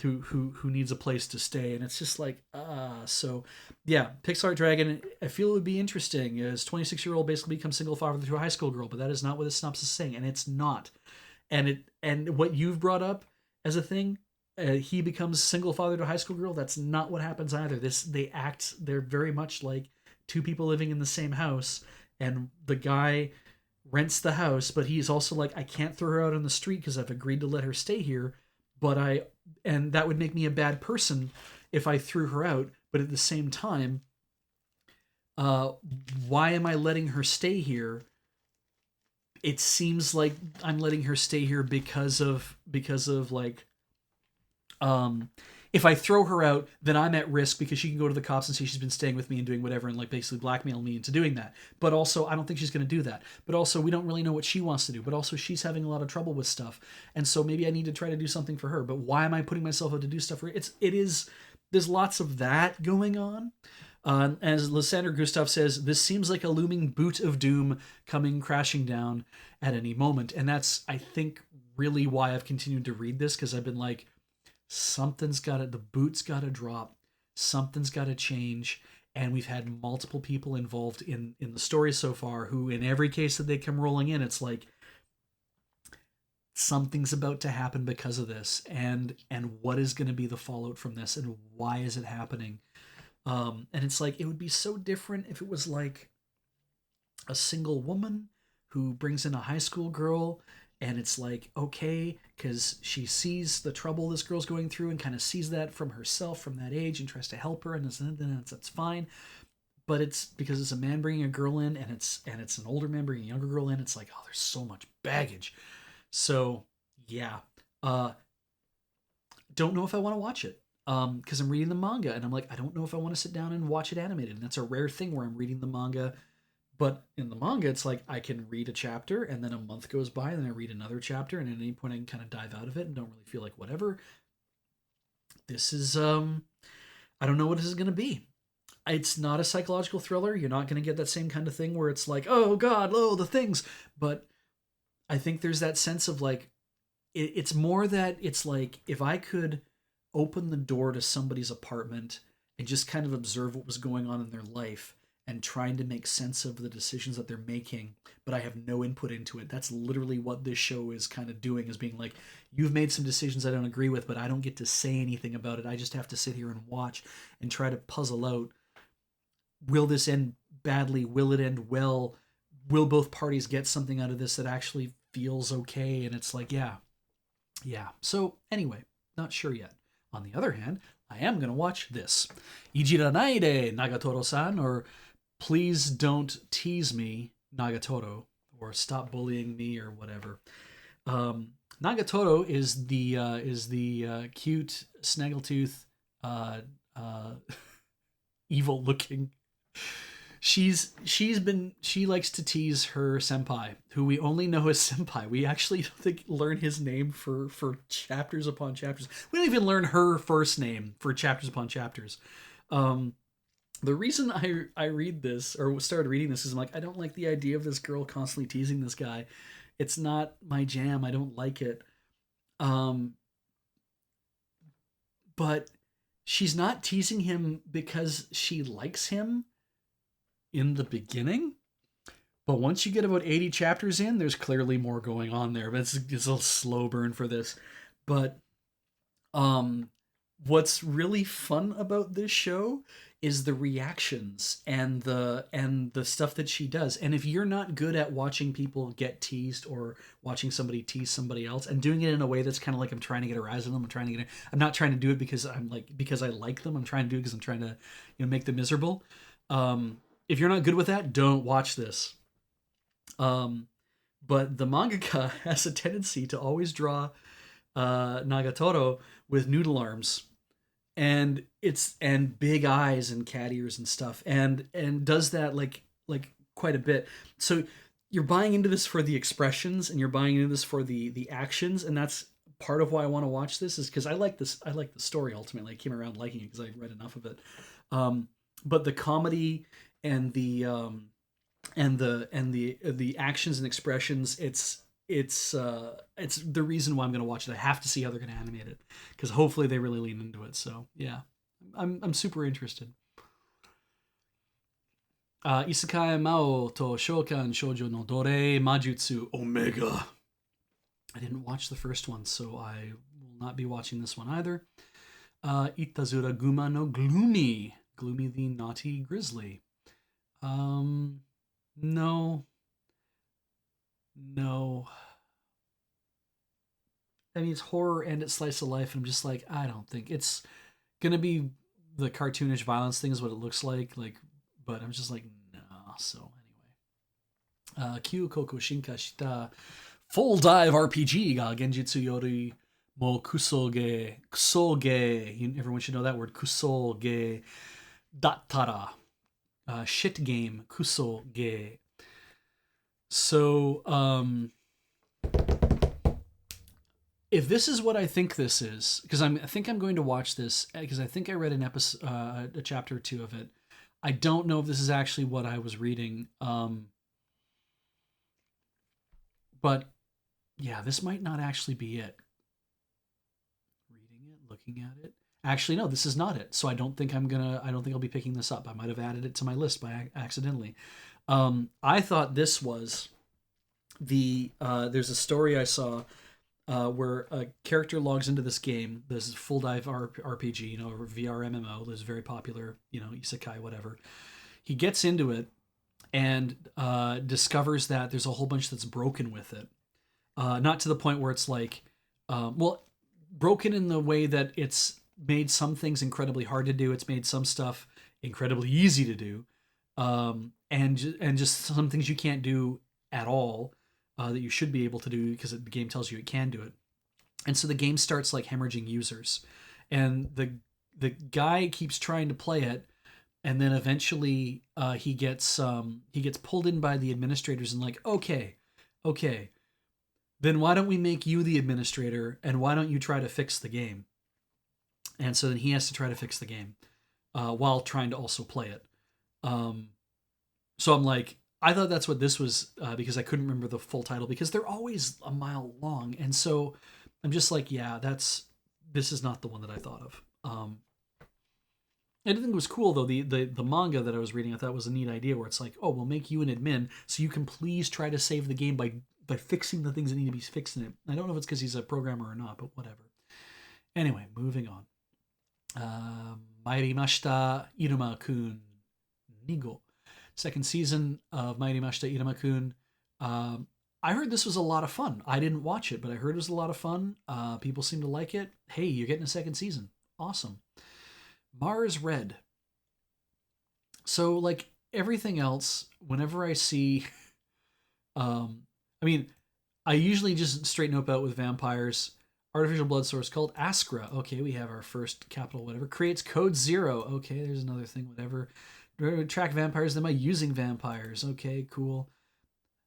Who needs a place to stay. And it's just like, so yeah, Pixar Dragon, I feel it would be interesting as 26-year-old basically becomes single father to a high school girl, but that is not what the synopsis is saying, and it's not. And what you've brought up as a thing, he becomes single father to a high school girl, that's not what happens either. They're very much like two people living in the same house, and the guy rents the house, but he's also like, I can't throw her out on the street because I've agreed to let her stay here, and that would make me a bad person if I threw her out. But at the same time, uh, why am I letting her stay here? It seems like I'm letting her stay here because of like, um if I throw her out, then I'm at risk because she can go to the cops and say she's been staying with me and doing whatever and like basically blackmail me into doing that. But also, I don't think she's going to do that. But also, we don't really know what she wants to do. But also, she's having a lot of trouble with stuff, and so maybe I need to try to do something for her. But why am I putting myself out to do stuff for her? It is there's lots of that going on. As Lysander Gustav says, this seems like a looming boot of doom coming crashing down at any moment, and that's I think really why I've continued to read this because I've been like something's got to the boot's got to drop, something's got to change, and we've had multiple people involved in the story so far who in every case that they come rolling in it's like something's about to happen because of this, and what is going to be the fallout from this and why is it happening. And it's like it would be so different if it was like a single woman who brings in a high school girl, and it's like okay because she sees the trouble this girl's going through and kind of sees that from herself from that age and tries to help her, and then that's fine. But it's because it's a man bringing a girl in, and it's an older man bringing a younger girl in. It's like, oh, there's so much baggage. So yeah, uh don't know if I want to watch it, because I'm reading the manga and I'm like, I don't know if I want to sit down and watch it animated. And that's a rare thing where I'm reading the manga. But in the manga, it's like I can read a chapter and then a month goes by and then I read another chapter, and at any point I can kind of dive out of it and don't really feel like whatever. This is I don't know what this is gonna be. It's not a psychological thriller. You're not gonna get that same kind of thing where it's like, oh god, oh the things. But I think there's that sense of like it's more that it's like if I could open the door to somebody's apartment and just kind of observe what was going on in their life and trying to make sense of the decisions that they're making, but I have no input into it. That's literally what this show is kind of doing, is being like, you've made some decisions I don't agree with, but I don't get to say anything about it. I just have to sit here and watch and try to puzzle out, will this end badly? Will it end well? Will both parties get something out of this that actually feels okay? And it's like, yeah, yeah. So anyway, not sure yet. On the other hand, I am going to watch this. Ijiranai de Nagatoro-san, or Please Don't Tease Me, Nagatoro, or Stop Bullying Me, or whatever. Nagatoro is the cute snaggletooth, uh, uh, evil looking. She likes to tease her senpai, who we only know as senpai. We actually don't think learn his name for chapters upon chapters. We don't even learn her first name for chapters upon chapters. Um, the reason I read this or started reading this is I'm like, I don't like the idea of this girl constantly teasing this guy. It's not my jam. I don't like it. Um, but she's not teasing him because she likes him in the beginning. But once you get about 80 chapters in, there's clearly more going on there. But it's a slow burn for this. But um, what's really fun about this show is the reactions and the stuff that she does. And if you're not good at watching people get teased or watching somebody tease somebody else and doing it in a way that's kind of like I'm trying to get a rise on them, I'm not trying to do it because because I like them. I'm trying to do it because I'm trying to make them miserable. If you're not good with that, don't watch this. Um, but the mangaka has a tendency to always draw Nagatoro with noodle arms and big eyes and cat ears and stuff, and does that like quite a bit. So you're buying into this for the expressions and you're buying into this for the actions, and that's part of why I want to watch this, is because I like the story. Ultimately I came around liking it because I read enough of it. But the comedy and the actions and expressions, it's the reason why I'm going to watch it. I have to see how they're going to animate it because hopefully they really lean into it. So yeah, I'm super interested. Isekai Mao to Shokan Shoujo no Dore Majutsu Omega. I didn't watch the first one, so I will not be watching this one either. Itazura Guma no Gloomy. Gloomy the Naughty Grizzly. No. No. I mean, it's horror and it's slice of life, and I'm just like, I don't think it's gonna be the cartoonish violence thing is what it looks like but I'm just like, nah. So anyway, Kyu Koku Shinka Shita Full Dive RPG ga Genjutsu Yori mo Kusoge. Everyone should know that word, Kusoge Dattara. Shit game, Kusoge. So, if this is what I think this is, because I think I'm going to watch this, because I think I read an episode, a chapter or two of it. I don't know if this is actually what I was reading. But yeah, this might not actually be it. Reading it, looking at it. Actually, no, this is not it. So I don't think I'll be picking this up. I might have added it to my list by accidentally. I thought this was there's a story I saw where a character logs into this game. This is full dive RPG, VR MMO. This is very popular, isekai, whatever. He gets into it and discovers that there's a whole bunch that's broken with it. Not to the point where it's like, broken in the way that it's made some things incredibly hard to do. It's made some stuff incredibly easy to do, and just some things you can't do at all that you should be able to do because the game tells you it can do it. And so the game starts like hemorrhaging users, and the guy keeps trying to play it, and then eventually he gets pulled in by the administrators and like, okay, then why don't we make you the administrator and why don't you try to fix the game? And so then he has to try to fix the game while trying to also play it. So I'm like, I thought that's what this was because I couldn't remember the full title because they're always a mile long. And so I'm just like, yeah, this is not the one that I thought of. I didn't think it was cool though. The manga that I was reading, I thought was a neat idea where it's like, oh, we'll make you an admin so you can please try to save the game by fixing the things that need to be fixed in it. I don't know if it's because he's a programmer or not, but whatever. Anyway, moving on. Mairimashita Iruma-kun Nigo. Second season of Mairimashita Iruma-kun. I heard this was a lot of fun. I didn't watch it, but I heard it was a lot of fun. People seem to like it. Hey, you're getting a second season. Awesome. Mars Red. So, like everything else, whenever I see... I usually just straighten up out with vampires. Artificial blood source called Askra. Okay, we have our first capital, whatever. Creates code 0. Okay, there's another thing, whatever. Track vampires, am I using vampires? Okay, cool.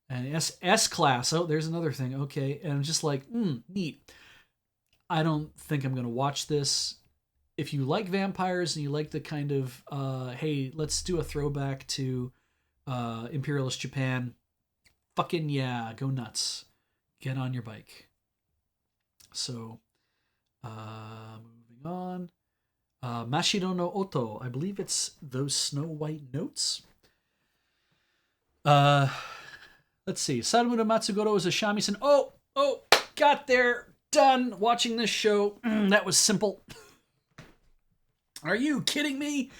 And S class. Oh, there's another thing. Okay, and I'm just like, neat. I don't think I'm going to watch this. If you like vampires and you like the kind of, hey, let's do a throwback to Imperialist Japan, fucking yeah, go nuts. Get on your bike. So, moving on. Mashiro no Oto. I believe it's those Snow White notes. Let's see. Sadamura Matsugoro is a shamisen. Oh, got there. Done watching this show. That was simple. Are you kidding me?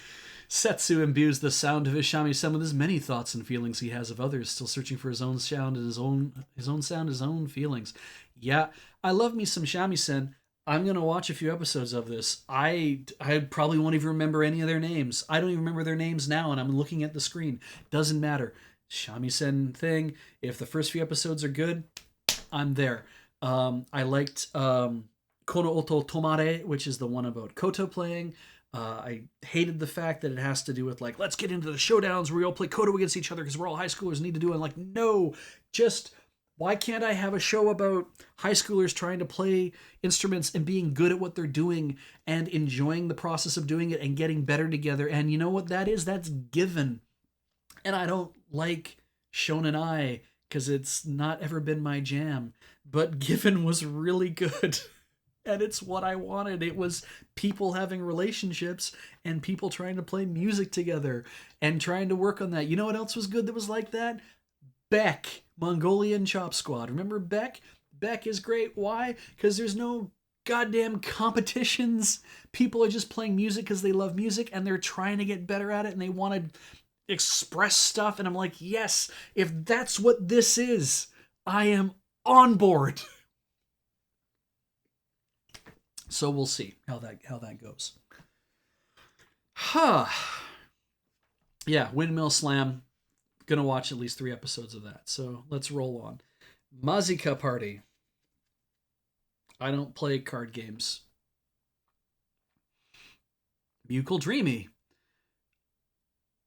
Setsu imbues the sound of his shamisen with as many thoughts and feelings he has of others, still searching for his own sound and his own sound, his own feelings. Yeah, I love me some shamisen. I'm gonna watch a few episodes of this. I probably won't even remember any of their names. I don't even remember their names now, and I'm looking at the screen. Doesn't matter. Shamisen thing. If the first few episodes are good, I'm there. I liked Kono Oto Tomare, which is the one about Koto playing. I hated the fact that it has to do with like, let's get into the showdowns where we all play Koto against each other because we're all high schoolers and need to do it. I'm like, no, just why can't I have a show about high schoolers trying to play instruments and being good at what they're doing and enjoying the process of doing it and getting better together? And you know what that is? That's Given. And I don't like Shonen Ai because it's not ever been my jam. But Given was really good. And it's what I wanted. It was people having relationships and people trying to play music together and trying to work on that. You know what else was good that was like that? Beck, Mongolian Chop Squad. Remember Beck? Beck is great. Why? Because there's no goddamn competitions. People are just playing music because they love music and they're trying to get better at it and they want to express stuff. And I'm like, yes, if that's what this is, I am on board. So we'll see how that goes. Yeah, Windmill Slam. Gonna watch at least 3 episodes of that. So let's roll on. Mazika Party. I don't play card games. Mucal Dreamy.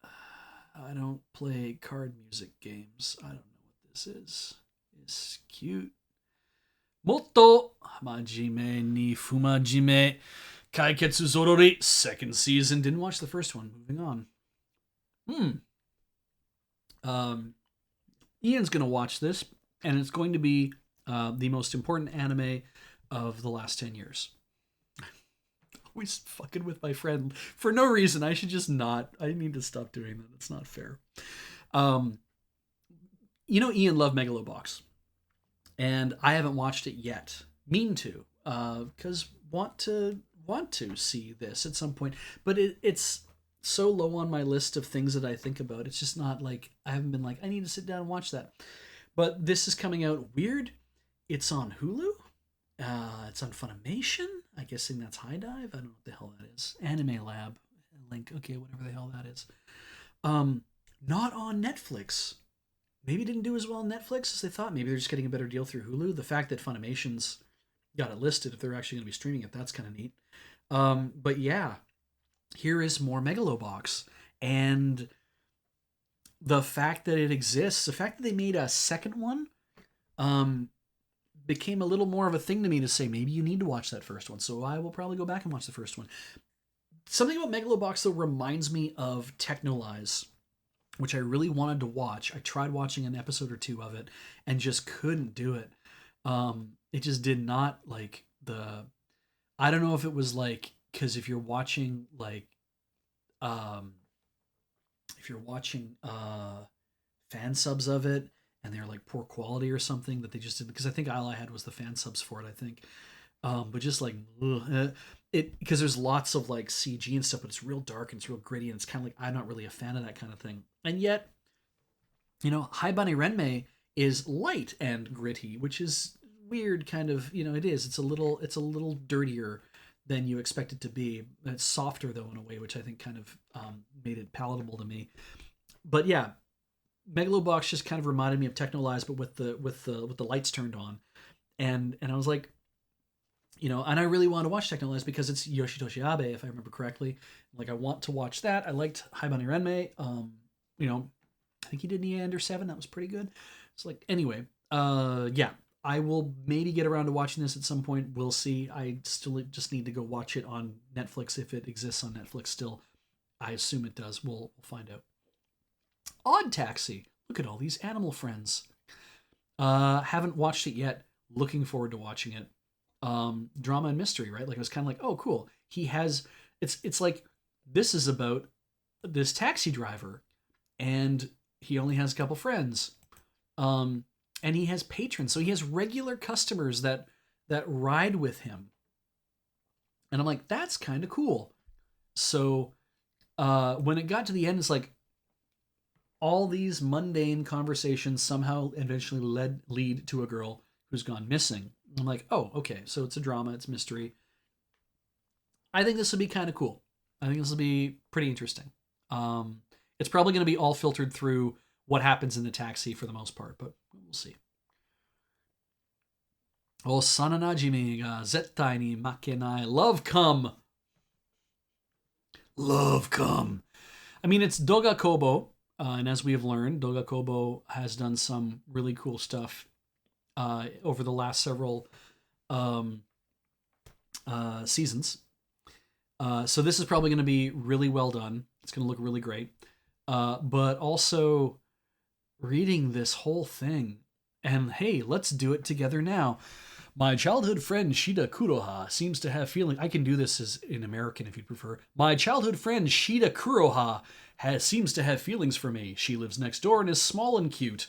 I don't play card music games. I don't know what this is. It's cute. Motto Majime ni Fumajime Kaiketsu Zorori. Second season. Didn't watch the first one. Moving on. Um, Ian's going to watch this, and it's going to be the most important anime of the last 10 years. Always fucking with my friend for no reason. I should just not. I need to stop doing that. It's not fair. Ian loved Megalobox, and I haven't watched it yet. Mean to, because want to see this at some point, but it's so low on my list of things that I think about. It's just not like I haven't been like I need to sit down and watch that. But this is coming out weird. It's on Hulu. It's on Funimation. I guessing that's High Dive. I don't know what the hell that is. Anime Lab link. Okay, whatever the hell that is. Not on Netflix. Maybe it didn't do as well on Netflix as they thought. Maybe they're just getting a better deal through Hulu. The fact that Funimation's got it listed, if they're actually going to be streaming it, that's kind of neat. But yeah, here is more Megalobox. And the fact that it exists, the fact that they made a second one, became a little more of a thing to me to say, maybe you need to watch that first one. So I will probably go back and watch the first one. Something about Megalobox, though, reminds me of Technolize, which I really wanted to watch. I tried watching an episode or two of it and just couldn't do it. It just did not like the... I don't know if it was like, because if you're watching like, fan subs of it and they're like poor quality or something that they just did, because I think all I had was the fan subs for it, I think. But just like, it, because there's lots of like CG and stuff, but it's real dark and it's real gritty, and it's kind of like, I'm not really a fan of that kind of thing. And yet, Hai Bunny Renmei is light and gritty, which is weird kind of, it is. It's a little dirtier than you expect it to be. It's softer though in a way, which I think kind of made it palatable to me. But yeah, Megalobox just kind of reminded me of Technolize, but with the lights turned on, and I was like, and I really want to watch Technolize because it's Yoshitoshi Abe, if I remember correctly. Like I want to watch that. I liked Hai Bunny Renmei. I think he did Neander 7. That was pretty good. It's like, anyway, yeah, I will maybe get around to watching this at some point. We'll see. I still just need to go watch it on Netflix if it exists on Netflix still. I assume it does. We'll find out. Odd Taxi. Look at all these animal friends. Haven't watched it yet. Looking forward to watching it. Drama and mystery, right? Like, it was kind of like, oh, cool. He has, it's like, this is about this taxi driver, and he only has a couple friends. And he has patrons. So he has regular customers that ride with him. And I'm like, that's kind of cool. So when it got to the end, it's like all these mundane conversations somehow eventually lead to a girl who's gone missing. I'm like, oh, okay. So it's a drama. It's mystery. I think this will be kind of cool. I think this will be pretty interesting. It's probably going to be all filtered through what happens in the taxi for the most part, but we'll see. Osana Najimi ga zettai ni makenai. Love come. Love come. I mean, it's Doga Kobo, and as we have learned, Doga Kobo has done some really cool stuff over the last several seasons. So this is probably going to be really well done. It's going to look really great. But also reading this whole thing, and hey, let's do it together now. My childhood friend Shida Kuroha seems to have feeling. I can do this as in American if you'd prefer. My childhood friend Shida Kuroha seems to have feelings for me. She lives next door and is small and cute.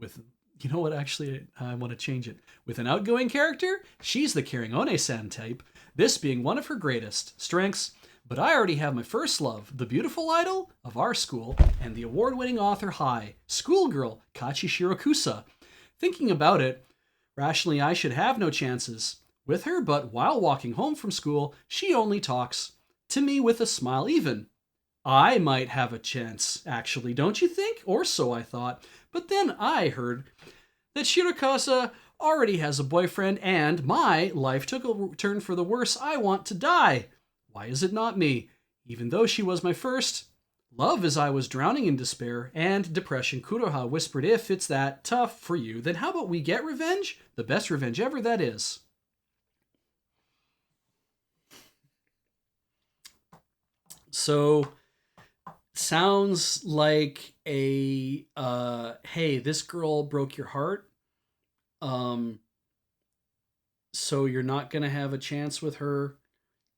With, you know what, actually, I want to change it. With an outgoing character, she's the caring One-san type, this being one of her greatest strengths. But I already have my first love, the beautiful idol of our school, and the award-winning author Hai, schoolgirl Kachi Shirokusa. Thinking about it, rationally I should have no chances with her, but while walking home from school, she only talks to me with a smile even I might have a chance, actually, don't you think? Or so I thought. But then I heard that Shirokasa already has a boyfriend and my life took a turn for the worse. I want to die. Why is it not me? Even though she was my first love as I was drowning in despair and depression, Kuroha whispered, if it's that tough for you, then how about we get revenge? The best revenge ever, that is. So, sounds like a, hey, this girl broke your heart. So you're not going to have a chance with her.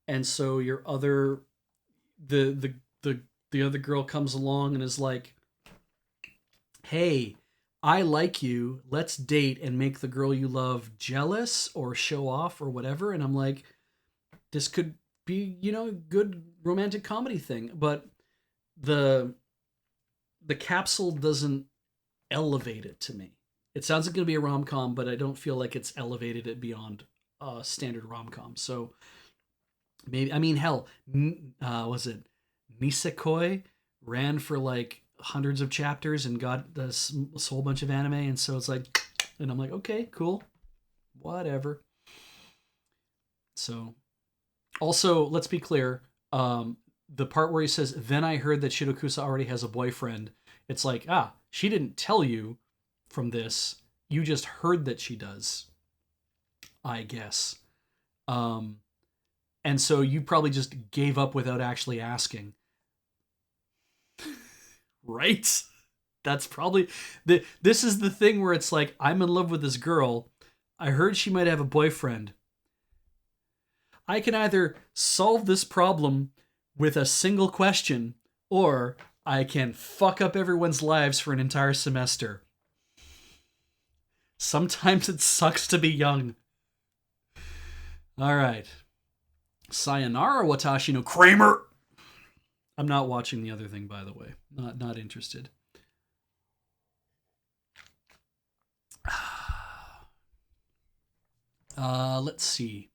And so your other, the other girl comes along and is like, hey, I like you. Let's date and make the girl you love jealous or show off or whatever. And I'm like, this could be, a good romantic comedy thing. But the capsule doesn't elevate it to me. It sounds like it's going to be a rom-com, but I don't feel like it's elevated it beyond standard rom-com. So maybe, I mean, hell, was it Nisekoi ran for like hundreds of chapters and got this whole bunch of anime, and so it's like, and I'm like, okay, cool, whatever. So, also, let's be clear, the part where he says, then I heard that Shirokasa already has a boyfriend, it's like, she didn't tell you from this, you just heard that she does, I guess. And so you probably just gave up without actually asking. Right? That's probably this is the thing where it's like, I'm in love with this girl. I heard she might have a boyfriend. I can either solve this problem with a single question, or I can fuck up everyone's lives for an entire semester. Sometimes it sucks to be young. All right. Sayonara Watashi no Kramer. I'm not watching the other thing, by the way. Not interested. Let's see.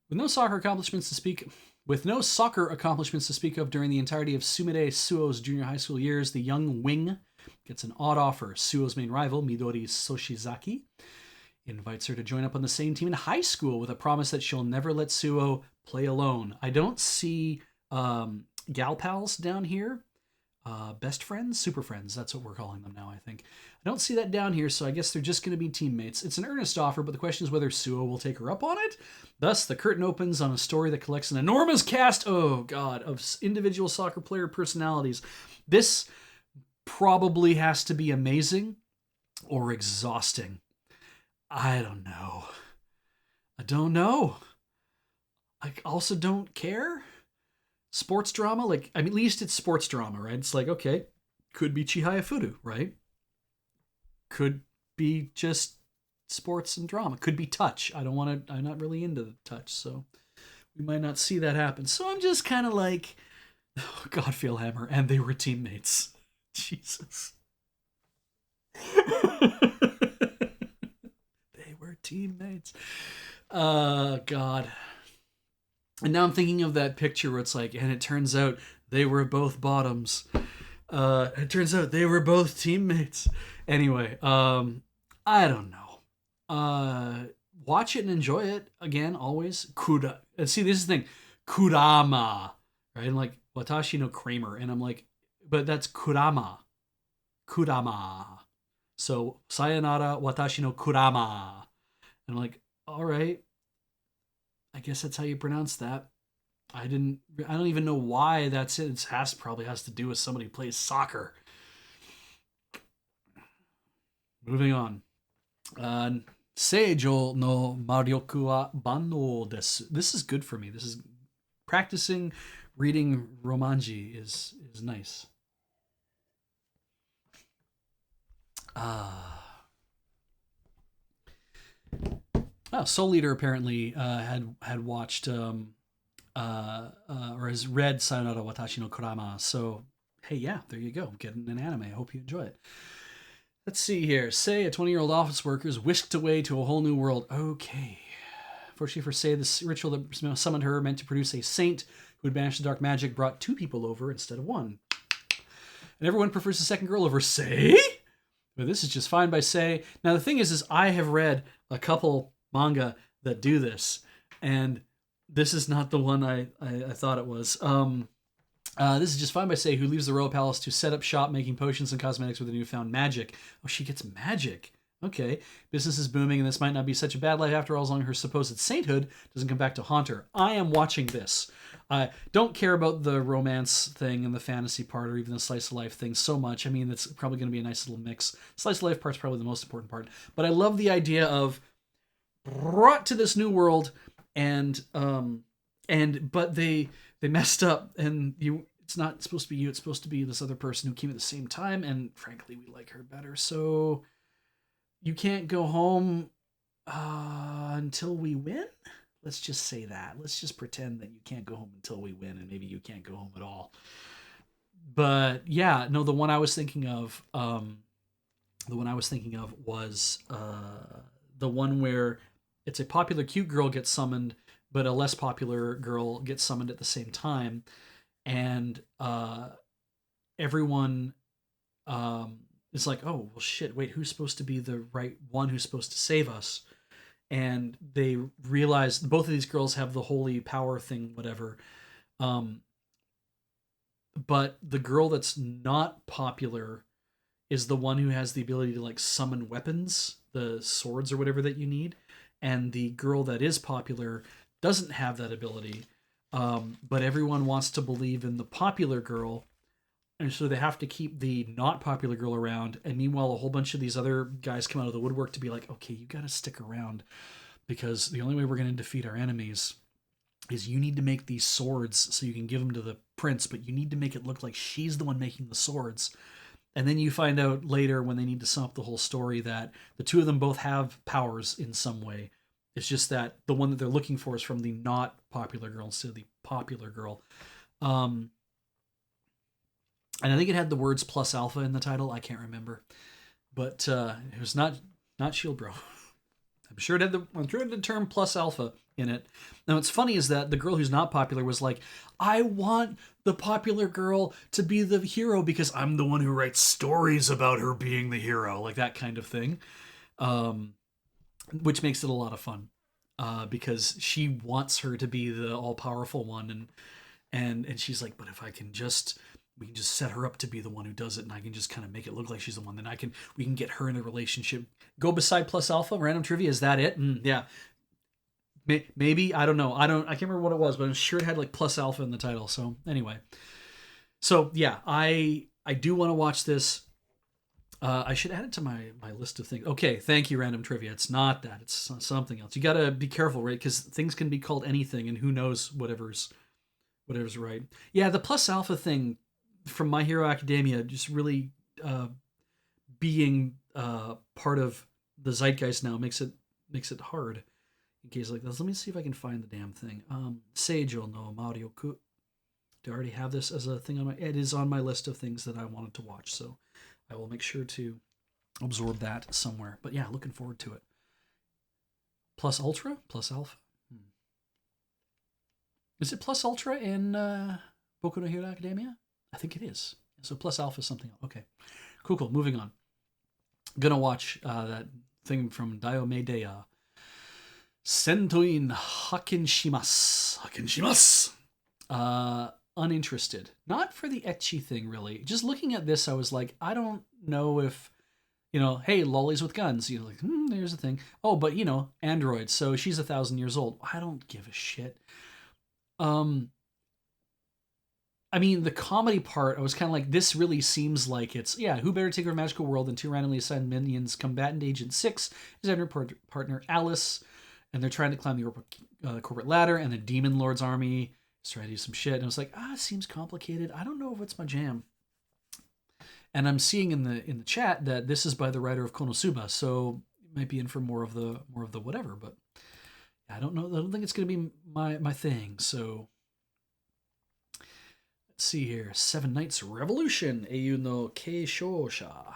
With no soccer accomplishments to speak of during the entirety of Sumire Suo's junior high school years, the young wing gets an odd offer. Suo's main rival, Midori Soshizaki, invites her to join up on the same team in high school with a promise that she'll never let Suo play alone. I don't see gal pals down here. Best friends? Super friends. That's what we're calling them now, I think. I don't see that down here, so I guess they're just going to be teammates. It's an earnest offer, but the question is whether Suo will take her up on it. Thus, the curtain opens on a story that collects an enormous cast, oh god, of individual soccer player personalities. This probably has to be amazing or exhausting. I don't know. I also don't care. Sports drama, like, I mean, at least it's sports drama, right? It's like, okay, could be Chihaya Furu, right? Could be just sports and drama. Could be touch. I'm not really into the touch, so we might not see that happen. So I'm just kind of like, oh, God, Hammer, and they were teammates. Jesus. They were teammates. God. And now I'm thinking of that picture where it's like, and it turns out they were both bottoms. It turns out they were both teammates. Anyway, I don't know. Watch it and enjoy it. Again, always. See, this is the thing. Kurama. Right? I'm like, Watashi no Kramer. And I'm like, but that's Kurama. Kurama. So, sayonara Watashi no Kurama. And I'm like, all right. I guess that's how you pronounce that. I don't even know why that's it. It probably has to do with somebody who plays soccer. Moving on. Seijo no maryoku wa banno desu. This is good for me. This is practicing reading romanji is nice. Soul Eater apparently had watched or has read Sayonara Watashi no Kurama. So, hey, yeah, there you go. Getting an anime. I hope you enjoy it. Let's see here. Sei, a 20-year-old office worker, is whisked away to a whole new world. Okay. Fortunately for Sei, this ritual that summoned her meant to produce a saint who had banished the dark magic, brought 2 people over instead of 1. And everyone prefers the second girl over Sei. But this is just fine by Sei. Now the thing is I have read a couple manga that do this, and this is not the one I thought it was. This is just fine by Sei, who leaves the royal palace to set up shop making potions and cosmetics with a newfound magic. Oh, she gets magic. Okay, business is booming, and this might not be such a bad life after all, as long as her supposed sainthood doesn't come back to haunt her. I am watching this. I don't care about the romance thing and the fantasy part, or even the slice of life thing so much. I mean, it's probably going to be a nice little mix. Slice of life part's probably the most important part, but I love the idea of brought to this new world, but they messed up, and it's not supposed to be you. It's supposed to be this other person who came at the same time, and frankly, we like her better, so. You can't go home until we win? Let's just say that. Let's just pretend that you can't go home until we win, and maybe you can't go home at all. But yeah, no, the one I was thinking of was the one where it's a popular cute girl gets summoned, but a less popular girl gets summoned at the same time, and everyone it's like, oh, well, shit, wait, who's supposed to be the right one who's supposed to save us? And they realize both of these girls have the holy power thing, whatever. But the girl that's not popular is the one who has the ability to, like, summon weapons, the swords or whatever that you need. And the girl that is popular doesn't have that ability. But everyone wants to believe in the popular girl, and so they have to keep the not popular girl around. And meanwhile, a whole bunch of these other guys come out of the woodwork to be like, okay, you got to stick around, because the only way we're going to defeat our enemies is you need to make these swords so you can give them to the prince, but you need to make it look like she's the one making the swords. And then you find out later, when they need to sum up the whole story, that the two of them both have powers in some way. It's just that the one that they're looking for is from the not popular girl instead of the popular girl. And I think it had the words plus alpha in the title. I can't remember, but it was not Shield Bro. I'm sure it had the term plus alpha in it. Now, what's funny is that the girl who's not popular was like, I want the popular girl to be the hero because I'm the one who writes stories about her being the hero, like that kind of thing, which makes it a lot of fun because she wants her to be the all-powerful one, and she's like, but if we can just set her up to be the one who does it, and I can just kind of make it look like she's the one. Then we can get her in a relationship. Go beside plus alpha. Random trivia. Is that it? Yeah. Maybe. I don't know. I can't remember what it was, but I'm sure it had like plus alpha in the title. So anyway. So yeah, I do want to watch this. I should add it to my list of things. Okay. Thank you, random trivia. It's not that. It's something else. You got to be careful, right? Because things can be called anything, and who knows whatever's right. Yeah. The plus alpha thing from My Hero Academia just really being part of the zeitgeist now makes it hard in cases like this. Let me see if I can find the damn thing. Seijo no Mario Ku. Do I already have this as a thing on my? It is on my list of things that I wanted to watch, so I will make sure to absorb that somewhere. But yeah, looking forward to it. Plus Ultra, plus Alpha. Is it plus Ultra in Boku no Hero Academia? I think it is. So plus alpha is something else. Okay. Cool. Moving on. Gonna watch that thing from Daiyome Deya. Sentoin Hakinshimasu. Uninterested. Not for the ecchi thing, really. Just looking at this, I was like, I don't know if, hey, lollies with guns. You're like, there's a thing. Oh, but, androids. So she's 1,000 years old. I don't give a shit. I mean, the comedy part, I was kind of like, this really seems like it's, who better take over a magical world than 2 randomly assigned minions, combatant Agent 6, his partner Alice, and they're trying to climb the corporate ladder, and the Demon Lord's army is trying to do some shit, and I was like, it seems complicated. I don't know if it's my jam. And I'm seeing in the chat that this is by the writer of Konosuba, so it might be in for more of the whatever, but I don't know. I don't think it's going to be my thing, so... Let's see here. 7 Knights Revolution. Eiyu no Keishosha.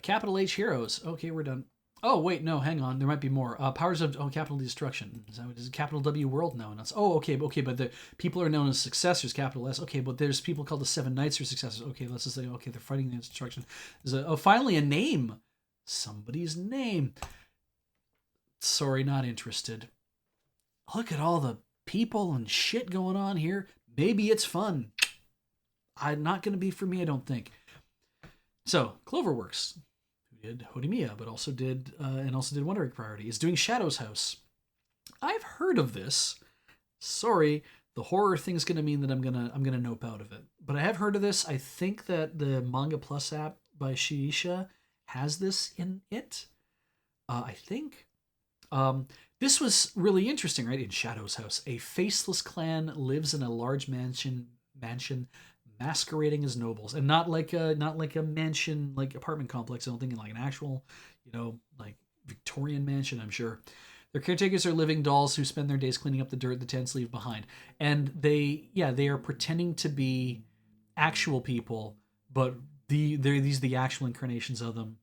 Capital H Heroes. Okay, we're done. Oh wait, no, hang on. There might be more. Powers of capital destruction. Is that what is it? Capital W world? No, not. Oh, okay, but the people are known as successors. Capital S. Okay, but there's people called the Seven Knights who are successors. Okay, let's just say okay, they're fighting the destruction. Finally a name. Somebody's name. Sorry, not interested. Look at all the people and shit going on here. Maybe it's fun. I'm not going to be for me, I don't think. So Cloverworks, who did Hodemiya, but also did Wonder Egg Priority, is doing Shadow's House. I've heard of this. Sorry, the horror thing's gonna mean that I'm gonna nope out of it. But I have heard of this. I think that the Manga Plus app by Shiisha has this in it. I think. This was really interesting, right? In Shadow's House, a faceless clan lives in a large mansion masquerading as nobles, and not like a mansion like apartment complex. I don't think like an actual, like Victorian mansion. I'm sure. Their caretakers are living dolls who spend their days cleaning up the dirt the tents leave behind, and they are pretending to be actual people, but these are the actual incarnations of them.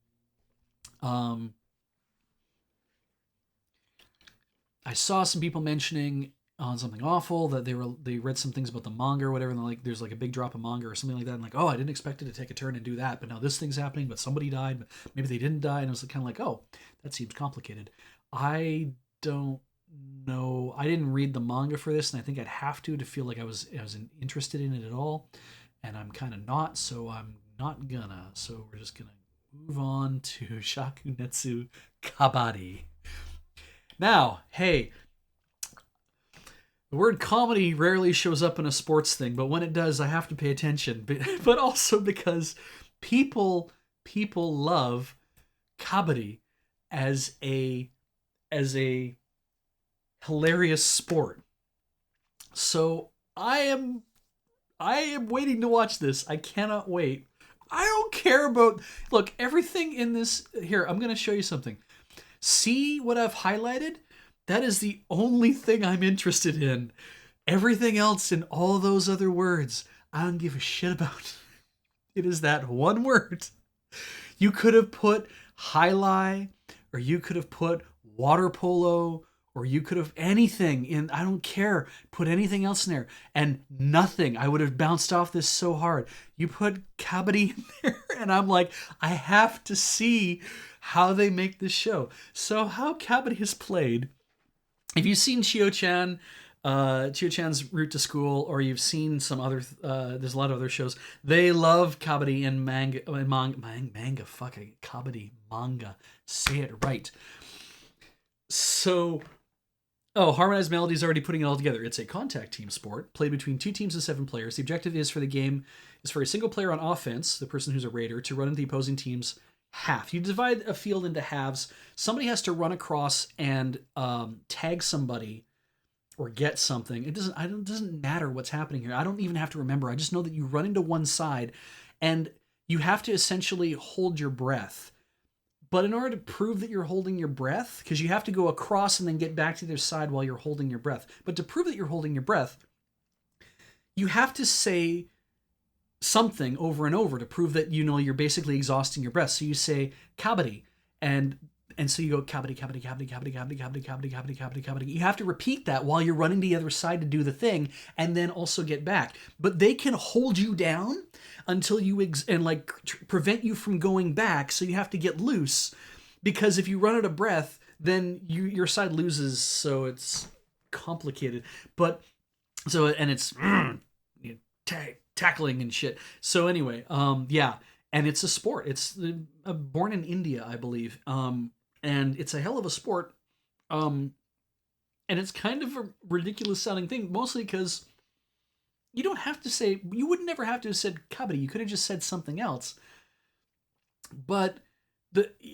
I saw some people mentioning on something awful that they read some things about the manga or whatever, and like there's like a big drop of manga or something like that, and like, oh, I didn't expect it to take a turn and do that, but now this thing's happening, but somebody died, but maybe they didn't die, and I was kind of like, oh, that seems complicated. I don't know. I didn't read the manga for this, and I think I'd have to feel like I was interested in it at all, and I'm kind of not, so I'm not gonna. So we're just gonna move on to Shakunetsu Kabaddi. Now, hey, the word comedy rarely shows up in a sports thing, but when it does, I have to pay attention. But also because people love kabaddi as a hilarious sport. So I am waiting to watch this. I cannot wait. I don't care about look, everything in this here, I'm going to show you something. See what I've highlighted? That is the only thing I'm interested in. Everything else in all those other words, I don't give a shit about. It is that one word. You could have put highlight, or you could have put water polo, or you could have anything in, I don't care. Put anything else in there. And nothing. I would have bounced off this so hard. You put kabaddi in there, and I'm like, I have to see how they make this show. So how kabaddi is played, if you've seen Chio-chan's Route to School, or you've seen some other, there's a lot of other shows, they love kabaddi and manga, fucking kabaddi, manga, say it right. So, Harmonized Melody is already putting it all together. It's a contact team sport, played between 2 teams of 7 players. The objective is for a single player on offense, the person who's a raider, to run into the opposing team's half. You divide a field into halves. Somebody has to run across and tag somebody or get something. It doesn't matter what's happening here. I don't even have to remember. I just know that you run into one side and you have to essentially hold your breath. But in order to prove that you're holding your breath, because you have to go across and then get back to the other side while you're holding your breath. But to prove that you're holding your breath, you have to say something over and over to prove that you're basically exhausting your breath. So you say kabaddi, and so you go kabaddi, kabaddi, kabaddi, kabaddi, kabaddi, kabaddi, kabaddi, kabaddi, kabaddi, kabaddi. You have to repeat that while you're running to the other side to do the thing, and then also get back. But they can hold you down until you prevent you from going back. So you have to get loose, because if you run out of breath, then your side loses. So it's complicated. But so and it's tackling and shit. So anyway, yeah, and it's a sport. It's born in India, I believe, and it's a hell of a sport, and it's kind of a ridiculous sounding thing, mostly because you would never have to have said kabaddi. You could have just said something else, but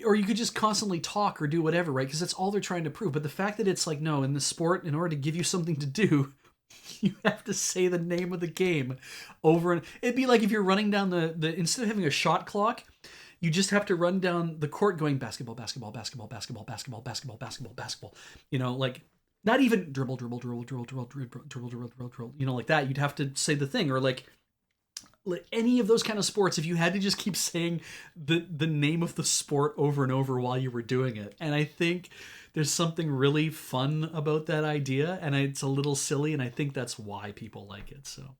or you could just constantly talk or do whatever, right? Because that's all they're trying to prove. But the fact that it's like, no, in the sport, in order to give you something to do, you have to say the name of the game over, and it'd be like if you're running down the instead of having a shot clock, you just have to run down the court going basketball, basketball, basketball, basketball, basketball, basketball, basketball, basketball. Like not even dribble, dribble, dribble, dribble, dribble, dribble, dribble, dribble, dribble, dribble. Like that. You'd have to say the thing, or like like any of those kind of sports, if you had to just keep saying the name of the sport over and over while you were doing it. And I think there's something really fun about that idea, and it's a little silly, and I think that's why people like it. So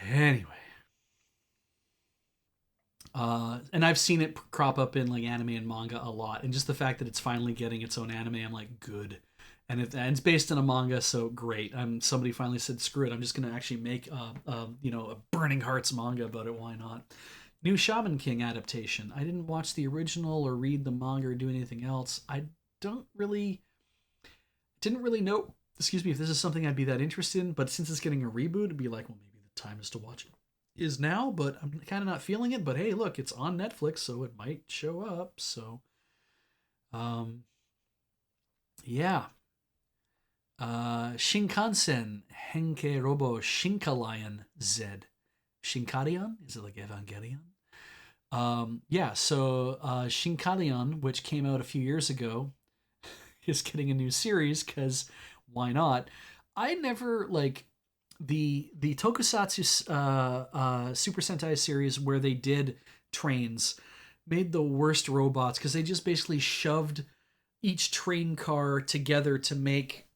anyway, and I've seen it crop up in like anime and manga a lot, and just the fact that it's finally getting its own anime, I'm like, good. And it's based in a manga, so great. Somebody finally said, screw it, I'm just gonna actually make a Burning Hearts manga about it. Why not? New Shaman King adaptation. I didn't watch the original or read the manga or do anything else. I don't really didn't really know. Excuse me, if this is something I'd be that interested in. But since it's getting a reboot, it'd be like, well, maybe the time is to watch it is now. But I'm kind of not feeling it. But hey, look, it's on Netflix, so it might show up. So, yeah. Shinkansen Henke Robo Shinkalion Z. Shinkarion? Is it like Evangelion? Yeah, so Shinkalion, which came out a few years ago, is getting a new series because why not? I never like the Tokusatsu Super Sentai series where they did trains made the worst robots because they just basically shoved each train car together to make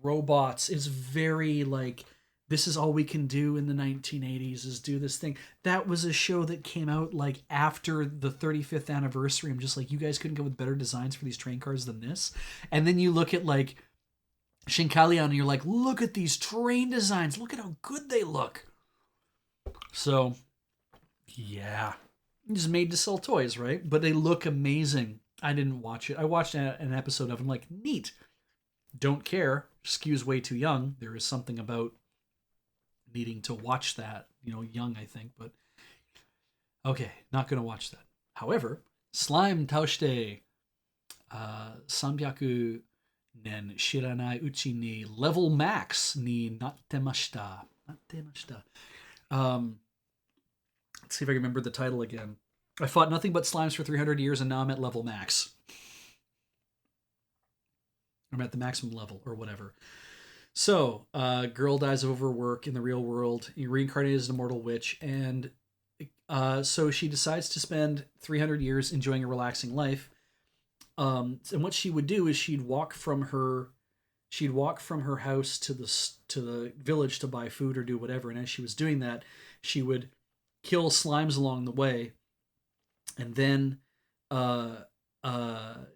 robots. Is very like, this is all we can do in the 1980s is do this thing. That was a show that came out like after the 35th anniversary. I'm just like, you guys couldn't go with better designs for these train cars than this. And then you look at like Shinkalion and you're like, look at these train designs. Look at how good they look. So, yeah. Just made to sell toys, right? But they look amazing. I didn't watch it. I watched an episode of it. I'm like, neat. Don't care. Skews way too young. There is something about needing to watch that, young, I think, but okay, not going to watch that. However, Slime Taushite, Sanbyaku nen shiranai uchi ni level max ni nattemashita. Let's see if I can remember the title again. I fought nothing but slimes for 300 years and now I'm at level max. I'm at the maximum level or whatever. So, girl dies of overwork in the real world, reincarnated as an immortal witch, and so she decides to spend 300 years enjoying a relaxing life. And what she would do is she'd walk from her house to the village to buy food or do whatever. And as she was doing that, she would kill slimes along the way, and then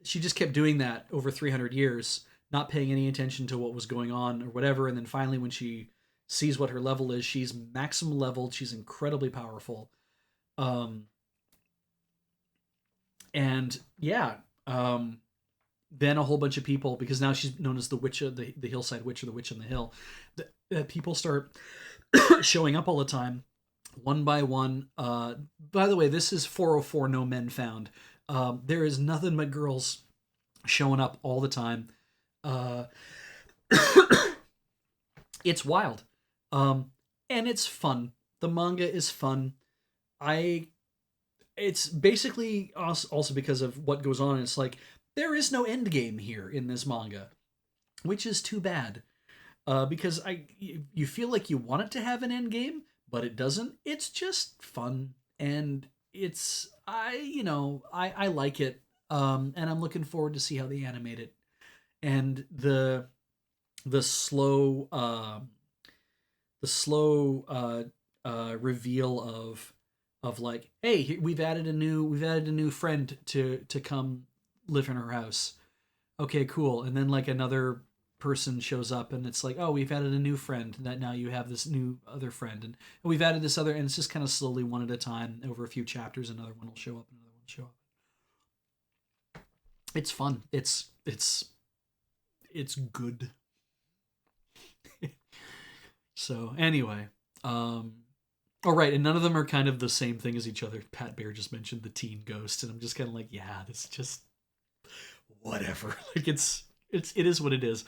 she just kept doing that over 300 years. Not paying any attention to what was going on or whatever. And then finally, when she sees what her level is, she's maximum leveled. She's incredibly powerful. And yeah, then a whole bunch of people, because now she's known as the witch of the hillside witch, or the witch on the hill, people start showing up all the time, one by one. By the way, this is 404 No Men Found. There is nothing but girls showing up all the time. It's wild. And it's fun. The manga is fun. It's basically also because of what goes on. It's like, there is no end game here in this manga, which is too bad. Because you feel like you want it to have an end game, but it doesn't. It's just fun. And I like it. And I'm looking forward to see how they animate it. And the slow reveal of like, hey, we've added a new friend to come live in her house. Okay, cool. And then like another person shows up and it's like, oh, we've added a new friend, that now you have this new other friend, and we've added this other, and it's just kind of slowly, one at a time, over a few chapters, another one will show up, another one will show up. It's fun. It's good. So anyway, all right, and none of them are kind of the same thing as each other. Pat Bear just mentioned the Teen Ghost, and I'm just kind of like, yeah, this is just whatever. Like it is what it is.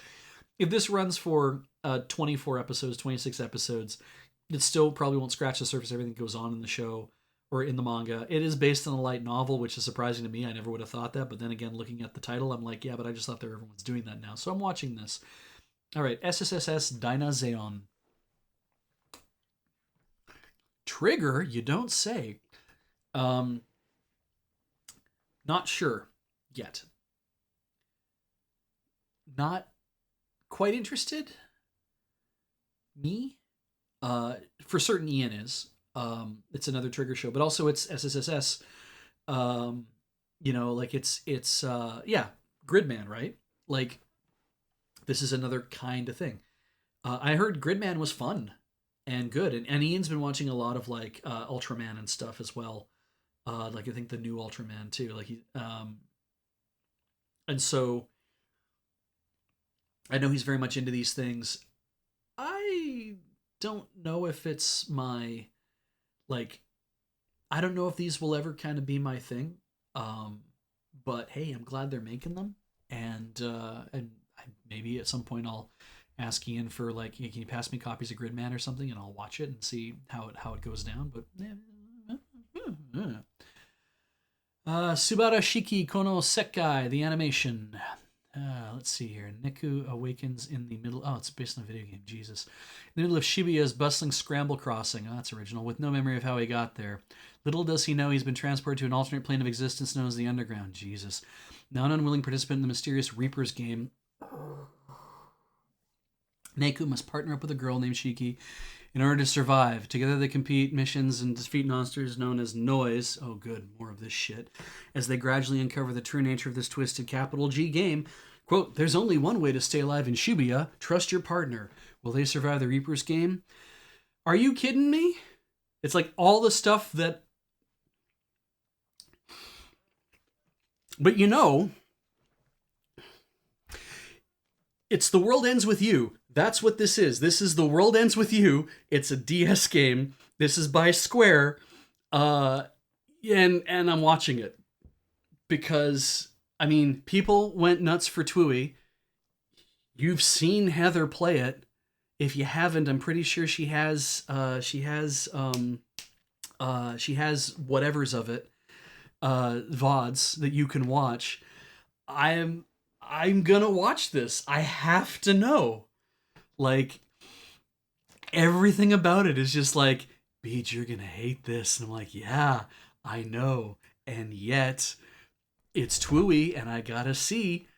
If this runs for 24 episodes, 26 episodes, it still probably won't scratch the surface of everything that goes on in the show or in the manga. It is based on a light novel, which is surprising to me. I never would have thought that. But then again, looking at the title, I'm like, yeah, but I just thought that everyone's doing that now. So I'm watching this. All right, SSSS Dynazeon. Trigger, you don't say. Um, Not sure yet. Not quite interested. Me? For certain, Ian is. It's another Trigger show, but also it's SSSS. Um, like yeah, Gridman, right? Like this is another kind of thing. I heard Gridman was fun and good, and Ian's been watching a lot of like Ultraman and stuff as well. Like I think the new Ultraman too. And so I know he's very much into these things. I don't know if it's my like. I don't know if these will ever kind of be my thing. Um, but hey, I'm glad they're making them, and maybe at some point I'll ask Ian for like, hey, can you pass me copies of Gridman or something, and I'll watch it and see how it goes down. But Subara Shiki Kono Sekai, the animation. Let's see here. Neku awakens in the middle. Oh, it's based on a video game. Jesus. In the middle of Shibuya's bustling scramble crossing. Oh, that's original. With no memory of how he got there. Little does he know he's been transported to an alternate plane of existence known as the Underground. Jesus. Now an unwilling participant in the mysterious Reapers game, Neku must partner up with a girl named Shiki in order to survive. Together they compete missions and defeat monsters known as Noise. Oh, good. More of this shit. As they gradually uncover the true nature of this twisted capital G game. Quote, there's only one way to stay alive in Shibuya. Trust your partner. Will they survive the Reapers game? Are you kidding me? It's like all the stuff that... But it's The World Ends With You. That's what this is. This is The World Ends With You. It's a DS game. This is by Square. And I'm watching it. Because, I mean, people went nuts for Tui. You've seen Heather play it. If you haven't, I'm pretty sure she has whatever's of it, VODs that you can watch. I'm gonna watch this. I have to know. Like, everything about it is just like, Beach, you're gonna hate this. And I'm like, yeah, I know. And yet, it's Tui, and I gotta see,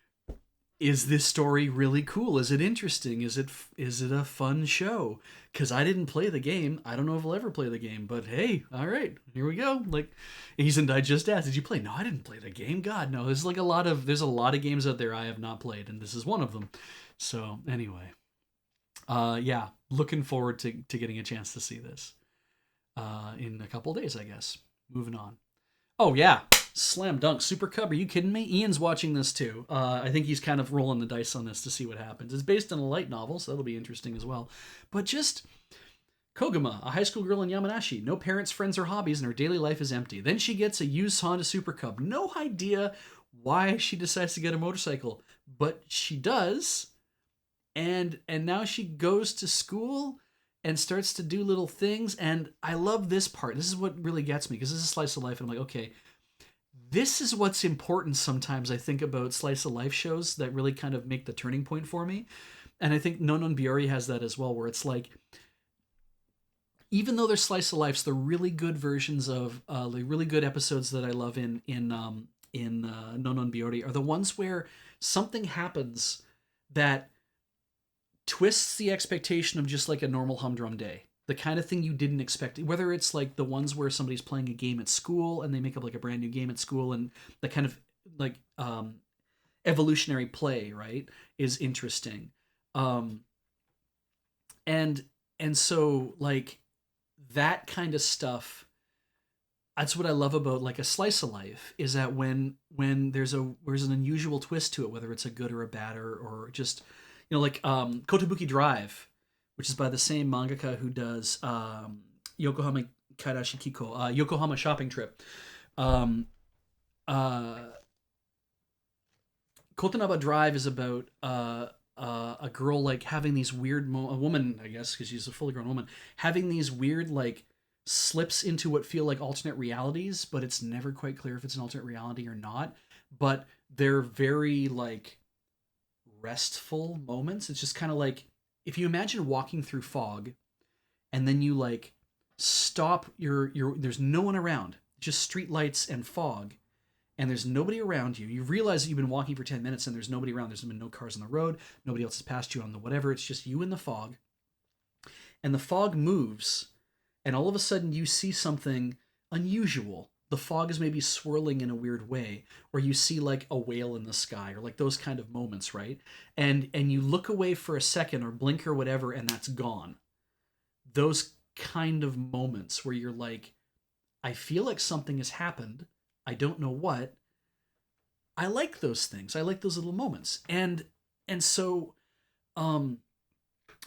is this story really cool? Is it interesting? Is it a fun show? Because I didn't play the game. I don't know if I'll ever play the game, but hey, all right, here we go. Like, I just asked, did you play? No, I didn't play the game. God, no. There's a lot of games out there I have not played, and this is one of them. So anyway, yeah, looking forward to getting a chance to see this in a couple days, I guess. Moving on. Oh yeah, slam dunk, Super Cub. Are you kidding me? Ian's watching this too. I think he's kind of rolling the dice on this to see what happens. It's based on a light novel, so that'll be interesting as well. But just Koguma, a high school girl in Yamanashi. No parents, friends, or hobbies, and her daily life is empty. Then she gets a used Honda Super Cub. No idea why she decides to get a motorcycle, but she does. And now she goes to school and starts to do little things. And I love this part. This is what really gets me, because this is slice of life. And I'm like, okay, this is what's important sometimes, I think, about slice of life shows that really kind of make the turning point for me. And I think Nonon Biori has that as well, where it's like, even though they're slice of lives, they're really good versions of the really good episodes that I love in Nonon Biori are the ones where something happens that twists the expectation of just like a normal humdrum day. The kind of thing you didn't expect, whether it's like the ones where somebody's playing a game at school and they make up like a brand new game at school, and the kind of like evolutionary play, right, is interesting. And so like that kind of stuff, that's what I love about like a slice of life, is that when there's an unusual twist to it, whether it's a good or a bad or just, like Kotobuki Drive, which is by the same mangaka who does Yokohama Karashi Kiko, Yokohama Shopping Trip. Kotonaba Drive is about a girl like having these weird a woman, I guess, because she's a fully grown woman, having these weird like slips into what feel like alternate realities, but it's never quite clear if it's an alternate reality or not. But they're very like restful moments. It's just kind of like if you imagine walking through fog and then you like stop your there's no one around, just street lights and fog, and there's nobody around you. You realize that you've been walking for 10 minutes and there's nobody around. There's been no cars on the road, nobody else has passed you on the whatever. It's just you in the fog, and the fog moves, and all of a sudden you see something unusual. The fog is maybe swirling in a weird way, or you see like a whale in the sky, or like those kind of moments, right? And you look away for a second or blink or whatever, and that's gone. Those kind of moments where you're like, I feel like something has happened. I don't know what. I like those things. I like those little moments. And so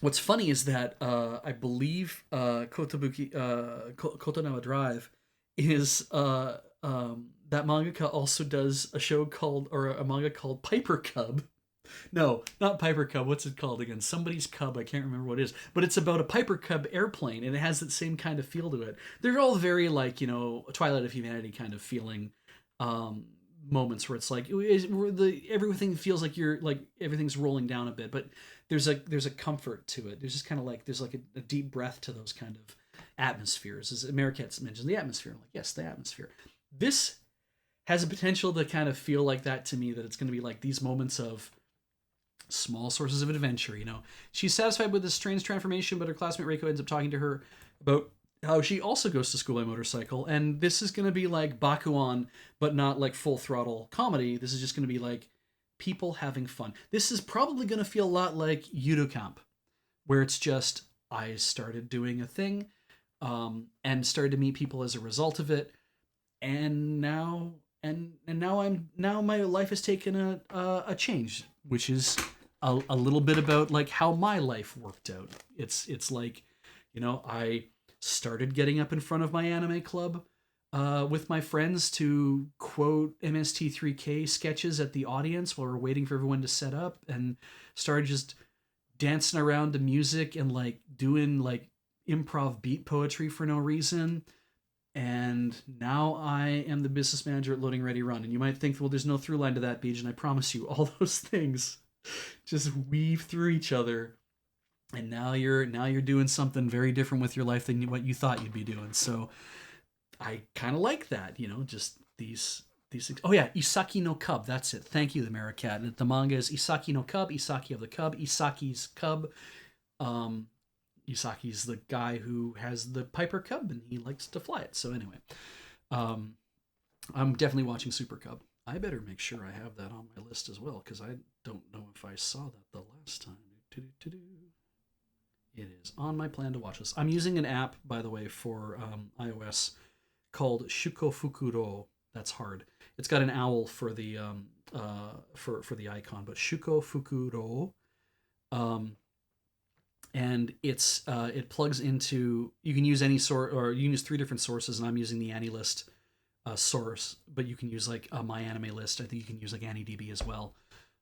what's funny is that I believe Kotonawa Drive is that mangaka also does a show called, or a manga called Piper Cub. No, not Piper Cub. What's it called again? Somebody's Cub. I can't remember what it is. But it's about a Piper Cub airplane, and it has that same kind of feel to it. They're all very like, Twilight of Humanity kind of feeling moments where it's like everything feels like you're like everything's rolling down a bit, but there's a comfort to it. There's just kind of like there's like a deep breath to those kind of atmospheres. As Americats mentioned, the atmosphere. I'm like, yes, the atmosphere. This has a potential to kind of feel like that to me. That it's going to be like these moments of small sources of adventure. She's satisfied with this strange transformation, but her classmate Reiko ends up talking to her about how she also goes to school by motorcycle, and this is going to be like Bakuan, but not like full throttle comedy. This is just going to be like people having fun. This is probably going to feel a lot like Camp, where it's just I started doing a thing, and started to meet people as a result of it, and now my life has taken a change, which is a little bit about like how my life worked out. It's like, I started getting up in front of my anime club with my friends to quote MST3K sketches at the audience while we're waiting for everyone to set up, and started just dancing around to music and like doing like improv beat poetry for no reason. And now I am the business manager at Loading Ready Run. And you might think, well, there's no through line to that, Beej, and I promise you, all those things just weave through each other. And now you're doing something very different with your life than what you thought you'd be doing. So I kind of like that, just these things. Oh yeah, Isaki no Cub. That's it. Thank you, the Maricat. The manga is Isaki no Cub, Isaki of the Cub, Isaki's Cub. Isaki's the guy who has the Piper Cub, and he likes to fly it. So anyway, I'm definitely watching Super Cub. I better make sure I have that on my list as well, because I don't know if I saw that the last time. It is on my plan to watch this. I'm using an app, by the way, for iOS called Shukofukuro. That's hard. It's got an owl for the for the icon, but Shukofukuro. And it plugs into, you can use any sort, or you can use 3 different sources, and I'm using the AniList source, but you can use like a My Anime List. I think you can use like AniDB as well.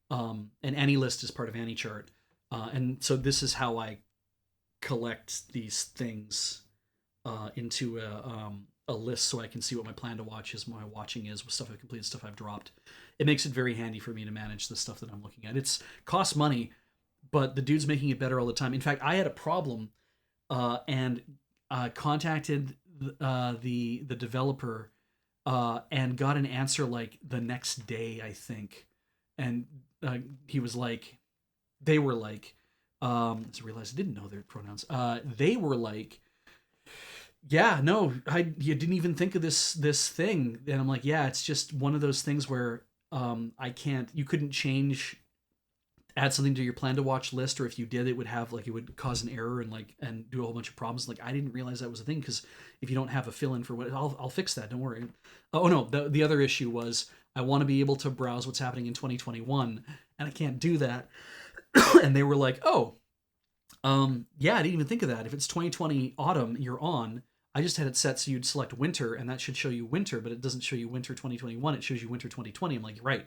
And AniList is part of AniChart. And so this is how I collect these things into a list, so I can see what my plan to watch is, what my watching is, what stuff I've completed, stuff I've dropped. It makes it very handy for me to manage the stuff that I'm looking at. It's costs money, but the dude's making it better all the time. In fact, I had a problem and contacted the developer and got an answer like the next day, I think. And he was like, they were like, I realized I didn't know their pronouns. They were like, yeah, no, you didn't even think of this thing. And I'm like, yeah, it's just one of those things where you couldn't add something to your plan to watch list, or if you did, it would cause an error and do a whole bunch of problems. Like, I didn't realize that was a thing, because if you don't have a fill-in for what, I'll fix that, don't worry. Oh no, the other issue was I want to be able to browse what's happening in 2021, and I can't do that. And they were like, oh, yeah, I didn't even think of that. If it's 2020 autumn you're on, I just had it set so you'd select winter, and that should show you winter, but it doesn't show you winter 2021. It shows you winter 2020. I'm like, right.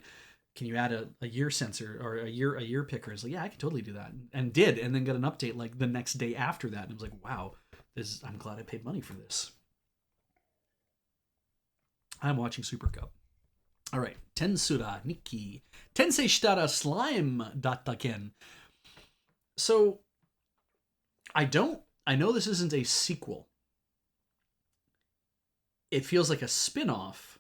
Can you add a year sensor or a year picker? It's like, yeah, I can totally do that, and did, and then got an update like the next day after that, and I was like, wow, I'm glad I paid money for this. I'm watching Super Cup. All right, Tensura Nikki Tensei Shitara Slime Dattaken. So I know this isn't a sequel, it feels like a spin-off,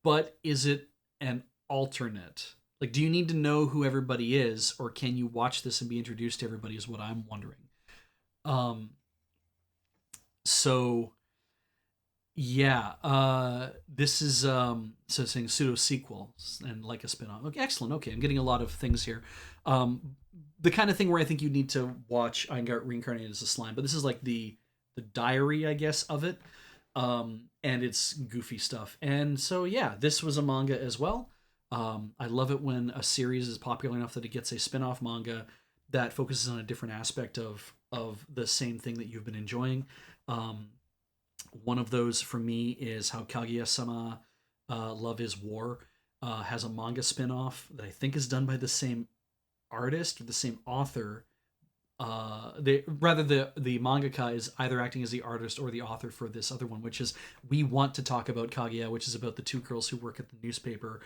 but is it an alternate? Like, do you need to know who everybody is, or can you watch this and be introduced to everybody? Is what I'm wondering. Um, so yeah, this is so saying pseudo sequel and like a spin-off. Okay, excellent. Okay, I'm getting a lot of things here. Um, the kind of thing where I think you need to watch I Got Reincarnated as a Slime, but this is like the diary, I guess, of it. And it's goofy stuff. And so yeah, this was a manga as well. I love it when a series is popular enough that it gets a spin-off manga that focuses on a different aspect of the same thing that you've been enjoying. Um, One of those for me is how Kaguya-sama Love is War has a manga spin-off that I think is done by the same artist or the same author. The mangaka is either acting as the artist or the author for this other one, which is We Want to Talk About Kaguya, which is about the two girls who work at the newspaper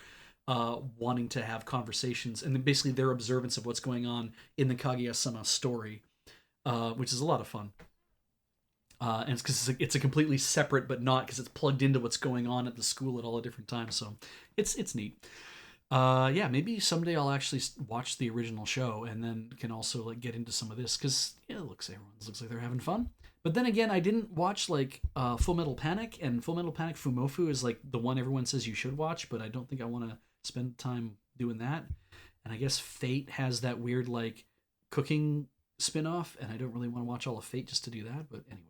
wanting to have conversations and then basically their observance of what's going on in the Kaguya-sama story, which is a lot of fun. And it's because it's a completely separate, but not because it's plugged into what's going on at the school at all at different times. So it's neat. Yeah, maybe someday I'll actually watch the original show and then can also like get into some of this because yeah, everyone looks like they're having fun. But then again, I didn't watch like Full Metal Panic, and Full Metal Panic Fumofu is like the one everyone says you should watch, but I don't think I want to spend time doing that. And I guess Fate has that weird like cooking spin-off, and I don't really want to watch all of Fate just to do that. But anyway.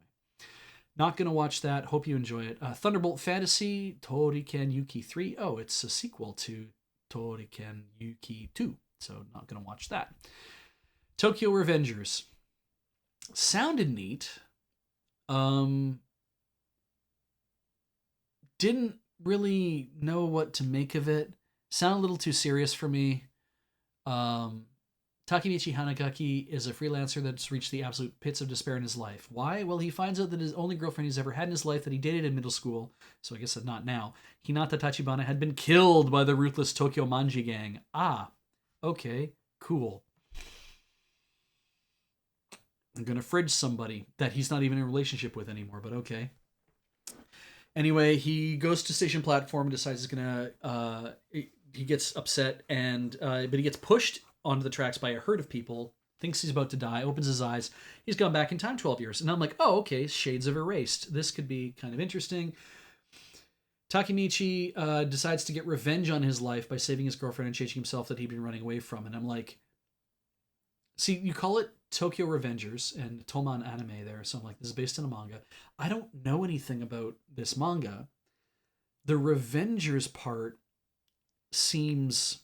Not gonna watch that. Hope you enjoy it. Thunderbolt Fantasy Toriken Yuki 3. Oh, it's a sequel to Toriken Yuki 2. So not gonna watch that. Tokyo Revengers. Sounded neat. Um didn't really know what to make of it. Sounded a little too serious for me. Um Takemichi Hanagaki is a freelancer that's reached the absolute pits of despair in his life. Why? Well, he finds out that his only girlfriend he's ever had in his life that he dated in middle school, so I guess that not now, Hinata Tachibana, had been killed by the ruthless Tokyo Manji gang. Ah, okay, cool. I'm gonna fridge somebody that he's not even in a relationship with anymore, but okay. Anyway, he goes to station platform and decides he's gonna. He gets upset and but he gets pushed onto the tracks by a herd of people. Thinks he's about to die. Opens his eyes. He's gone back in time 12 years, and I'm like, oh, okay. Shades of Erased. This could be kind of interesting. Takemichi decides to get revenge on his life by saving his girlfriend and changing himself that he'd been running away from. And I'm like, see, you call it Tokyo Revengers and Toman anime there, so I'm like, this is based on a manga. I don't know anything about this manga. The Revengers part seems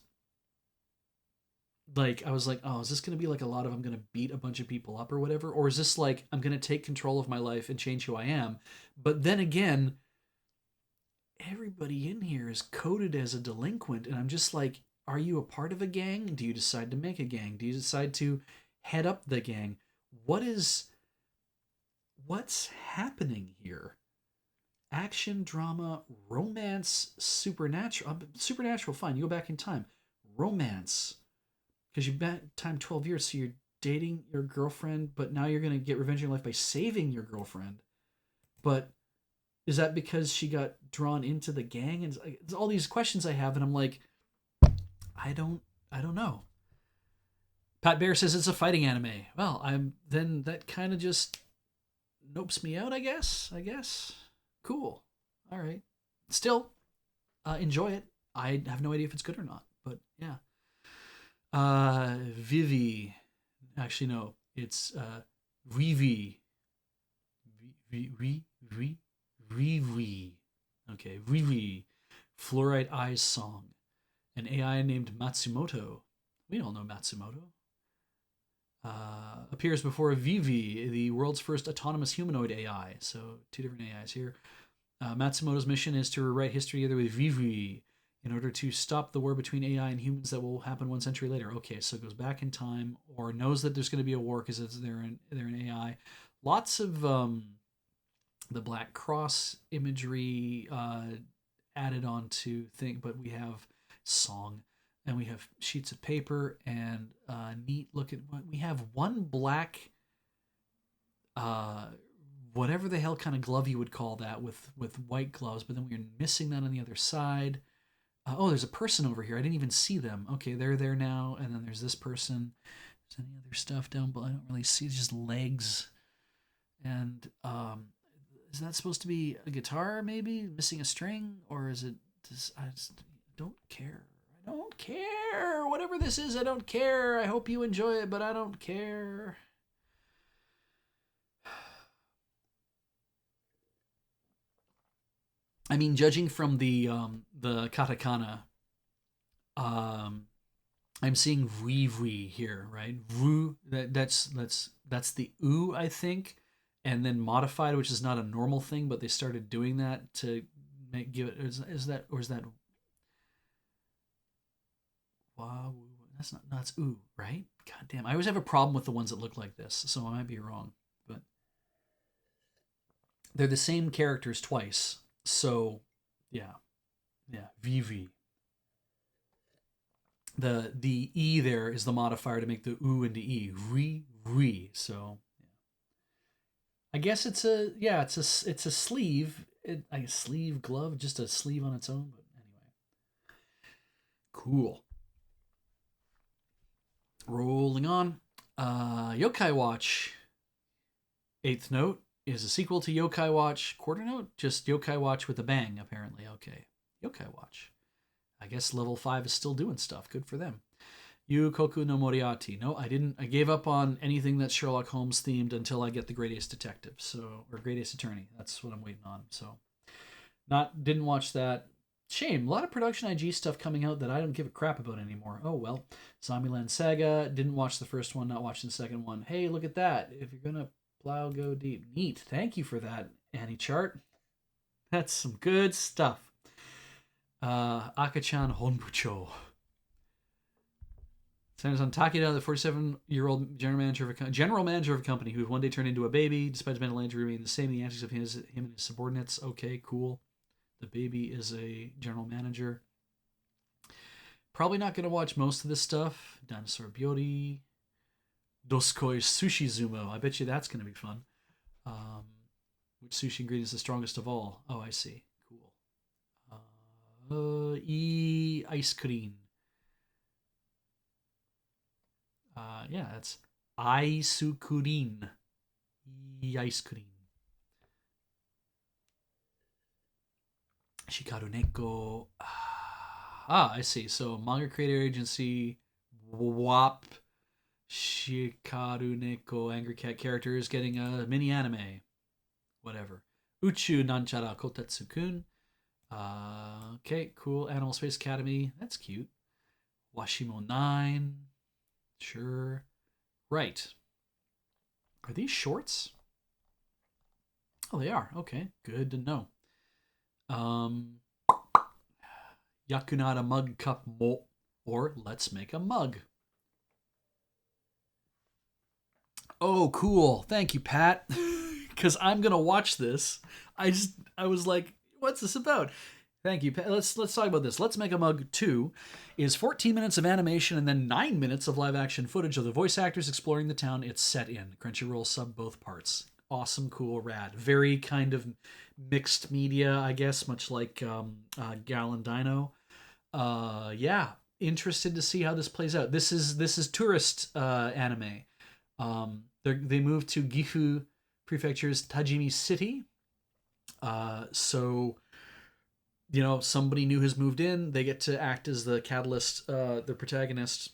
like I was like, oh, is this going to be like a lot of I'm going to beat a bunch of people up or whatever? Or is this like I'm going to take control of my life and change who I am? But then again, everybody in here is coded as a delinquent. And I'm just like, are you a part of a gang? Do you decide to make a gang? Do you decide to head up the gang? What's happening here? Action, drama, romance, supernatural. Supernatural, fine. You go back in time. Romance. Because you back time 12 years, so you're dating your girlfriend, but now you're going to get revenge in your life by saving your girlfriend. But is that because she got drawn into the gang? And it's all these questions I have, and I'm like, I don't know. Pat Bear says it's a fighting anime. Well, then that kind of just nopes me out, I guess. Cool. All right. Still, enjoy it. I have no idea if it's good or not, but yeah. Vivi. Actually, no. It's Vivi. Vivi. Okay, Vivi. Fluorite Eyes Song. An AI named Matsumoto. We all know Matsumoto. Appears before Vivi, the world's first autonomous humanoid AI. So, two different AIs here. Matsumoto's mission is to rewrite history together with Vivi in order to stop the war between AI and humans that will happen 1 century later. Okay, so it goes back in time or knows that there's going to be a war because they're an AI. Lots of the Black Cross imagery added onto thing, but we have song and we have sheets of paper and neat look at what we have. One black whatever the hell kind of glove you would call that with white gloves, but then we're missing that on the other side. Oh, there's a person over here. I didn't even see them. Okay, they're there now, and then there's this person. Is any other stuff down below? I don't really see. It's just legs. And is that supposed to be a guitar? Maybe missing a string, or is it? I just don't care. I don't care. Whatever this is, I don't care. I hope you enjoy it, but I don't care. I mean, judging from the katakana, um, I'm seeing vui here, right? Vu that's the u, I think, and then modified, which is not a normal thing, but they started doing that to give it. Is that wow? That's not. No, it's ooh, right? God damn! I always have a problem with the ones that look like this, so I might be wrong, but they're the same characters twice. So, yeah, yeah, VV. The e there is the modifier to make the oo into e. Re. So, yeah. I guess it's a sleeve. A sleeve glove, just a sleeve on its own. But anyway, cool. Rolling on. Yokai Watch. Eighth Note is a sequel to Yokai Watch. Quarter Note, just Yokai Watch with a bang. Apparently, okay. Yokai Watch. I guess level 5 is still doing stuff. Good for them. Yukoku no Moriarty. No, I didn't. I gave up on anything that's Sherlock Holmes themed until I get the Greatest Detective. So, or Greatest Attorney. That's what I'm waiting on. So, didn't watch that. Shame. A lot of production IG stuff coming out that I don't give a crap about anymore. Oh well. Zombieland Saga. Didn't watch the first one. Not watching the second one. Hey, look at that. If you're gonna plow, go deep. Neat. Thank you for that, Annie Chart. That's some good stuff. Akachan Honbucho. Centers on Takeda, the 47-year-old general manager of a company who one day turned into a baby. Despite his mental injury remaining the same, the antics of him and his subordinates. Okay, cool. The baby is a general manager. Probably not going to watch most of this stuff. Dinosaur Beauty. Doskoi Sushi Zumo. I bet you that's going to be fun. Which sushi ingredient is the strongest of all? Oh, I see. Cool. Ice cream. Yeah, that's Aisukurin. Ice cream. Shikaru Neko. I see. So manga creator agency WAP Shikaru Neko Angry Cat characters getting a mini anime. Whatever. Uchu Nanchara Kotetsu-kun. Okay, cool. Animal Space Academy. That's cute. Washimo 9. Sure. Right. Are these shorts? Oh, they are. Okay, good to know. Yakunara Mug Cup Mo, or Let's Make a Mug. Oh, cool. Thank you, Pat. Because I'm gonna watch this. I was like, what's this about? Thank you, Pat. Let's talk about this. Let's Make a Mug 2 is 14 minutes of animation and then 9 minutes of live action footage of the voice actors exploring the town it's set in. Crunchyroll sub both parts. Awesome, cool, rad. Very kind of mixed media, I guess, much like Gal and Dino. Yeah, interested to see how this plays out. This is tourist anime. They moved to Gifu Prefecture's Tajimi City. So somebody new has moved in. They get to act as the catalyst, the protagonist,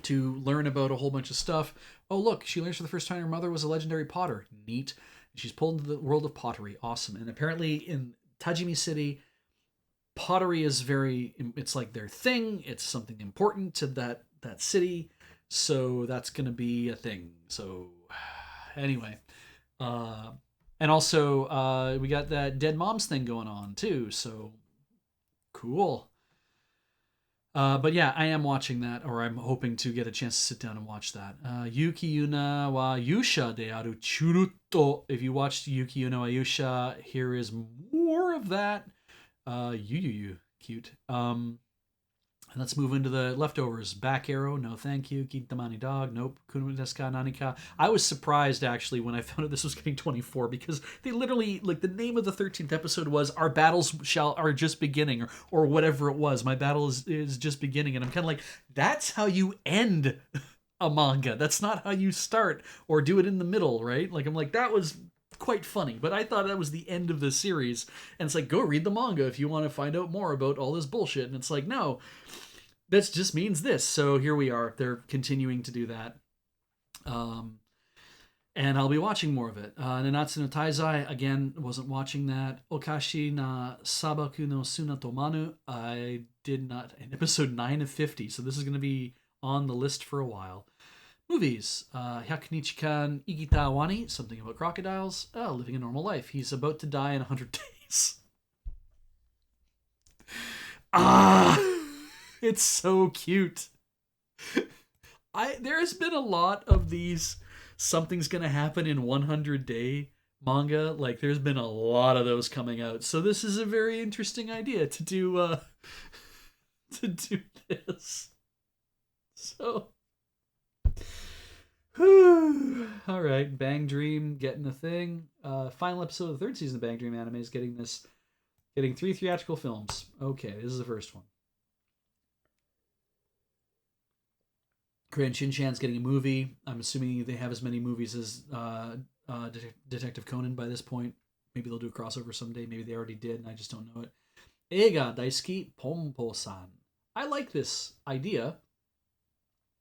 to learn about a whole bunch of stuff. Oh, look, she learns for the first time her mother was a legendary potter. Neat. She's pulled into the world of pottery. Awesome. And apparently in Tajimi City, pottery is it's like their thing. It's something important to that city. So that's going to be a thing. So anyway, and also we got that dead moms thing going on too. So cool. But yeah, I am watching that, or I'm hoping to get a chance to sit down and watch that. Yuki Yuna wa Yusha de aru churutto. If you watched Yuki Yuna wa Yusha, here is more of that. Cute. And let's move into the leftovers. Back arrow, no thank you. Kintamani dog, nope. Kunu desu ka nanika. I was surprised actually when I found out this was getting 24 because they literally, like, the name of the 13th episode was "Our battles are just beginning," or whatever it was. My battle is just beginning, and I'm kind of like, that's how you end a manga. That's not how you start or do it in the middle, right? Like, I'm like, that was quite funny, but I thought that was the end of the series. And it's like, go read the manga if you want to find out more about all this bullshit. And it's like, no, that just means this. So here we are. They're continuing to do that. And I'll be watching more of it. Nanatsu no Taizai, again, wasn't watching that. Okashi na Sabaku no Suna to Manu, I did not. In episode 9 of 50, so this is going to be on the list for a while. Movies. Hyakunichikan Igita Wani, something about crocodiles. Oh, living a normal life. He's about to die in 100 days. Ah, it's so cute. There has been a lot of these something's gonna happen in 100-day manga. Like, there's been a lot of those coming out. So this is a very interesting idea to do to do this. So all right, Bang Dream getting a thing. Final episode of the 3rd season of Bang Dream anime is getting 3 theatrical films. Okay, this is the first one. Korean Shin-chan's getting a movie. I'm assuming they have as many movies as Detective Conan by this point. Maybe they'll do a crossover someday. Maybe they already did, and I just don't know it. Eiga Daisuki Pompo-san. I like this idea.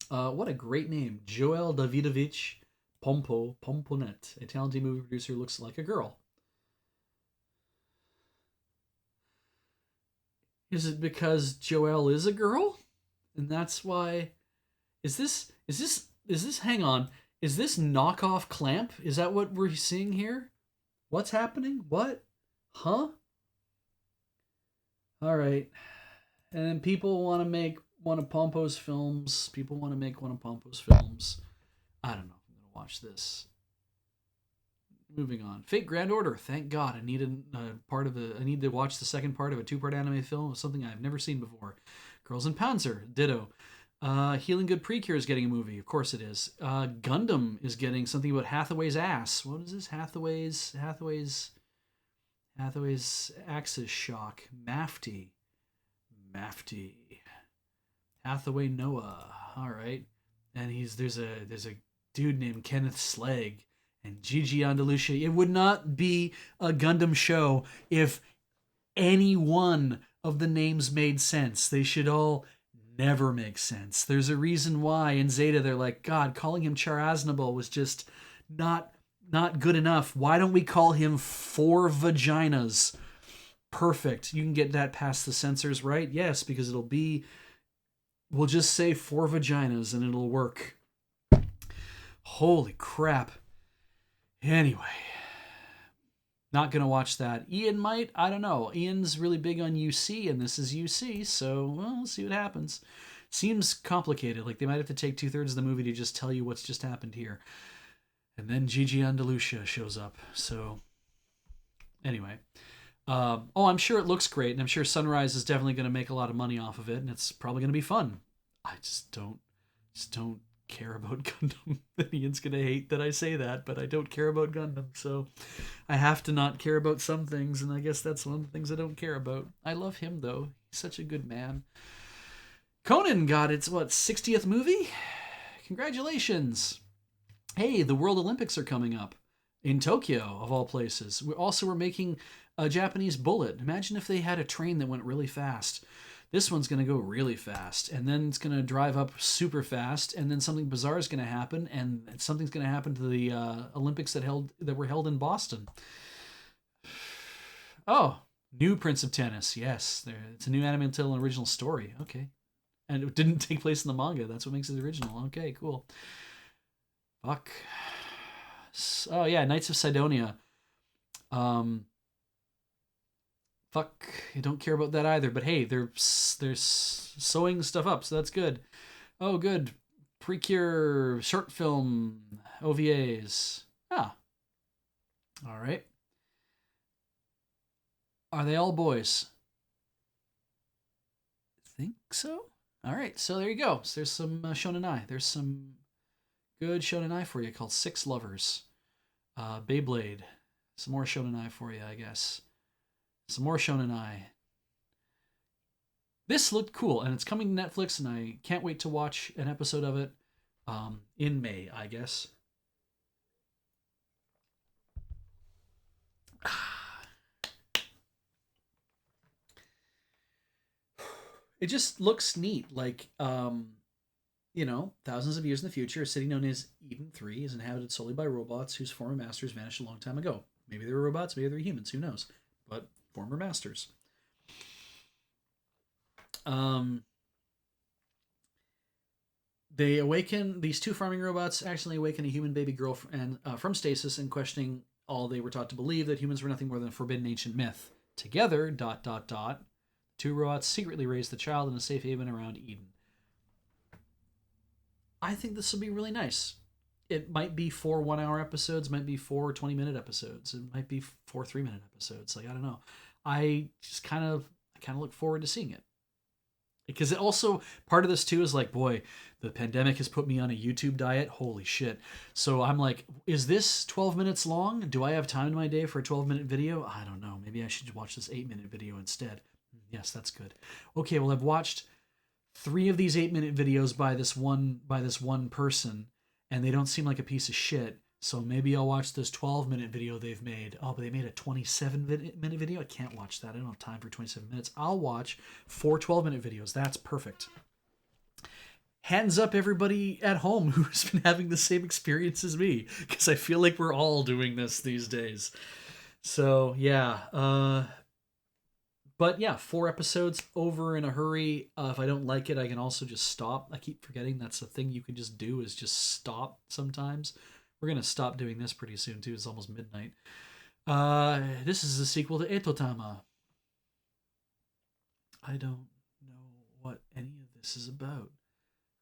What a great name. Joel Davidovich Pomponet. A talented movie producer who looks like a girl. Is it because Joel is a girl? And that's why... Is this hang on. Is this knockoff Clamp? Is that what we're seeing here? What's happening? What? Huh? All right. And then people want to make one of Pompo's films. I don't know if I'm going to watch this. Moving on. Fate Grand Order. Thank God. I need I need to watch the second part of a 2-part anime film of something I've never seen before. Girls in Panzer. Ditto. Healing Good Precure is getting a movie. Of course it is. Gundam is getting something about Hathaway's ass. What is this? Hathaway's axis shock. Mafty. Hathaway Noah. All right. And there's a dude named Kenneth Slegg and Gigi Andalusia. It would not be a Gundam show if any one of the names made sense. They should all never make sense. There's a reason why in Zeta they're like, God, calling him Char Aznable was just not good enough. Why don't we call him Four Vaginas? Perfect. You can get that past the censors, right? Yes, because we'll just say 4 vaginas and it'll work. Holy crap. Anyway, not gonna watch that. Ian might. I don't know. Ian's really big on UC, and this is UC, so we'll see what happens. Seems complicated. Like, they might have to take 2/3 of the movie to just tell you what's just happened here. And then Gigi Andalusia shows up. So, anyway. I'm sure it looks great, and I'm sure Sunrise is definitely going to make a lot of money off of it, and it's probably going to be fun. I just don't care about Gundam. Ian's going to hate that I say that, but I don't care about Gundam, so I have to not care about some things, and I guess that's one of the things I don't care about. I love him, though. He's such a good man. Conan got its, 60th movie? Congratulations. Hey, the World Olympics are coming up in Tokyo, of all places. We're making a Japanese Bullet. Imagine if they had a train that went really fast. This one's going to go really fast, and then it's going to drive up super fast, and then something bizarre is going to happen, and something's going to happen to the Olympics that were held in Boston. Oh, new Prince of Tennis. Yes, it's a new anime until an original story. Okay. And it didn't take place in the manga. That's what makes it original. Okay, cool. Fuck. Oh, yeah, Knights of Sidonia. Fuck, I don't care about that either. But hey, they're sewing stuff up, so that's good. Oh, good. Precure short film OVAs. Ah. All right. Are they all boys? I think so. All right, so there you go. So there's some Shonen Ai. There's some good Shonen Ai for you called Six Lovers. Beyblade. Some more Shonen Ai for you, I guess. Some more Shonen Ai. This looked cool, and it's coming to Netflix, and I can't wait to watch an episode of it in May, I guess. It just looks neat. Like, thousands of years in the future, a city known as Eden 3 is inhabited solely by robots whose former masters vanished a long time ago. Maybe they were robots, maybe they were humans, who knows? But former masters. Um, they awaken, these two farming robots accidentally awaken a human baby girl from stasis and questioning all they were taught to believe that humans were nothing more than a forbidden ancient myth. Together, two robots secretly raise the child in a safe haven around Eden. I think this will be really nice. It might be 4 1 hour episodes, might be 4 20-minute episodes, it might be 4 3-minute episodes. Like, I don't know. I kind of look forward to seeing it. Because it also, part of this too is like, boy, the pandemic has put me on a YouTube diet. Holy shit. So I'm like, is this 12 minutes long? Do I have time in my day for a 12-minute video? I don't know. Maybe I should watch this 8-minute video instead. Yes, that's good. Okay, well, I've watched 3 of these 8-minute videos by this one person, and they don't seem like a piece of shit. So maybe I'll watch this 12-minute video they've made. Oh, but they made a 27-minute video? I can't watch that. I don't have time for 27 minutes. I'll watch 4 12-minute videos. That's perfect. Hands up, everybody at home who's been having the same experience as me, because I feel like we're all doing this these days. So, yeah. But yeah, 4 episodes over in a hurry. If I don't like it, I can also just stop. I keep forgetting that's the thing you can just do, is just stop sometimes. We're going to stop doing this pretty soon, too. It's almost midnight. This is a sequel to Etotama. I don't know what any of this is about.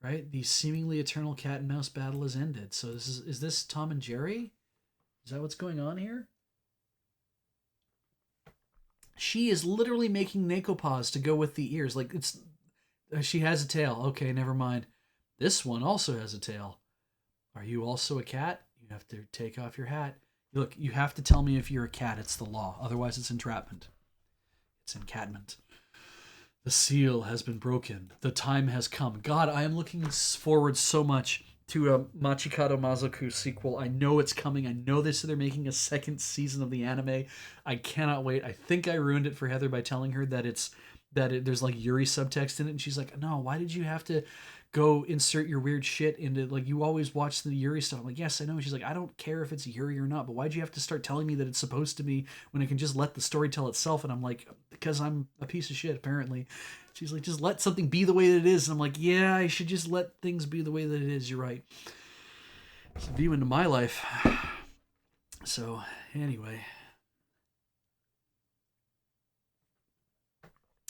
Right? The seemingly eternal cat and mouse battle has ended. So is this Tom and Jerry? Is that what's going on here? She is literally making Neko paws to go with the ears. Like, it's she has a tail. Okay, never mind. This one also has a tail. Are you also a cat? You have to take off your hat. Look, you have to tell me if you're a cat. It's the law. Otherwise, it's entrapment. It's encatment. The seal has been broken. The time has come. God, I am looking forward so much to a Machikado Mazoku sequel. I know it's coming. I know they're making a second season of the anime. I cannot wait. I think I ruined it for Heather by telling her that there's like Yuri subtext in it, and she's like, "No, why did you have to go insert your weird shit into, like, you always watch the Yuri stuff?" I'm like, "Yes, I know." She's like, "I don't care if it's Yuri or not, but why'd you have to start telling me that it's supposed to be when I can just let the story tell itself?" And I'm like, "Because I'm a piece of shit, apparently." She's like, "Just let something be the way that it is." And I'm like, "Yeah, I should just let things be the way that it is. You're right." It's a view into my life. So, anyway.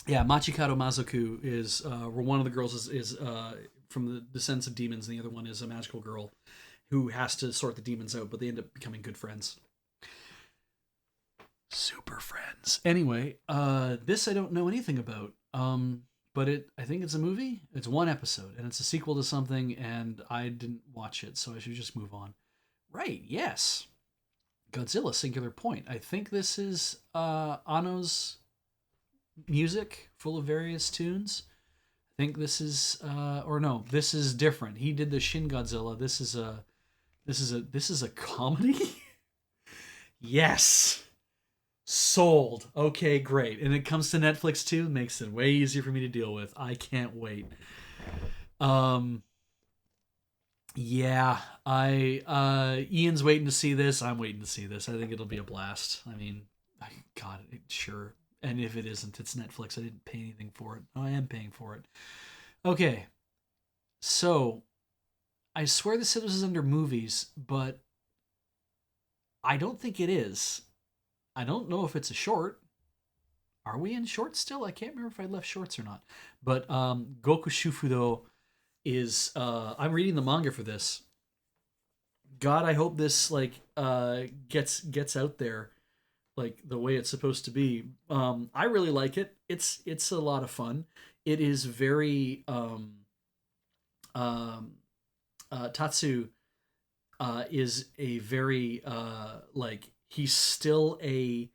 Yeah, Machikado Mazoku is where one of the girls is from the descendants of demons, and the other one is a magical girl who has to sort the demons out, but they end up becoming good friends. Super friends. Anyway, this I don't know anything about. But I think it's a movie. It's 1 episode, and it's a sequel to something, and I didn't watch it, so I should just move on. Right? Yes. Godzilla Singular Point. I think this is Anno's music, full of various tunes. I think this is or no, this is different. He did the Shin Godzilla. This is a comedy. Yes. Sold. Okay, great. And it comes to Netflix too. Makes it way easier for me to deal with. I can't wait. Yeah, Ian's waiting to see this. I'm waiting to see this. I think it'll be a blast. I mean, God, sure. And if it isn't, it's Netflix. I didn't pay anything for it. I am paying for it. Okay. So, I swear this is under movies, but I don't think it is. I don't know if it's a short. Are we in shorts still? I can't remember if I left shorts or not. But Goku Shufudo is I'm reading the manga for this. God, I hope this like gets out there like the way it's supposed to be. I really like it. It's a lot of fun. it is very um Tatsu is a very like he's still a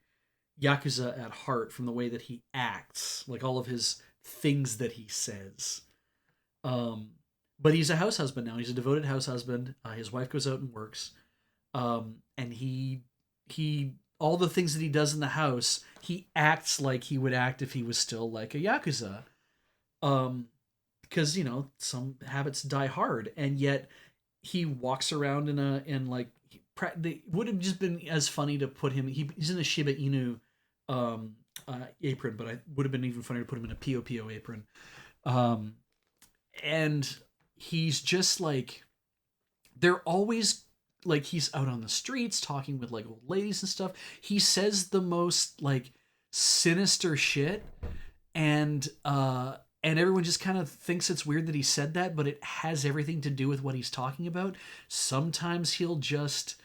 yakuza at heart from the way that he acts, like all of his things that he says. Um, but he's a house husband now. He's a devoted house husband. His wife goes out and works, and he all the things that he does in the house, he acts like he would act if he was still like a yakuza. Um, because some habits die hard, and yet he walks around in like it would have just been as funny to put him. He's in a Shiba Inu apron, but I would have been even funnier to put him in a POPO apron. Um, and he's just like they're always like he's out on the streets talking with like old ladies and stuff. He says the most like sinister shit, and everyone just kind of thinks it's weird that he said that, but it has everything to do with what he's talking about. Sometimes he'll just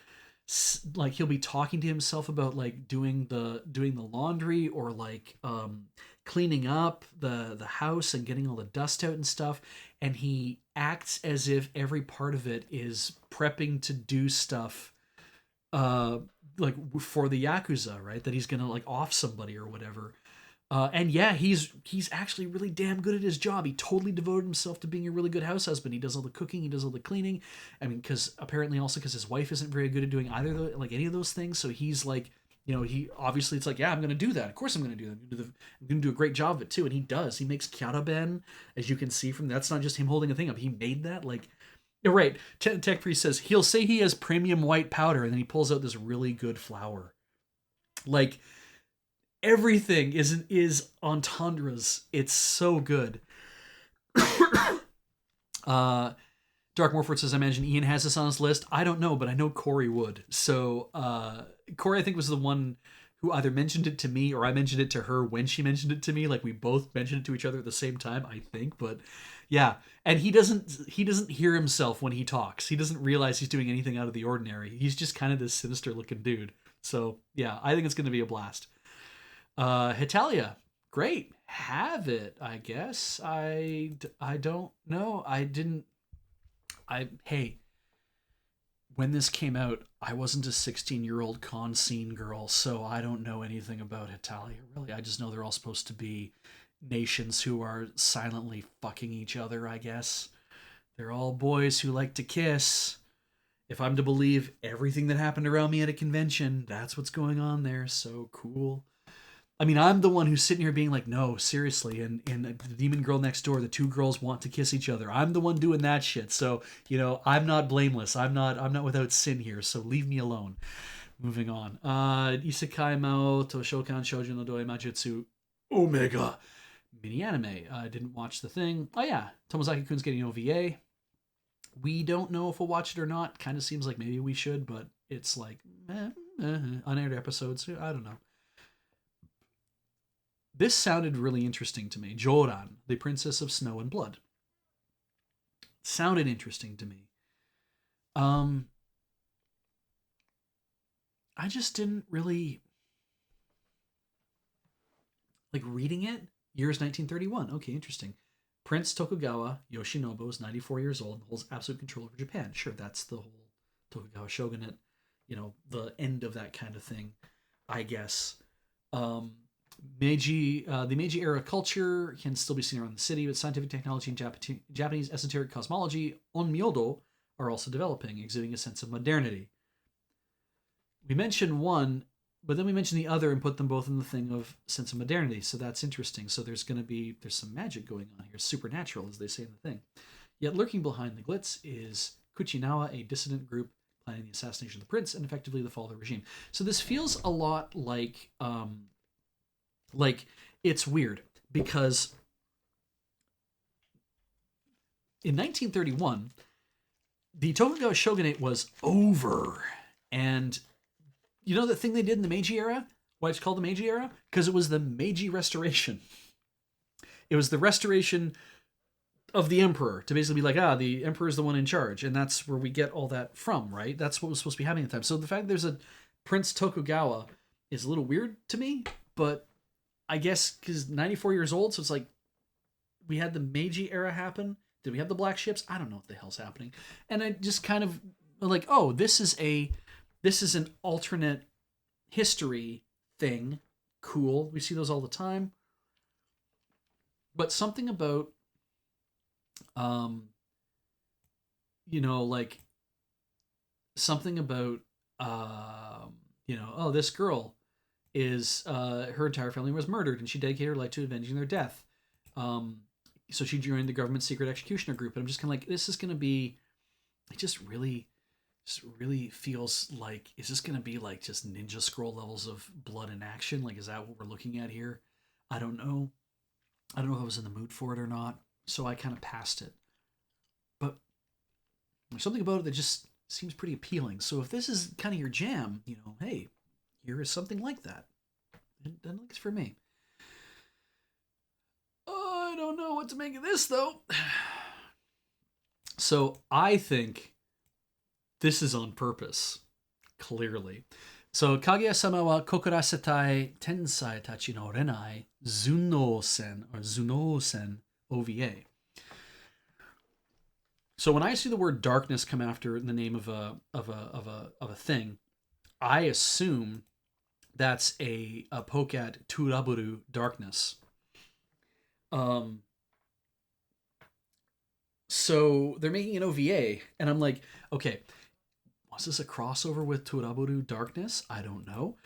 like he'll be talking to himself about like doing the laundry or like cleaning up the house and getting all the dust out and stuff, and he acts as if every part of it is prepping to do stuff uh like for the yakuza, right? That he's gonna like off somebody or whatever. And yeah, he's actually really damn good at his job. He totally devoted himself to being a really good house husband. He does all the cooking, he does all the cleaning. I mean, because apparently also because his wife isn't very good at doing either like any of those things. So he's like, he obviously it's like, yeah, I'm gonna do that. Of course, I'm gonna do that. I'm gonna do a great job of it too. And he does. He makes kyaraben, as you can see from that's not just him holding a thing up. He made that like. You're right. Tech Priest says he'll say he has premium white powder, and then he pulls out this really good flour. Like everything is entendres. It's so good. Dark Morford says, I imagine Ian has this on his list. I don't know, but I know Corey would. So Corey, I think, was the one who either mentioned it to me or I mentioned it to her when she mentioned it to me. Like we both mentioned it to each other at the same time, I think. But yeah, and he doesn't hear himself when he talks. He doesn't realize he's doing anything out of the ordinary. He's just kind of this sinister looking dude. So yeah, I think it's going to be a blast. Hitalia, great, have it. I guess I don't know. I didn't. I hey, when this came out, I wasn't a 16-year-old con scene girl, so I don't know anything about Hitalia really. I just know they're all supposed to be nations who are silently fucking each other. I guess they're all boys who like to kiss. If I'm to believe everything that happened around me at a convention, that's what's going on there. So cool. I mean, I'm the one who's sitting here being like, no, seriously. And the demon girl next door, the two girls want to kiss each other. I'm the one doing that shit. So, I'm not blameless. I'm not without sin here. So leave me alone. Moving on. Isekai Mao Toshokan Shoujo no Doi Majutsu Omega mini anime. I didn't watch the thing. Oh yeah, Tomozaki-kun's getting OVA. We don't know if we'll watch it or not. Kind of seems like maybe we should, but it's like unaired episodes. I don't know. This sounded really interesting to me. Joran, the Princess of Snow and Blood. Sounded interesting to me. I just didn't really like reading it. Year's 1931. Okay, interesting. Prince Tokugawa Yoshinobu is 94 years old and holds absolute control over Japan. Sure, that's the whole Tokugawa shogunate, the end of that kind of thing, I guess. The Meiji era culture can still be seen around the city, but scientific technology and Japanese esoteric cosmology, onmyodo, are also developing, exhibiting a sense of modernity. We mentioned one, but then we mentioned the other and put them both in the thing of sense of modernity. So that's interesting. So there's some magic going on here, supernatural, as they say in the thing. Yet lurking behind the glitz is Kuchinawa, a dissident group planning the assassination of the prince and effectively the fall of the regime. So this feels a lot like it's weird because in 1931, the Tokugawa shogunate was over. And you know the thing they did in the Meiji era? Why it's called the Meiji era? Because it was the Meiji Restoration. It was the restoration of the emperor to basically be like, the emperor is the one in charge. And that's where we get all that from, right? That's what was supposed to be happening at the time. So the fact that there's a Prince Tokugawa is a little weird to me, but I guess because 94 years old, so it's like, we had the Meiji era happen. Did we have the black ships? I don't know what the hell's happening. And I just kind of like, oh, this is an alternate history thing. Cool. We see those all the time. But something about um like something about oh, this girl is her entire family was murdered and she dedicated her life to avenging their death. Um so she joined the government secret executioner group, and I'm just kind of like, this is going to be, it just really feels like, is this going to be like just Ninja Scroll levels of blood and action? Like, is that what we're looking at here? I don't know. I don't know if I was in the mood for it or not, so I kind of passed it. But there's something about it that just seems pretty appealing. So if this is kind of your jam, hey, here is something like that. And it's for me. I don't know what to make of this, though. So I think this is on purpose, clearly. So, Kaguya-sama wa kokurasetai tensai tachi no renai Zuno-sen OVA. So when I see the word darkness come after the name of a thing, I assume that's a poke at Turaburu darkness. So they're making an OVA, and I'm like, okay, was this a crossover with Turaburu darkness? I don't know.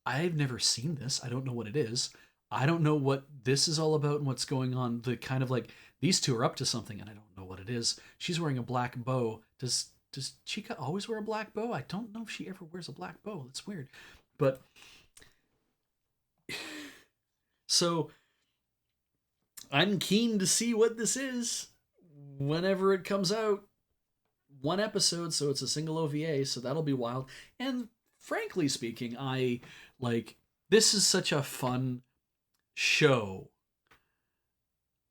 I've never seen this. I don't know what it is. I don't know what this is all about and what's going on. The kind of like, these two are up to something, and I don't know what it is. She's wearing a black bow. Does Chica always wear a black bow? I don't know if she ever wears a black bow. That's weird. But so I'm keen to see what this is whenever it comes out. One episode, so it's a single OVA, so that'll be wild. And frankly speaking, I like, this is such a fun show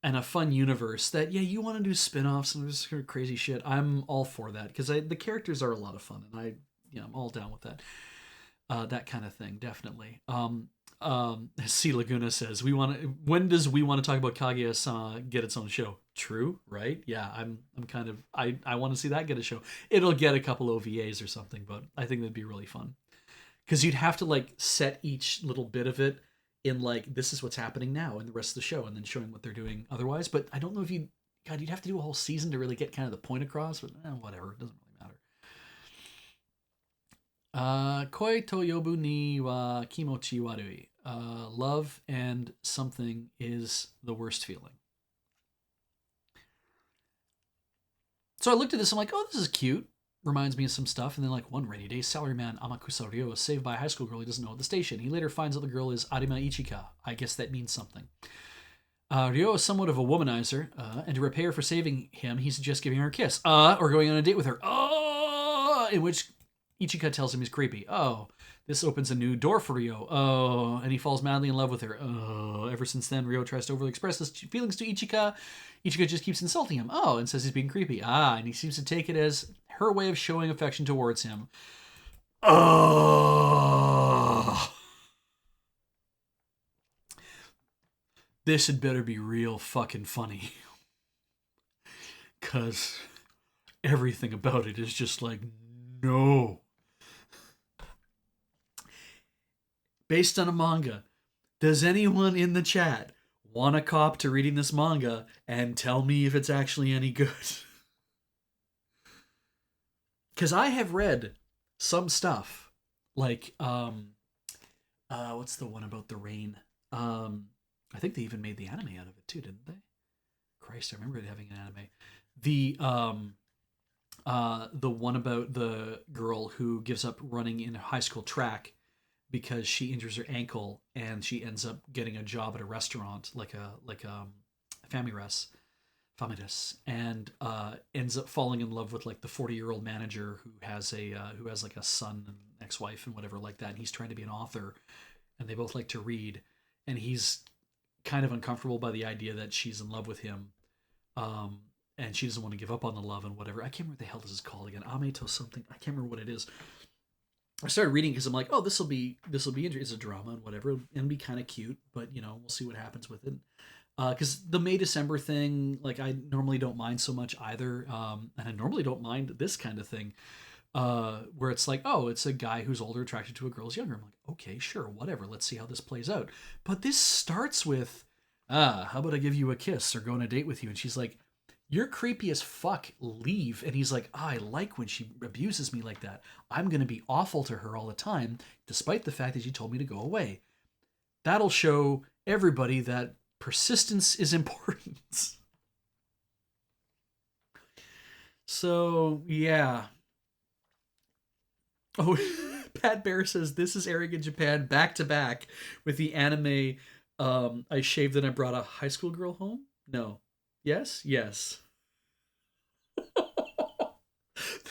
and a fun universe that, yeah, you want to do spin-offs and this kind of crazy shit. I'm all for that, because the characters are a lot of fun, and I'm all down with that. That kind of thing, definitely. C Laguna says, when does we want to talk about Kaguya-sama get its own show? True, right? Yeah, I'm kind of, I want to see that get a show. It'll get a couple OVAs or something, but I think that'd be really fun, because you'd have to like set each little bit of it in like, this is what's happening now in the rest of the show, and then showing what they're doing otherwise. But I don't know if you'd have to do a whole season to really get kind of the point across. But whatever, it doesn't really matter. Koi to yobu ni wa kimochi warui. Love and something is the worst feeling. So I looked at this, I'm like, oh, this is cute. Reminds me of some stuff. And then, like, one rainy day, salaryman Amakusa Ryo is saved by a high school girl he doesn't know at the station. He later finds out the girl is Arima Ichika. I guess that means something. Ryo is somewhat of a womanizer, and to repay her for saving him, he suggests giving her a kiss, or going on a date with her. In which Ichika tells him he's creepy. Oh, this opens a new door for Ryo. Oh, and he falls madly in love with her. Oh, ever since then, Ryo tries to overly express his feelings to Ichika. Ichika just keeps insulting him. Oh, and says he's being creepy. And he seems to take it as her way of showing affection towards him. Oh, this had better be real fucking funny, because everything about it is just like, no. Based on a manga. Does anyone in the chat want to cop to reading this manga and tell me if it's actually any good? Because I have read some stuff, like what's the one about the rain? I think they even made the anime out of it too, didn't they? Christ, I remember it having an anime. The one about the girl who gives up running in high school track because she injures her ankle, and she ends up getting a job at a restaurant, like a Famides, and ends up falling in love with like the 40-year-old manager who has like a son and ex-wife and whatever like that. And he's trying to be an author, and they both like to read, and he's kind of uncomfortable by the idea that she's in love with him, and she doesn't want to give up on the love and whatever. I can't remember what the hell this is called again. Ameto something. I can't remember what it is. I started reading because I'm like, oh, this will be interesting. It's a drama and whatever, and be kind of cute, but we'll see what happens with it. Because the May December thing, like I normally don't mind so much either, and I normally don't mind this kind of thing, where it's like, oh, it's a guy who's older attracted to a girl who's younger. I'm like, okay, sure, whatever. Let's see how this plays out. But this starts with, how about I give you a kiss or go on a date with you? And she's like, you're creepy as fuck. Leave. And he's like, I like when she abuses me like that. I'm gonna be awful to her all the time, despite the fact that she told me to go away. That'll show everybody that persistence is important. So yeah. Oh, Pat Bear says this is Eric in Japan back to back with the anime. I shaved and I brought a high school girl home. No. Yes. Yes.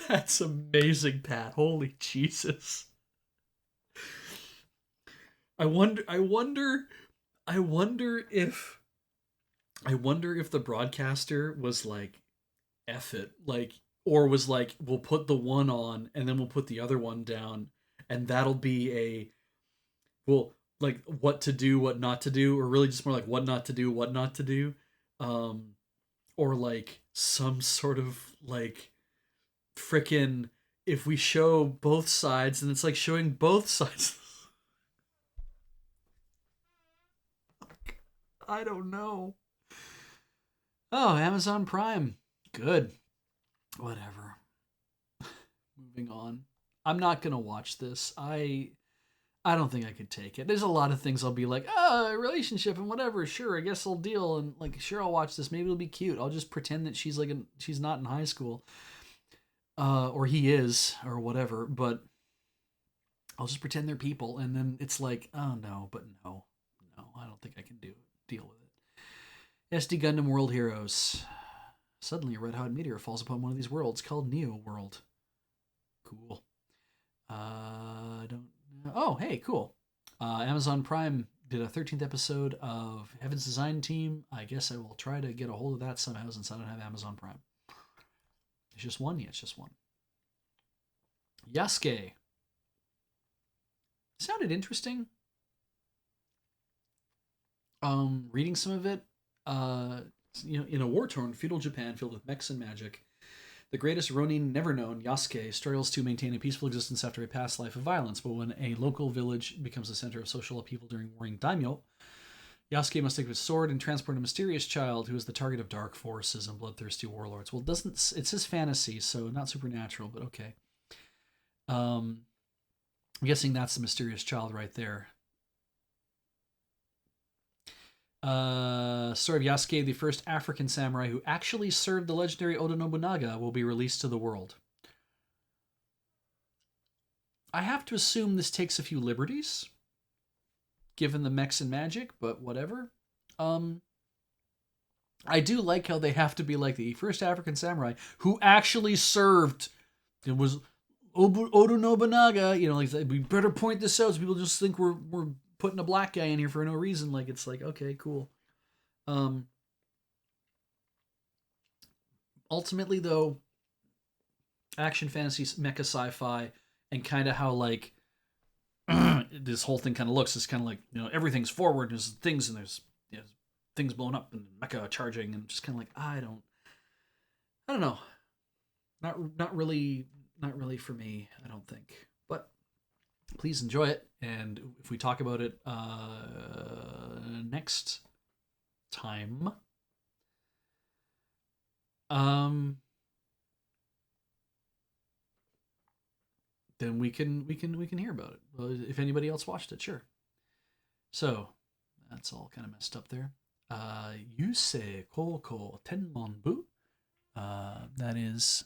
That's amazing, Pat. Holy Jesus. I wonder. I wonder. I wonder if. I wonder if the broadcaster was like, "F it," like, or was like, "We'll put the one on and then we'll put the other one down, and that'll be a well, like what to do, what not to do, or really just more like what not to do, what not to do, um, or like some sort of like frickin' if we show both sides, and it's like showing both sides." I don't know. Oh, Amazon Prime. Good. Whatever. Moving on. I'm not gonna watch this. I don't think I could take it. There's a lot of things I'll be like, oh, relationship and whatever. Sure, I guess I'll deal and like, sure, I'll watch this. Maybe it'll be cute. I'll just pretend that she's not in high school, or he is, or whatever. But I'll just pretend they're people, and then it's like, oh no, but no, no, I don't think I can deal with it. SD Gundam World Heroes. Suddenly, a red hot meteor falls upon one of these worlds called Neo World. Cool. Don't. Oh, hey, cool. Amazon Prime did a 13th episode of Heaven's Design Team. I guess I will try to get a hold of that somehow since I don't have Amazon Prime. It's just one? Yeah, it's just one. Yasuke. Sounded interesting. Reading some of it. In a war-torn feudal Japan filled with mechs and magic, the greatest Ronin never known, Yasuke, struggles to maintain a peaceful existence after a past life of violence, but when a local village becomes the center of social upheaval during warring daimyo, Yasuke must take his sword and transport a mysterious child who is the target of dark forces and bloodthirsty warlords. Well, it's his fantasy, so not supernatural, but okay. I'm guessing that's the mysterious child right there. Story of Yasuke, the first African samurai who actually served the legendary Oda Nobunaga, will be released to the world. I have to assume this takes a few liberties, given the mechs and magic, but whatever. I do like how they have to be like the first African samurai who actually served. It was Oda Nobunaga. Like we better point this out so people just think we're putting a black guy in here for no reason. Like it's like, okay, cool. Ultimately though, action fantasy, mecha sci-fi, and kind of how like this whole thing kind of looks is kind of like, everything's forward, there's things and there's things blowing up and mecha charging, and just kind of like I don't know, not really for me, I don't think. But please enjoy it, and if we talk about it next time, then we can hear about it. Well, if anybody else watched it, sure. So that's all kind of messed up there. Yusei Koko Tenmonbu. That is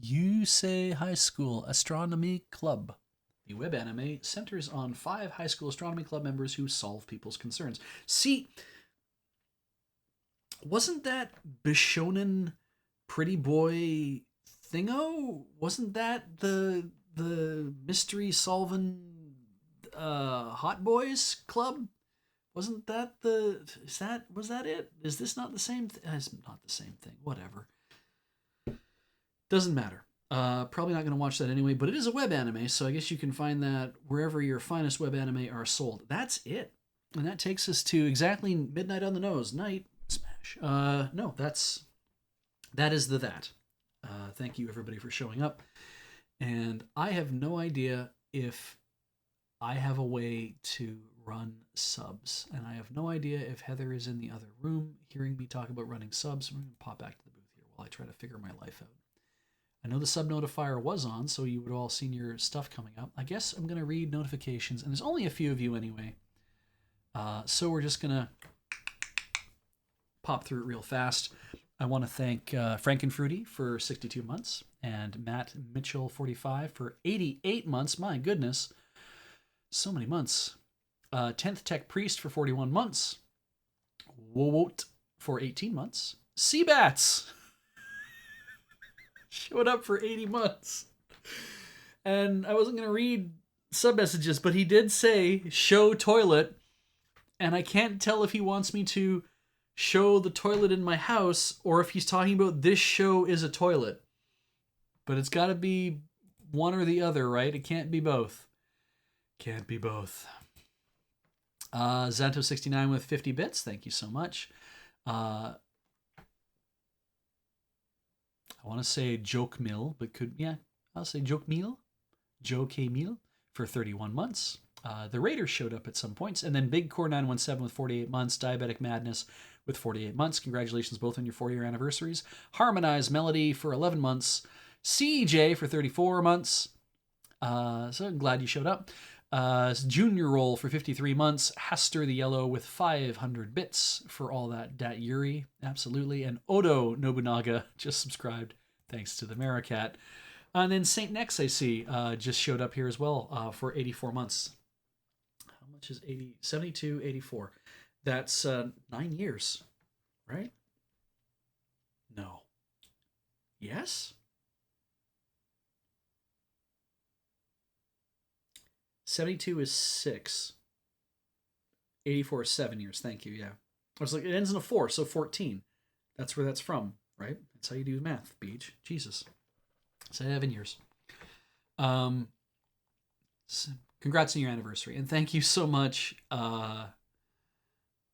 Yusei High School Astronomy Club. The web anime centers on 5 high school astronomy club members who solve people's concerns. See, wasn't that Bishonen Pretty Boy thingo? Wasn't that the mystery solving hot boys club? Wasn't that was that it? Is this not the same thing? It's not the same thing. Whatever. Doesn't matter. Probably not going to watch that anyway, but it is a web anime, so I guess you can find that wherever your finest web anime are sold. That's it. And that takes us to exactly midnight on the nose. Night smash. No, that is the that. Thank you everybody for showing up. And I have no idea if I have a way to run subs. And I have no idea if Heather is in the other room hearing me talk about running subs. I'm going to pop back to the booth here while I try to figure my life out. I know the sub notifier was on, so you would have all seen your stuff coming up. I guess I'm going to read notifications, and there's only a few of you anyway. So we're just going to pop through it real fast. I want to thank Frankenfruity for 62 months and Matt Mitchell 45 for 88 months. My goodness, so many months. 10th Tech Priest for 41 months. Wowot for 18 months. Seabats showed up for 80 months. And I wasn't going to read sub messages, but he did say show toilet. And I can't tell if he wants me to show the toilet in my house or if he's talking about this show is a toilet. But it's got to be one or the other, right? It can't be both. Can't be both. Zanto69 with 50 bits. Thank you so much. I want to say Joke Mill, but I'll say Joke Mill. Joe K. Mill for 31 months. The Raiders showed up at some points. And then Big Core 917 with 48 months. Diabetic Madness with 48 months. Congratulations both on your 4-year anniversaries. Harmonize Melody for 11 months. CJ for 34 months. So I'm glad you showed up. Junior Roll for 53 months. Hester the Yellow with 500 bits for all that Yuri. Absolutely. And Odo Nobunaga just subscribed. Thanks to the Maricat. And then St. Nex, I see, just showed up here as well for 84 months. How much is 80? 72, 84. That's 9 years, right? No. Yes? 72 is 6. 84 is 7 years. Thank you, yeah. I was like, it ends in a 4, so 14. That's where that's from, right? That's how you do math, Beach. Jesus. 7 years. Congrats on your anniversary, and thank you so much.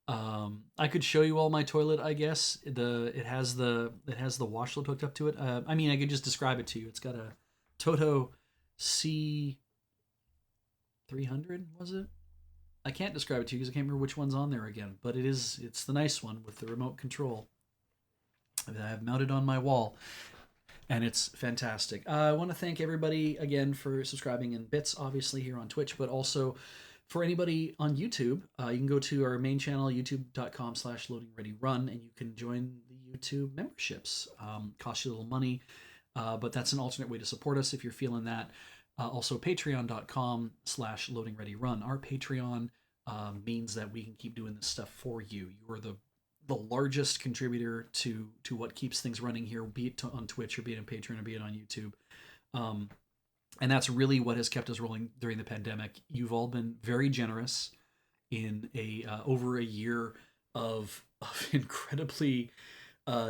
I could show you all my toilet, I guess. It has the washlet hooked up to it. I mean, I could just describe it to you. It's got a Toto C300, was it? I can't describe it to you because I can't remember which one's on there again, but it's the nice one with the remote control that I have mounted on my wall. And it's fantastic. I want to thank everybody again for subscribing in bits, obviously, here on Twitch, but also for anybody on YouTube. You can go to our main channel, youtube.com/loadingreadyrun, and you can join the YouTube memberships. Costs you a little money, but that's an alternate way to support us if you're feeling that. Also, patreon.com/loadingreadyrun. Our Patreon means that we can keep doing this stuff for you. You are the largest contributor to what keeps things running here, be it on Twitch or be it on Patreon or be it on YouTube. And that's really what has kept us rolling during the pandemic. You've all been very generous in over a year of incredibly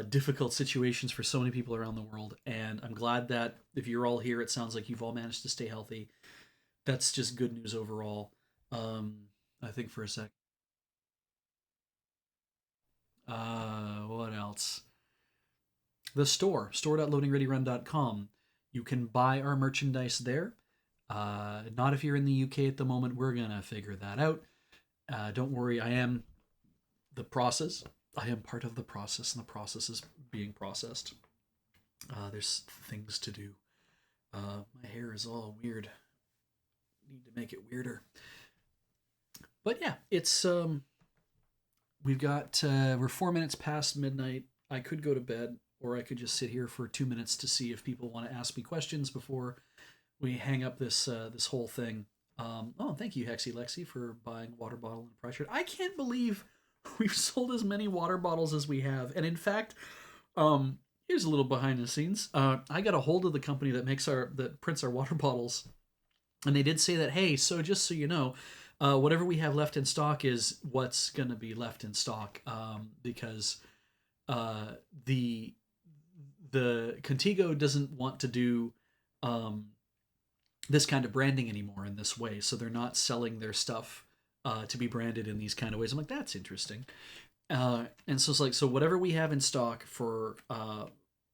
difficult situations for so many people around the world. And I'm glad that if you're all here, it sounds like you've all managed to stay healthy. That's just good news overall. I think for a sec. What else? The store.loadingreadyrun.com. You can buy our merchandise there. Not if you're in the UK at the moment. We're gonna figure that out. Don't worry. I am the process. I am part of the process, and the process is being processed. There's things to do. My hair is all weird. Need to make it weirder. But yeah, it's we've got we're 4 minutes past midnight. I could go to bed, or I could just sit here for 2 minutes to see if people want to ask me questions before we hang up this this whole thing. Thank you, Hexy Lexi, for buying water bottle and price shirt. I can't believe we've sold as many water bottles as we have, and in fact, here's a little behind the scenes. I got a hold of the company that prints our water bottles, and they did say that, hey, so just so you know, whatever we have left in stock is what's going to be left in stock, because the Contigo doesn't want to do this kind of branding anymore in this way, so they're not selling their stuff to be branded in these kind of ways. I'm like, that's interesting. And so it's like, so whatever we have in stock for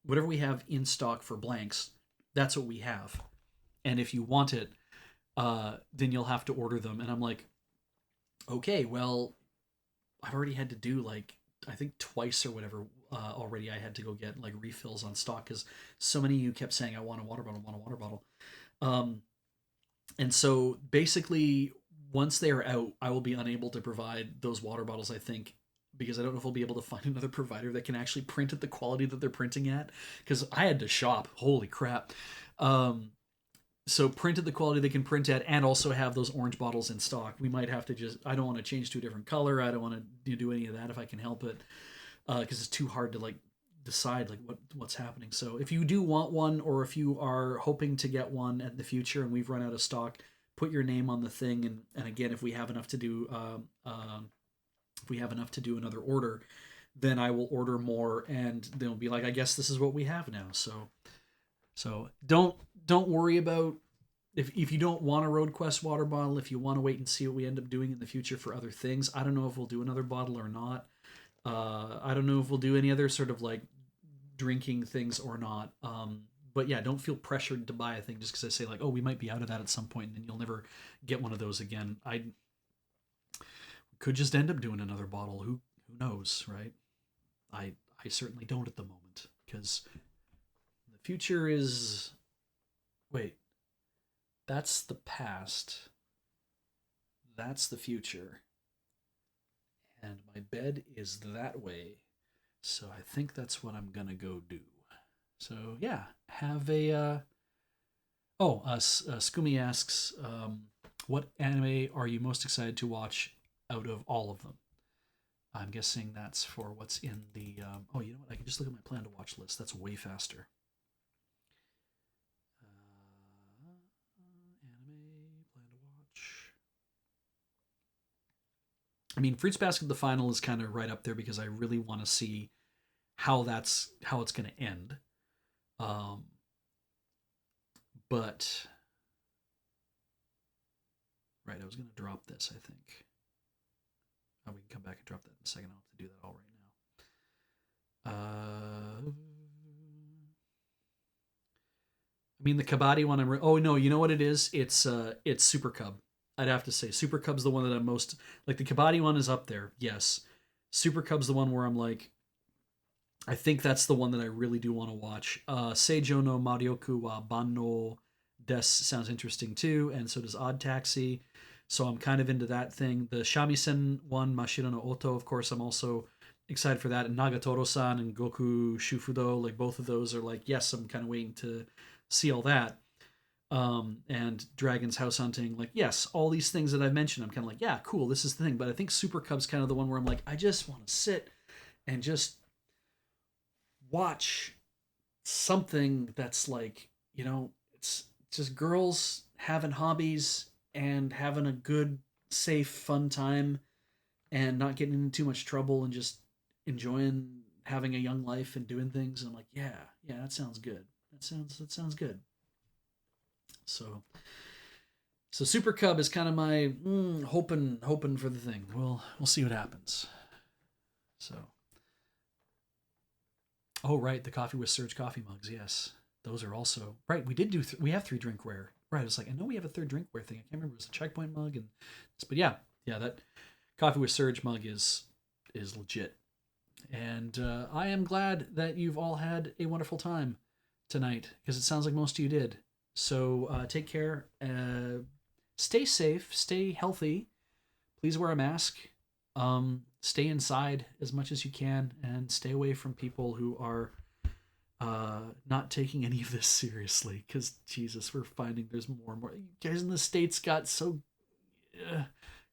whatever we have in stock for blanks, that's what we have. And if you want it, then you'll have to order them. And I'm like, okay, well, I've already had to do like I think twice or whatever already. I had to go get like refills on stock because so many of you kept saying I want a water bottle, want a water bottle. Um, and so basically, once they are out, I will be unable to provide those water bottles. I think because I don't know if we'll be able to find another provider that can actually print at the quality that they're printing at. Because I had to shop. Holy crap! Um, so print at the quality they can print at, and also have those orange bottles in stock. We might have to just. I don't want to change to a different color. I don't want to do any of that if I can help it, because it's too hard to like decide like what's happening. So if you do want one, or if you are hoping to get one in the future and we've run out of stock, put your name on the thing. And again, if we have enough to do, if we have enough to do another order, then I will order more, and they'll be like, I guess this is what we have now. So don't worry about if you don't want a Road Quest water bottle. If you want to wait and see what we end up doing in the future for other things, I don't know if we'll do another bottle or not. I don't know if we'll do any other sort of like drinking things or not. But yeah, don't feel pressured to buy a thing just because I say like, oh, we might be out of that at some point, and then you'll never get one of those again. I could just end up doing another bottle. Who knows, right? I certainly don't at the moment because the future is. Wait, that's the past. That's the future. And my bed is that way. So I think that's what I'm gonna go do. So yeah, have a. Scoomy asks, what anime are you most excited to watch out of all of them? I'm guessing that's for what's in the. Oh, you know what? I can just look at my plan to watch list. That's way faster. Anime plan to watch. I mean, Fruits Basket the final is kind of right up there because I really want to see how it's going to end. Um, but right, I was going to drop this. I think. Oh, we can come back and drop that in a second. I'll have to do that all right now. I mean, the Kabaddi one. Oh no, you know what it is? It's Super Cub. I'd have to say Super Cub's the one that I'm most like. The Kabaddi one is up there, yes. Super Cub's the one where I'm like, I think that's the one that I really do want to watch. Seijo no Marioku wa Banno Des sounds interesting too, and so does Odd Taxi. So I'm kind of into that thing. The Shamisen one, Mashiro no Oto, of course, I'm also excited for that. And Nagatoro-san and Goku Shufudo, like both of those are like, yes, I'm kind of waiting to see all that. And Dragon's House Hunting, like, yes, all these things that I've mentioned, I'm kind of like, yeah, cool, this is the thing. But I think Super Cub's kind of the one where I'm like, I just want to sit and just watch something that's like, it's just girls having hobbies and having a good, safe, fun time and not getting into too much trouble and just enjoying having a young life and doing things. And I'm like, yeah, that sounds good. That sounds good. So Super Cub is kind of my hoping for the thing. We'll see what happens. So, oh right, the Coffee with Surge coffee mugs. Yes, those are also right. We did do. We have 3 drinkware. Right. It's like I know we have a 3rd drinkware thing. I can't remember. It was a Checkpoint mug and but yeah, that Coffee with Surge mug is legit. And I am glad that you've all had a wonderful time tonight because it sounds like most of you did. So take care. Stay safe. Stay healthy. Please wear a mask. Stay inside as much as you can and stay away from people who are not taking any of this seriously because Jesus, we're finding there's more and more. You guys in the States got so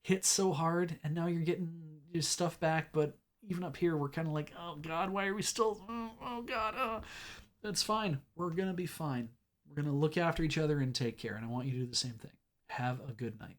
hit so hard and now you're getting your stuff back, but even up here we're kind of like, oh God, why are we still, oh God, that's fine. We're going to be fine. We're going to look after each other and take care. And I want you to do the same thing. Have a good night.